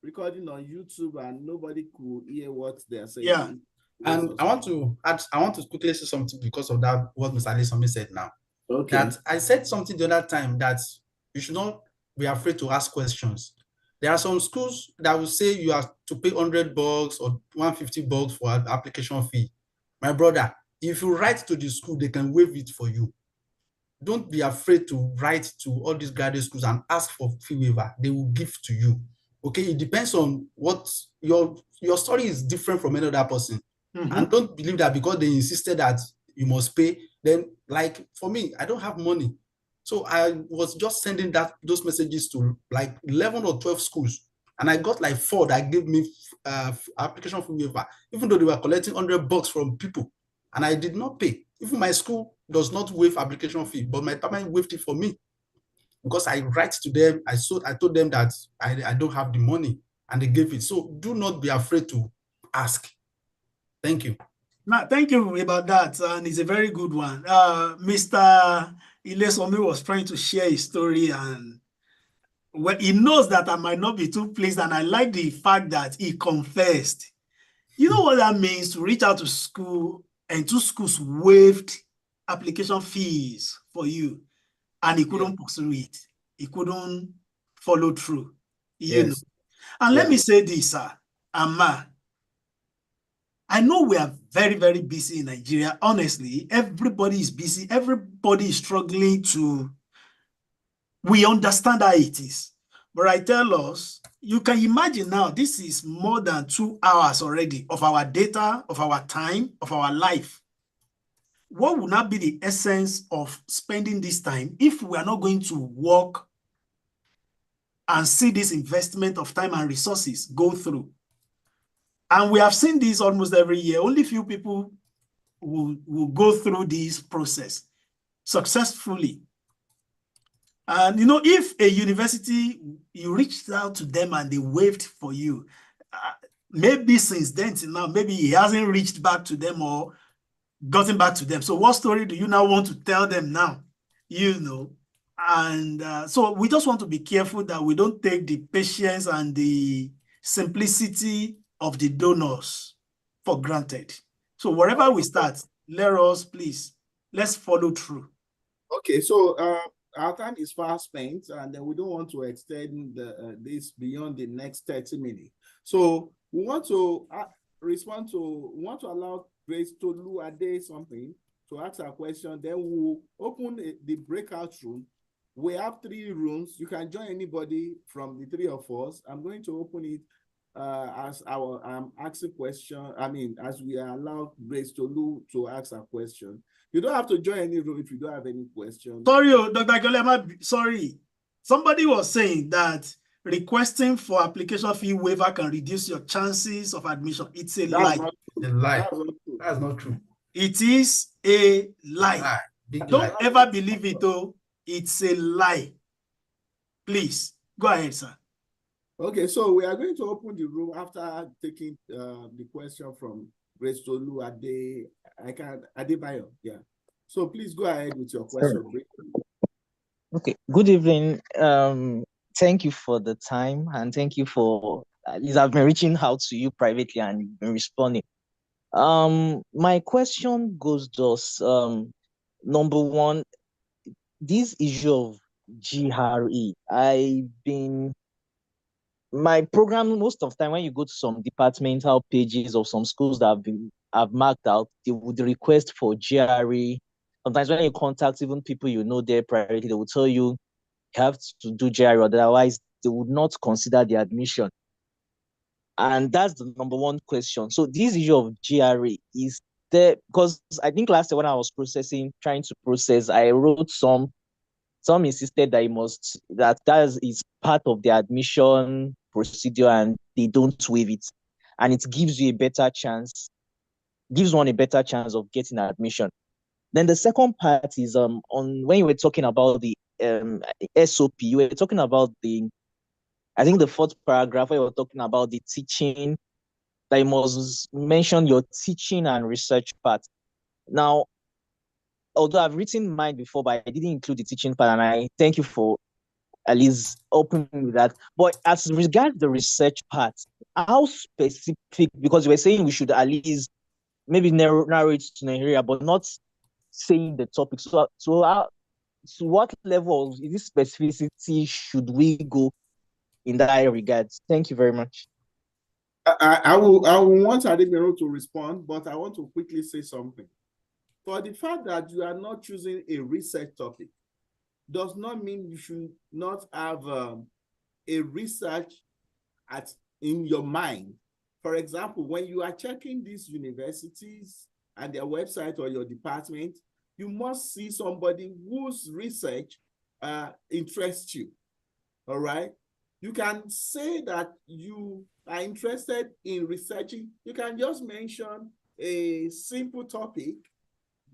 recording on YouTube and nobody could hear what they're saying. Yeah. And I want to quickly say something because of that, what Mr. Ilesanmi said now. Okay. That I said something the other time that you should not be afraid to ask questions. There are some schools that will say you have to pay $100 or $150 for an application fee. My brother, if you write to the school, they can waive it for you. Don't be afraid to write to all these graduate schools and ask for fee waiver. They will give to you. Okay, it depends on what your story is different from another person. Mm-hmm. And don't believe that because they insisted that you must pay, then like for me, I don't have money. So I was just sending those messages to like 11 or 12 schools. And I got like 4 that gave me application fee waiver, even though they were collecting $100 from people. And I did not pay. Even my school does not waive application fee, but my department waived it for me. Because I write to them, I told them that I don't have the money, and they gave it. So do not be afraid to ask. Thank you. Now, thank you about that, and it's a very good one. Mr. Ilesomi was trying to share his story, and well, he knows that I might not be too pleased, and I like the fact that he confessed. You know what that means, to reach out to school, and two schools waived application fees for you, and he couldn't pursue it. He couldn't follow through. You know. And let me say this, sir, Amma. I know we are very, very busy in Nigeria. Honestly, everybody is busy. Everybody is struggling to... We understand how it is. But I tell us, you can imagine now, this is more than 2 hours already of our data, of our time, of our life. What would not be the essence of spending this time if we are not going to work and see this investment of time and resources go through? And we have seen this almost every year. Only few people will go through this process successfully. And you know, if a university, you reached out to them and they waived for you, maybe since then till now, maybe he hasn't reached back to them or gotten back to them. So what story do you now want to tell them now? You know, and so we just want to be careful that we don't take the patience and the simplicity of the donors for granted. So wherever we start, let us please, let's follow through. Okay, so our time is fast spent, and then we don't want to extend this beyond the next 30 minutes. So we want to respond to, we want to allow Grace Tolu Ade something to ask a question. Then we'll open the breakout room. We have 3 rooms. You can join anybody from the 3 of us. I'm going to open it as our asking question. I mean, as we are allowed Grace Tolu to ask a question. You don't have to join any room if you don't have any questions. Sorry, Dr. Golema, sorry. Somebody was saying that requesting for application fee waiver can reduce your chances of admission. It's a lie. A lie. That's not true. It is a lie. Don't ever believe it, though. It's a lie. Please, go ahead, sir. Okay, so we are going to open the room after taking the question from Grace Tolu Adebayo. Yeah. So please go ahead with your question. Okay. Good evening. Thank you for the time, and thank you for at least I've been reaching out to you privately and you've been responding. My question goes thus. Number one, this issue of GRE, my program, most of the time when you go to some departmental pages of some schools that I've marked out, they would request for GRE. Sometimes when you contact even people you know there privately, they will tell you have to do GRE, otherwise they would not consider the admission. And that's the number one question. So this issue of GRE is there, because I think last year when I was trying to process, I wrote some insisted that is part of the admission procedure and they don't waive it. And it gives you a better chance, gives one a better chance of getting admission. Then the second part is on when you were talking about the SOP, you were talking about I think the 4th paragraph where you were talking about the teaching, that you must mention your teaching and research part. Now, although I've written mine before, but I didn't include the teaching part, and I thank you for at least opening with that. But as regards the research part, how specific, because you were saying we should at least maybe narrow it to Nigeria, but not saying the topic. So to what level of this specificity should we go in that regard? Thank you very much. I will want Ademiro to respond, but I want to quickly say something. For the fact that you are not choosing a research topic does not mean you should not have a research in your mind. For example, when you are checking these universities and their website or your department, you must see somebody whose research interests you. All right? You can say that you are interested in researching. You can just mention a simple topic,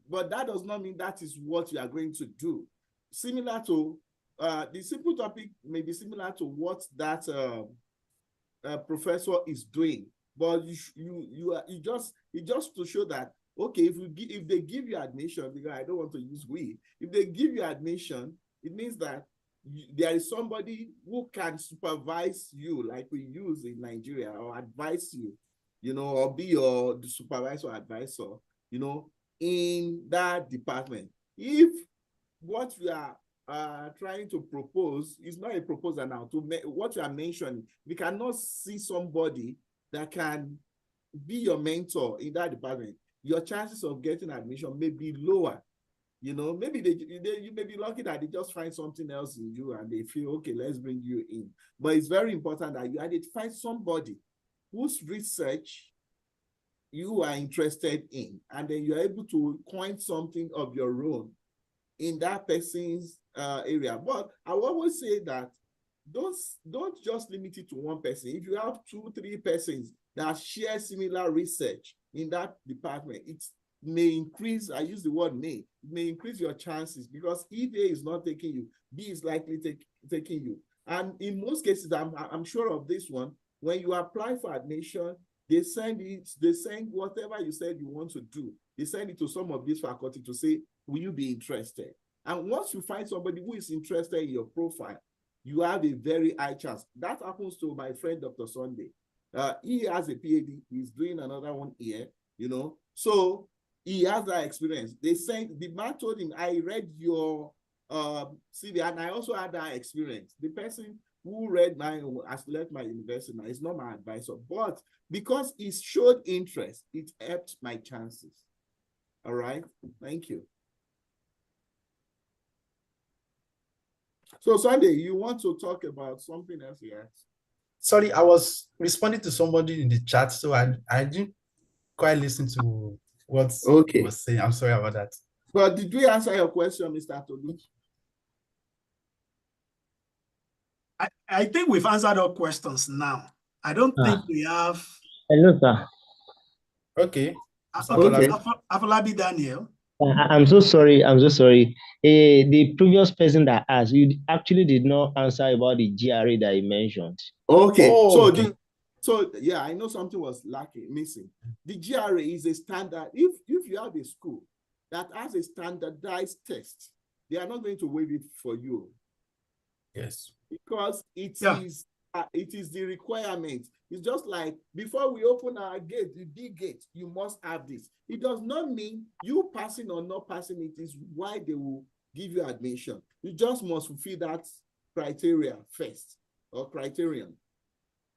but that does not mean that is what you are going to do. Similar to the simple topic may be similar to what that professor is doing, but you just to show that, okay, if they give you admission, because I don't want to use we, if they give you admission, it means that there is somebody who can supervise you, like we use in Nigeria, or advise you, you know, or be your supervisor or advisor, you know, in that department. If what we are trying to propose is not a proposal now, what you are mentioning, we cannot see somebody that can be your mentor in that department, your chances of getting admission may be lower. You know, maybe you may be lucky that they just find something else in you and they feel, okay, let's bring you in. But it's very important that you identify somebody whose research you are interested in, and then you're able to coin something of your own in that person's area. But I will always say that don't just limit it to one person. If you have 2-3 persons that share similar research in that department, it may increase, I use the word may, it may increase your chances, because if A is not taking you, B is likely taking you. And in most cases, I'm sure of this one, when you apply for admission, they send whatever you said you want to do, they send it to some of these faculty to say, will you be interested? And once you find somebody who is interested in your profile, you have a very high chance. That happens to my friend, Dr. Sunday. He has a PhD, he's doing another one here, you know. So he has that experience. The man told him, I read your CV, and I also had that experience. The person who read has left my university now, is not my advisor, but because he showed interest, it helped my chances. All right, thank you. So Sunday, you want to talk about something else here? Sorry, I was responding to somebody in the chat, so I didn't quite listen to what he was saying. I'm sorry about that. But did we answer your question, Mr. Tolu? I think we've answered all questions now. I don't think we have. Hello, sir. Okay. Afolabi Daniel. I'm so sorry. I'm so sorry. The previous person that asked, you actually did not answer about the GRE that you mentioned. Okay. So yeah, I know something was missing. The GRE is a standard. If you have a school that has a standardized test, they are not going to waive it for you. Yes. Because it is the requirement. It's just like before we open our gate, the big gate, you must have this. It does not mean you passing or not passing it is why they will give you admission. You just must fulfill that criteria first, or criterion.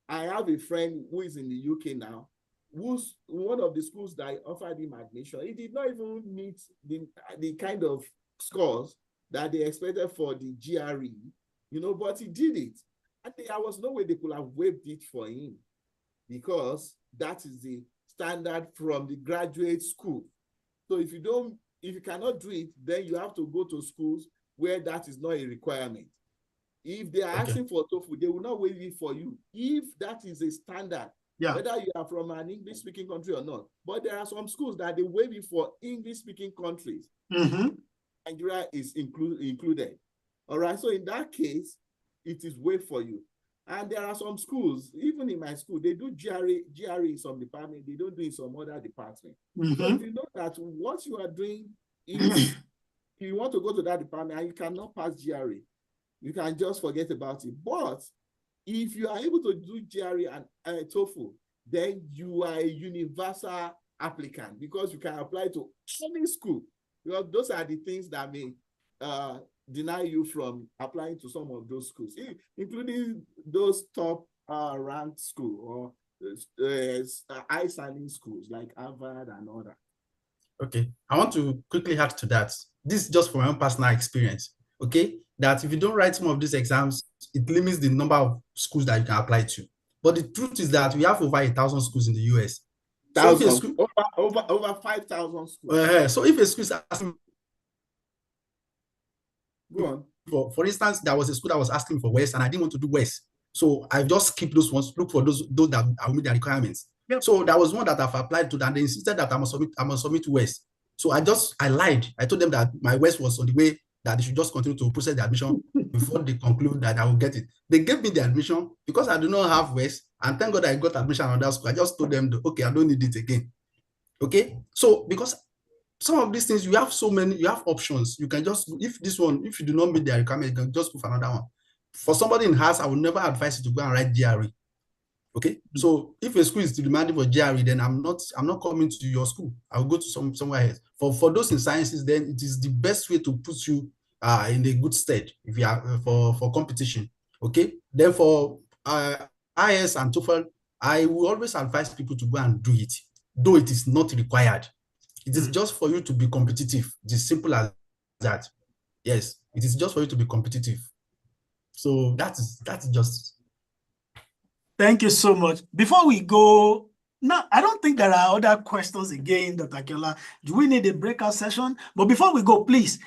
I have a friend who is in the UK now, who's one of the schools that offered him admission. He did not even meet the kind of scores that they expected for the GRE, you know, but he did it. And there was no way they could have waived it for him, because that is the standard from the graduate school. So if you cannot do it, then you have to go to schools where that is not a requirement. If they are asking for TOEFL, they will not waive it for you if that is a standard, whether you are from an English-speaking country or not. But there are some schools that they waive it for English-speaking countries. Nigeria is included. All right, so in that case, it is waived for you. And there are some schools, even in my school, they do GRE in some department, they don't do it in some other department. So if you know that what you are doing is, you want to go to that department and you cannot pass GRE, you can just forget about it. But if you are able to do GRE and TOEFL, then you are a universal applicant, because you can apply to any school. Because those are the things that may deny you from applying to some of those schools, including those top ranked schools or high-standing schools like Harvard and all that. Okay, I want to quickly add to that. This is just from my own personal experience, okay? That if you don't write some of these exams, it limits the number of schools that you can apply to. But the truth is that we have over 1,000 schools in the US. So over 5,000 schools. So if a school is asking, go on. For instance, there was a school that was asking for West, and I didn't want to do West. So I just skipped those ones, look for those that will meet the requirements. So there was one that I've applied to, and they insisted that I must submit West. So I lied. I told them that my West was on the way that they should just continue to process the admission before they conclude that I will get it. They gave me the admission because I do not have West, and thank God I got admission on that school. I just told them, okay, I don't need it again. Okay, so because some of these things, you have so many, you have options. You can just, if you do not meet the requirement, you can just go for another one. For somebody in house, I would never advise you to go and write GRE. Okay, so if a school is demanding for GRE, then I'm not coming to your school. I'll go to somewhere else. For those in sciences, then it is the best way to put you in a good stead if you are for competition. Okay, then for IS and TOEFL, I will always advise people to go and do it, though it is not required. It is just for you to be competitive. It is simple as that. Yes, it is just for you to be competitive. So that's just. Thank you so much. Before we go, now I don't think there are other questions again, Dr. Akinola. Do we need a breakout session? But before we go, please,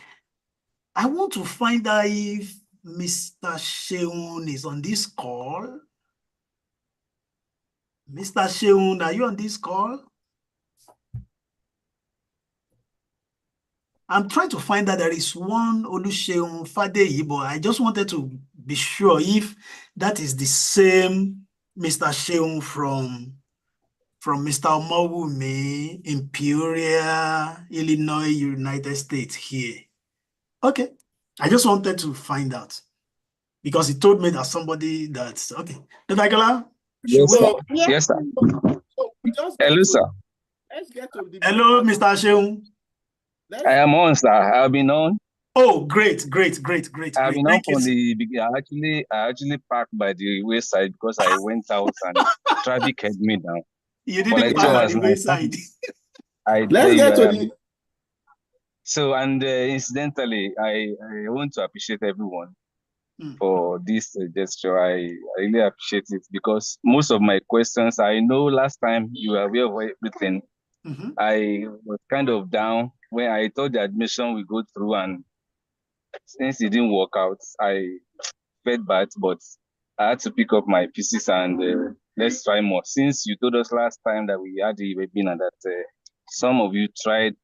I want to find out if Mr. Sheun is on this call. Mr. Sheun, are you on this call? I'm trying to find that there is one Oluseun Fadeyi, but I just wanted to be sure if that is the same Mr. Sheun from Mr. Omowumi in Peoria, Illinois, United States here. Okay. I just wanted to find out because he told me that somebody that's okay. Dr. Akinola? Yes, sir. Yes, sir. Hello, sir. Let's get to the Hello, Mr. Sheun. I am on, sir. I've been on. Oh, great. I've been on from the beginning. I actually parked by the wayside because I went out and traffic had me down. You didn't park by the wayside. Let's get to the. So, and incidentally, I want to appreciate everyone for this gesture. I really appreciate it because most of my questions, I know last time you were aware of everything. I was kind of down when I thought the admission would go through, and since it didn't work out, I felt bad, but I had to pick up my pieces and let's try more. Since you told us last time that we had the webinar that some of you tried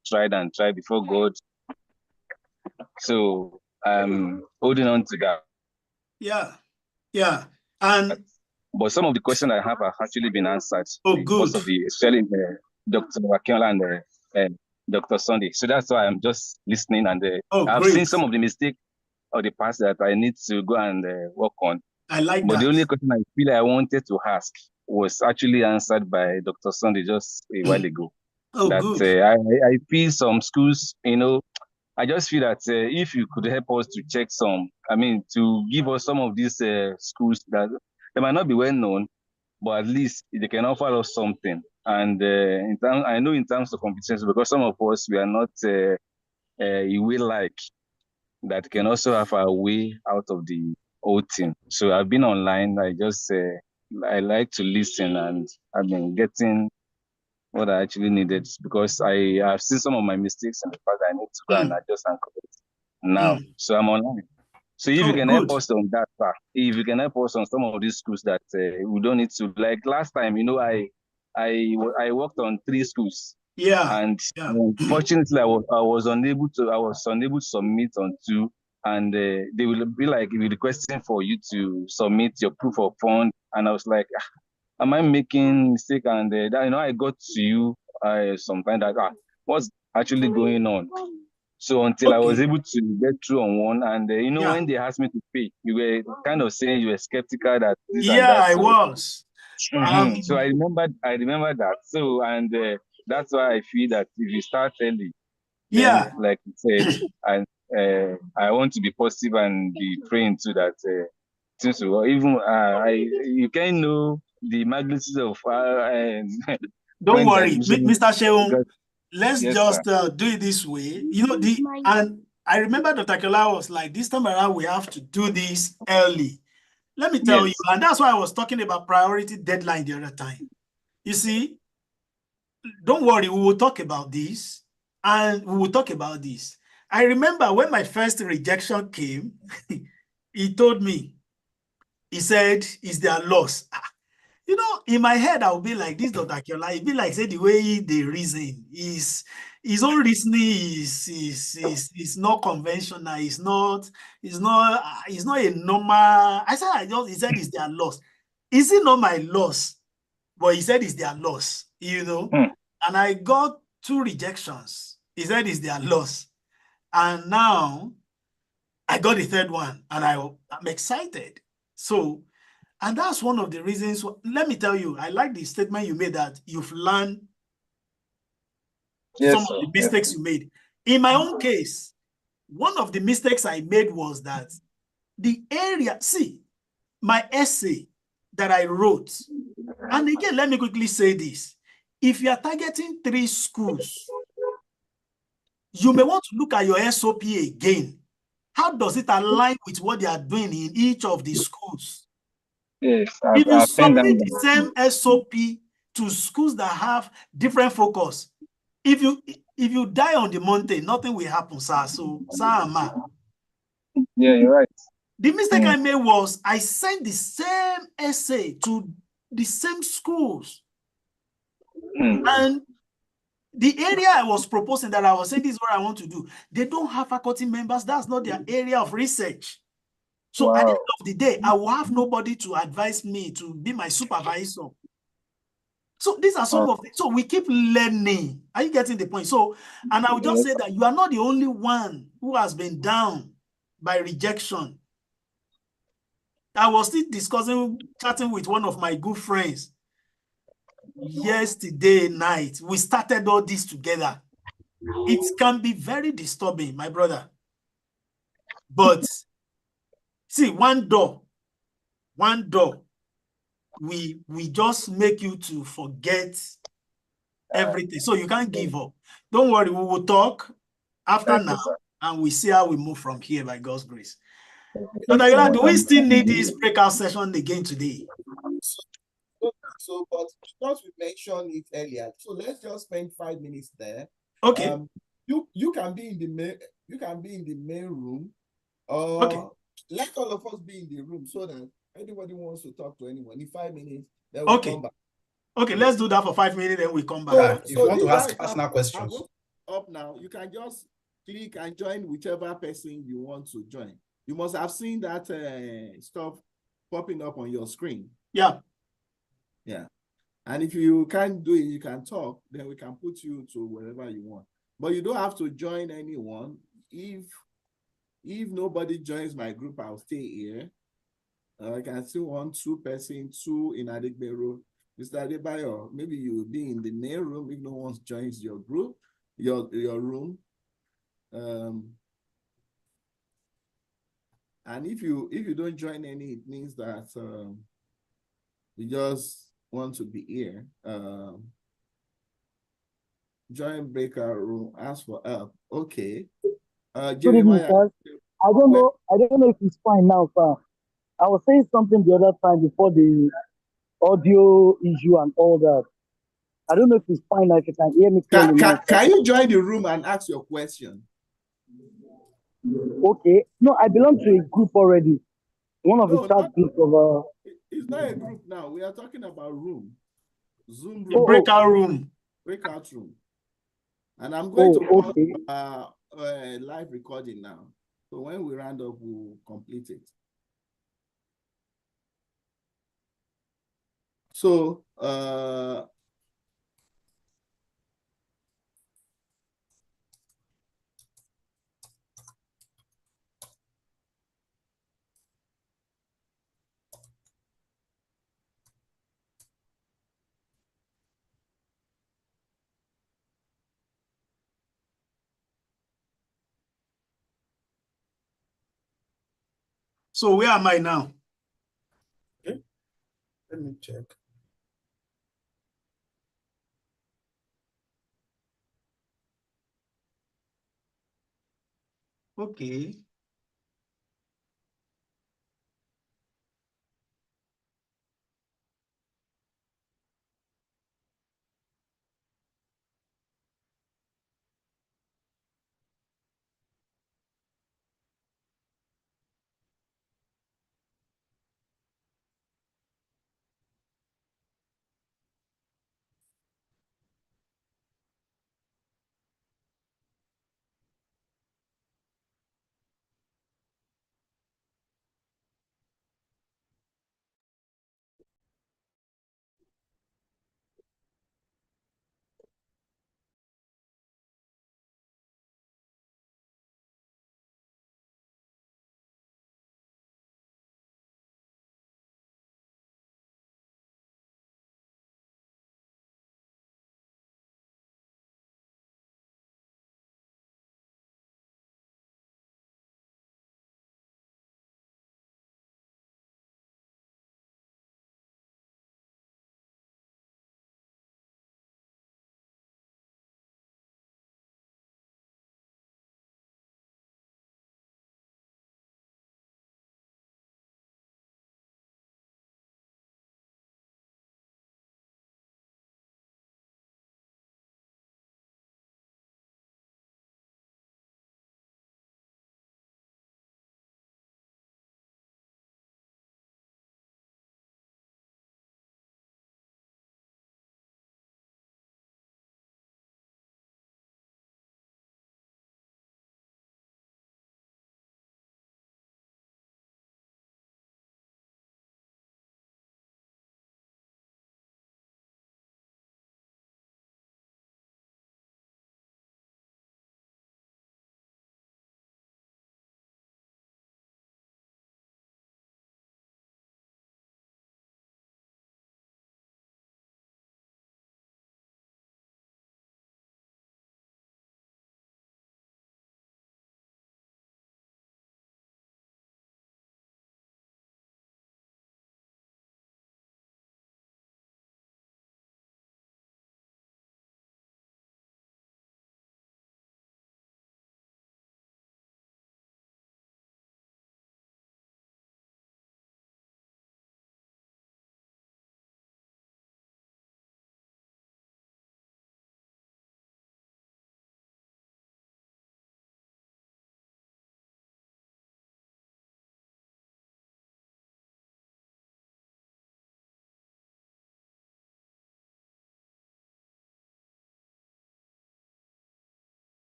before God. So I'm holding on to that. Yeah. And but some of the questions I have actually been answered. Oh, good. Because of especially Dr. Akinola and Dr. Sunday. So that's why I'm just listening and I've seen some of the mistakes of the past that I need to go and work on. I like but that. The only question I feel I wanted to ask was actually answered by Dr. Sunday just a while ago. Good. I feel some schools, I just feel that if you could help us to check to give us some of these schools that they might not be well known, but at least they can offer us something. And I know in terms of competitions, because some of us, we are not a way like that can also have a way out of the whole thing. So I've been online. I like to listen, and I've been getting what I actually needed because I have seen some of my mistakes in the past. I need to go and adjust and correct now. So I'm online. So if you can help us on that part, if you can help us on some of these schools that we don't need to, like last time, I worked on 3 schools. And unfortunately, I was unable to submit on 2, and they will be like requesting for you to submit your proof of fund, and I was like, am I making mistake? And I got to you sometime that what's actually going on. So until I was able to get through on one, and when they asked me to pay, you were kind of saying you were skeptical that this and that. I was. So I remember that. So and that's why I feel that if you start early, then, like you said, and I want to be positive and be praying to that. Since even you can know the magnitude of. Don't worry, Mr. Sheun. Let's just do it this way. And I remember Dr. Akinola was like, this time around, we have to do this early. Let me tell you, and that's why I was talking about priority deadline the other time. You see, don't worry, we will talk about this, and we will talk about this. I remember when my first rejection came, he told me, he said, is their loss? You know, in my head, I'll be like this, Dr. Akiola. It be like say the way they reason is his own reasoning is not conventional. It's not a normal. He said it's their loss. Is it not my loss? But he said it's their loss, you know. And I got 2 rejections. He said it's their loss. And now I got the 3rd one, and I'm excited. So, and that's one of the reasons. Let me tell you, I like the statement you made that you've learned some of the mistakes you made. In my own case, one of the mistakes I made was that the area, see, my essay that I wrote, and again, let me quickly say this. If you are targeting 3 schools, you may want to look at your SOP again. How does it align with what they are doing in each of the schools? Yes, If you I've sent submit them. the same SOP to schools that have different focus, if you die on the mountain, nothing will happen, sir. So, sir, ma. Yeah, you're right. The mistake I made was I sent the same essay to the same schools. And the area I was proposing that I was saying this is what I want to do, they don't have faculty members. That's not their area of research. So at the end of the day, I will have nobody to advise me, to be my supervisor. So these are some of the, so we keep learning. Are you getting the point? So, and I will just say that you are not the only one who has been down by rejection. I was still chatting with one of my good friends yesterday night. We started all this together. It can be very disturbing, my brother. But see, one door, we just make you to forget everything. So you can't give up. Don't worry, we will talk after now, and we see how we move from here by God's grace. Dr. do we still need this breakout session again today? So, but because we mentioned it earlier, so let's just spend 5 minutes there. Okay. You can be in the main room, or okay. Let all of us be in the room so that anybody wants to talk to anyone in 5 minutes, then we'll come back. Okay, let's do that for 5 minutes, then we come back. If you want to ask personal questions. Up now, you can just click and join whichever person you want to join. You must have seen that stuff popping up on your screen. Yeah. Yeah. And if you can't do it, you can talk, then we can put you to wherever you want. But you don't have to join anyone. If nobody joins my group, I'll stay here. I can still want 2 persons, 2 in Adigbero. Mr. Adebayo, maybe you will be in the main room if no one joins your group, your room. And if you don't join any, it means that you just want to be here. Join breakout room, ask for help. Okay. Good evening, sir. I don't know if it's fine now, sir. I was saying something the other time before the audio issue and all that. I don't know if it's fine, if you can hear me clearly now. Can you join the room and ask your question? Okay. No, I belong to a group already. One of the chat groups of It's not a group now. We are talking about room. Zoom room. The breakout room. Breakout room. And I'm going to okay. Live recording now. So when we round up, we'll complete it. So So where am I now? Okay. Let me check. Okay.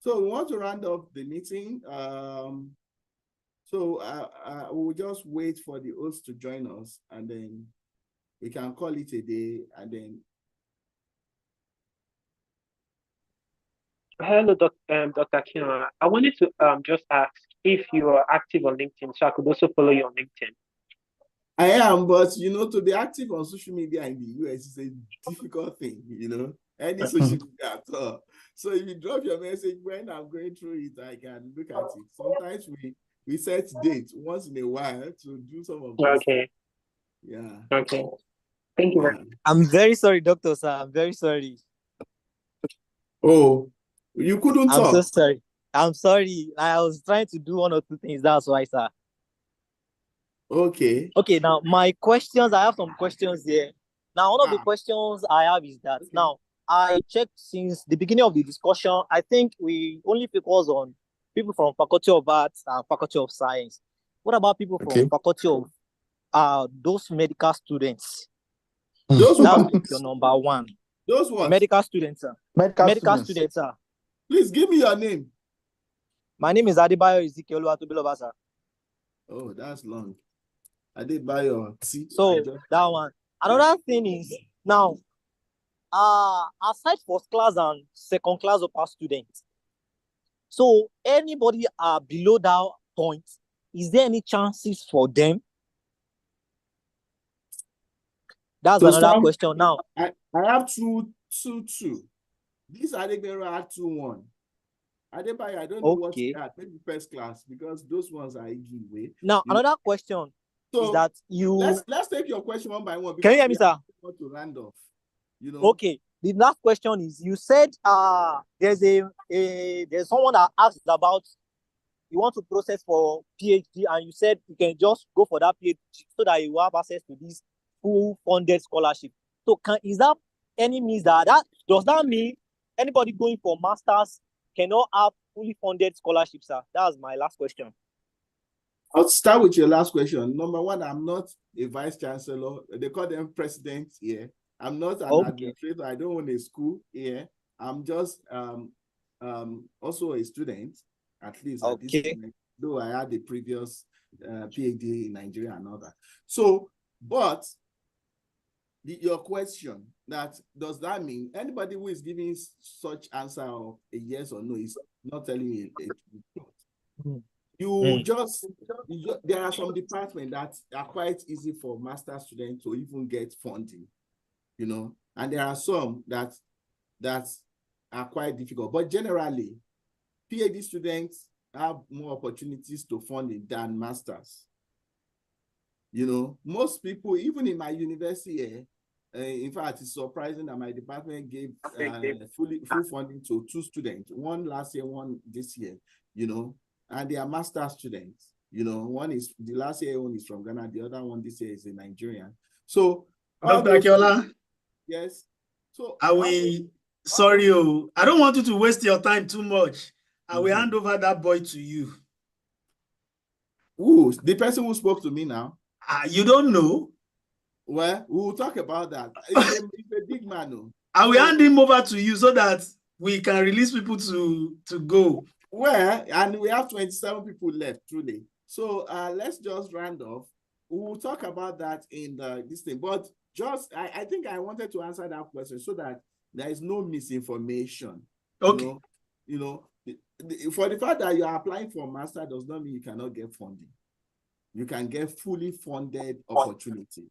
So we want to round up the meeting. So we'll just wait for the host to join us, and then we can call it a day, and then. Hello, Dr. Kinara. I wanted to just ask if you are active on LinkedIn, so I could also follow you on LinkedIn. I am, but you know, to be active on social media in the US is a difficult thing, you know, any social media at all. So if you drop your message when I'm going through it, I can look at it. Sometimes we set dates once in a while to do some of this. Okay. Yeah. Okay. Thank you very much. I'm very sorry, Doctor, sir. I'm very sorry. Oh, you couldn't talk. I'm so sorry. I'm sorry. I was trying to do one or two things. That's why, sir. Okay. Okay, now my questions, I have some questions here. Now, one of the questions I have is that now I checked since the beginning of the discussion, I think we only focus on people from Faculty of Arts and Faculty of Science. What about people from Faculty of those medical students? Those That's question number one. Those what? Medical students, sir. Medical students, sir. Please give me your name. My name is Adebayo Ezekiel Oluwatobiloba, sir. Oh, that's long. Adebayo. So that one. Another thing is now, aside first class and second class upper students, so anybody below that point, is there any chances for them? That's So another question. Now, I have two. This Adebayo had 2-1. Adebayo, I don't know what he had. Maybe first class, because those ones are a giveaway. Now, another question is that you. Let's take your question one by one. Can you hear me, sir? Want to round off, you know. Okay. The last question is: you said there's someone that asked about you want to process for PhD, and you said you can just go for that PhD so that you have access to this full funded scholarship. So, is that any means that does that mean anybody going for masters cannot have fully funded scholarships, sir? That's my last question. I'll start with your last question. Number one, I'm not a vice chancellor. They call them presidents here. I'm not an administrator. I don't own a school here. I'm just also a student, at least at this moment, though I had the previous PhD in Nigeria and all that. So, but your question, that does that mean anybody who is giving such answer of a yes or no is not telling you there are some departments that are quite easy for master students to even get funding, you know, and there are some that are quite difficult. But generally, PhD students have more opportunities to funding than masters. You know, most people, even in my university, in fact, it's surprising that my department gave full funding to 2 students, one last year, one this year, you know, and they are master students. You know, one is the last year one is from Ghana, the other one this year is a Nigerian. So, Dr. Akiola, yes. So I don't want you to waste your time too much. I will hand over that boy to you. Who? The person who spoke to me now? You don't know? Well, we will talk about that. He's a big man. No? I will hand him over to you so that we can release people to go. Well, and we have 27 people left, truly. So let's just round off. We will talk about that in this thing. But just, I think I wanted to answer that question so that there is no misinformation. Okay. You know, for the fact that you are applying for a master does not mean you cannot get funding. You can get fully funded opportunity.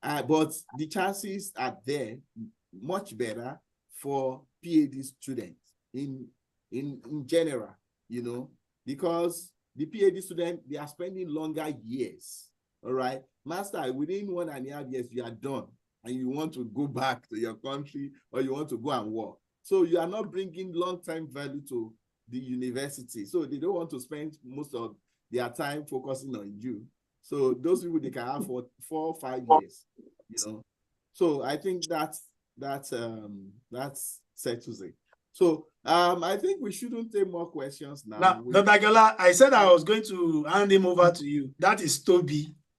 But the chances are there much better for PhD students in general, you know, because the PhD student, they are spending longer years, all right? Master, within 1.5 years, you are done and you want to go back to your country or you want to go and work. So you are not bringing long-term value to the university. So they don't want to spend most of their time focusing on you. So those people, they can have for 4 or 5 years, you know. So I think that's settles it. So I think we shouldn't take more questions now. Dr. Akiola, I said I was going to hand him over to you. That is Toby.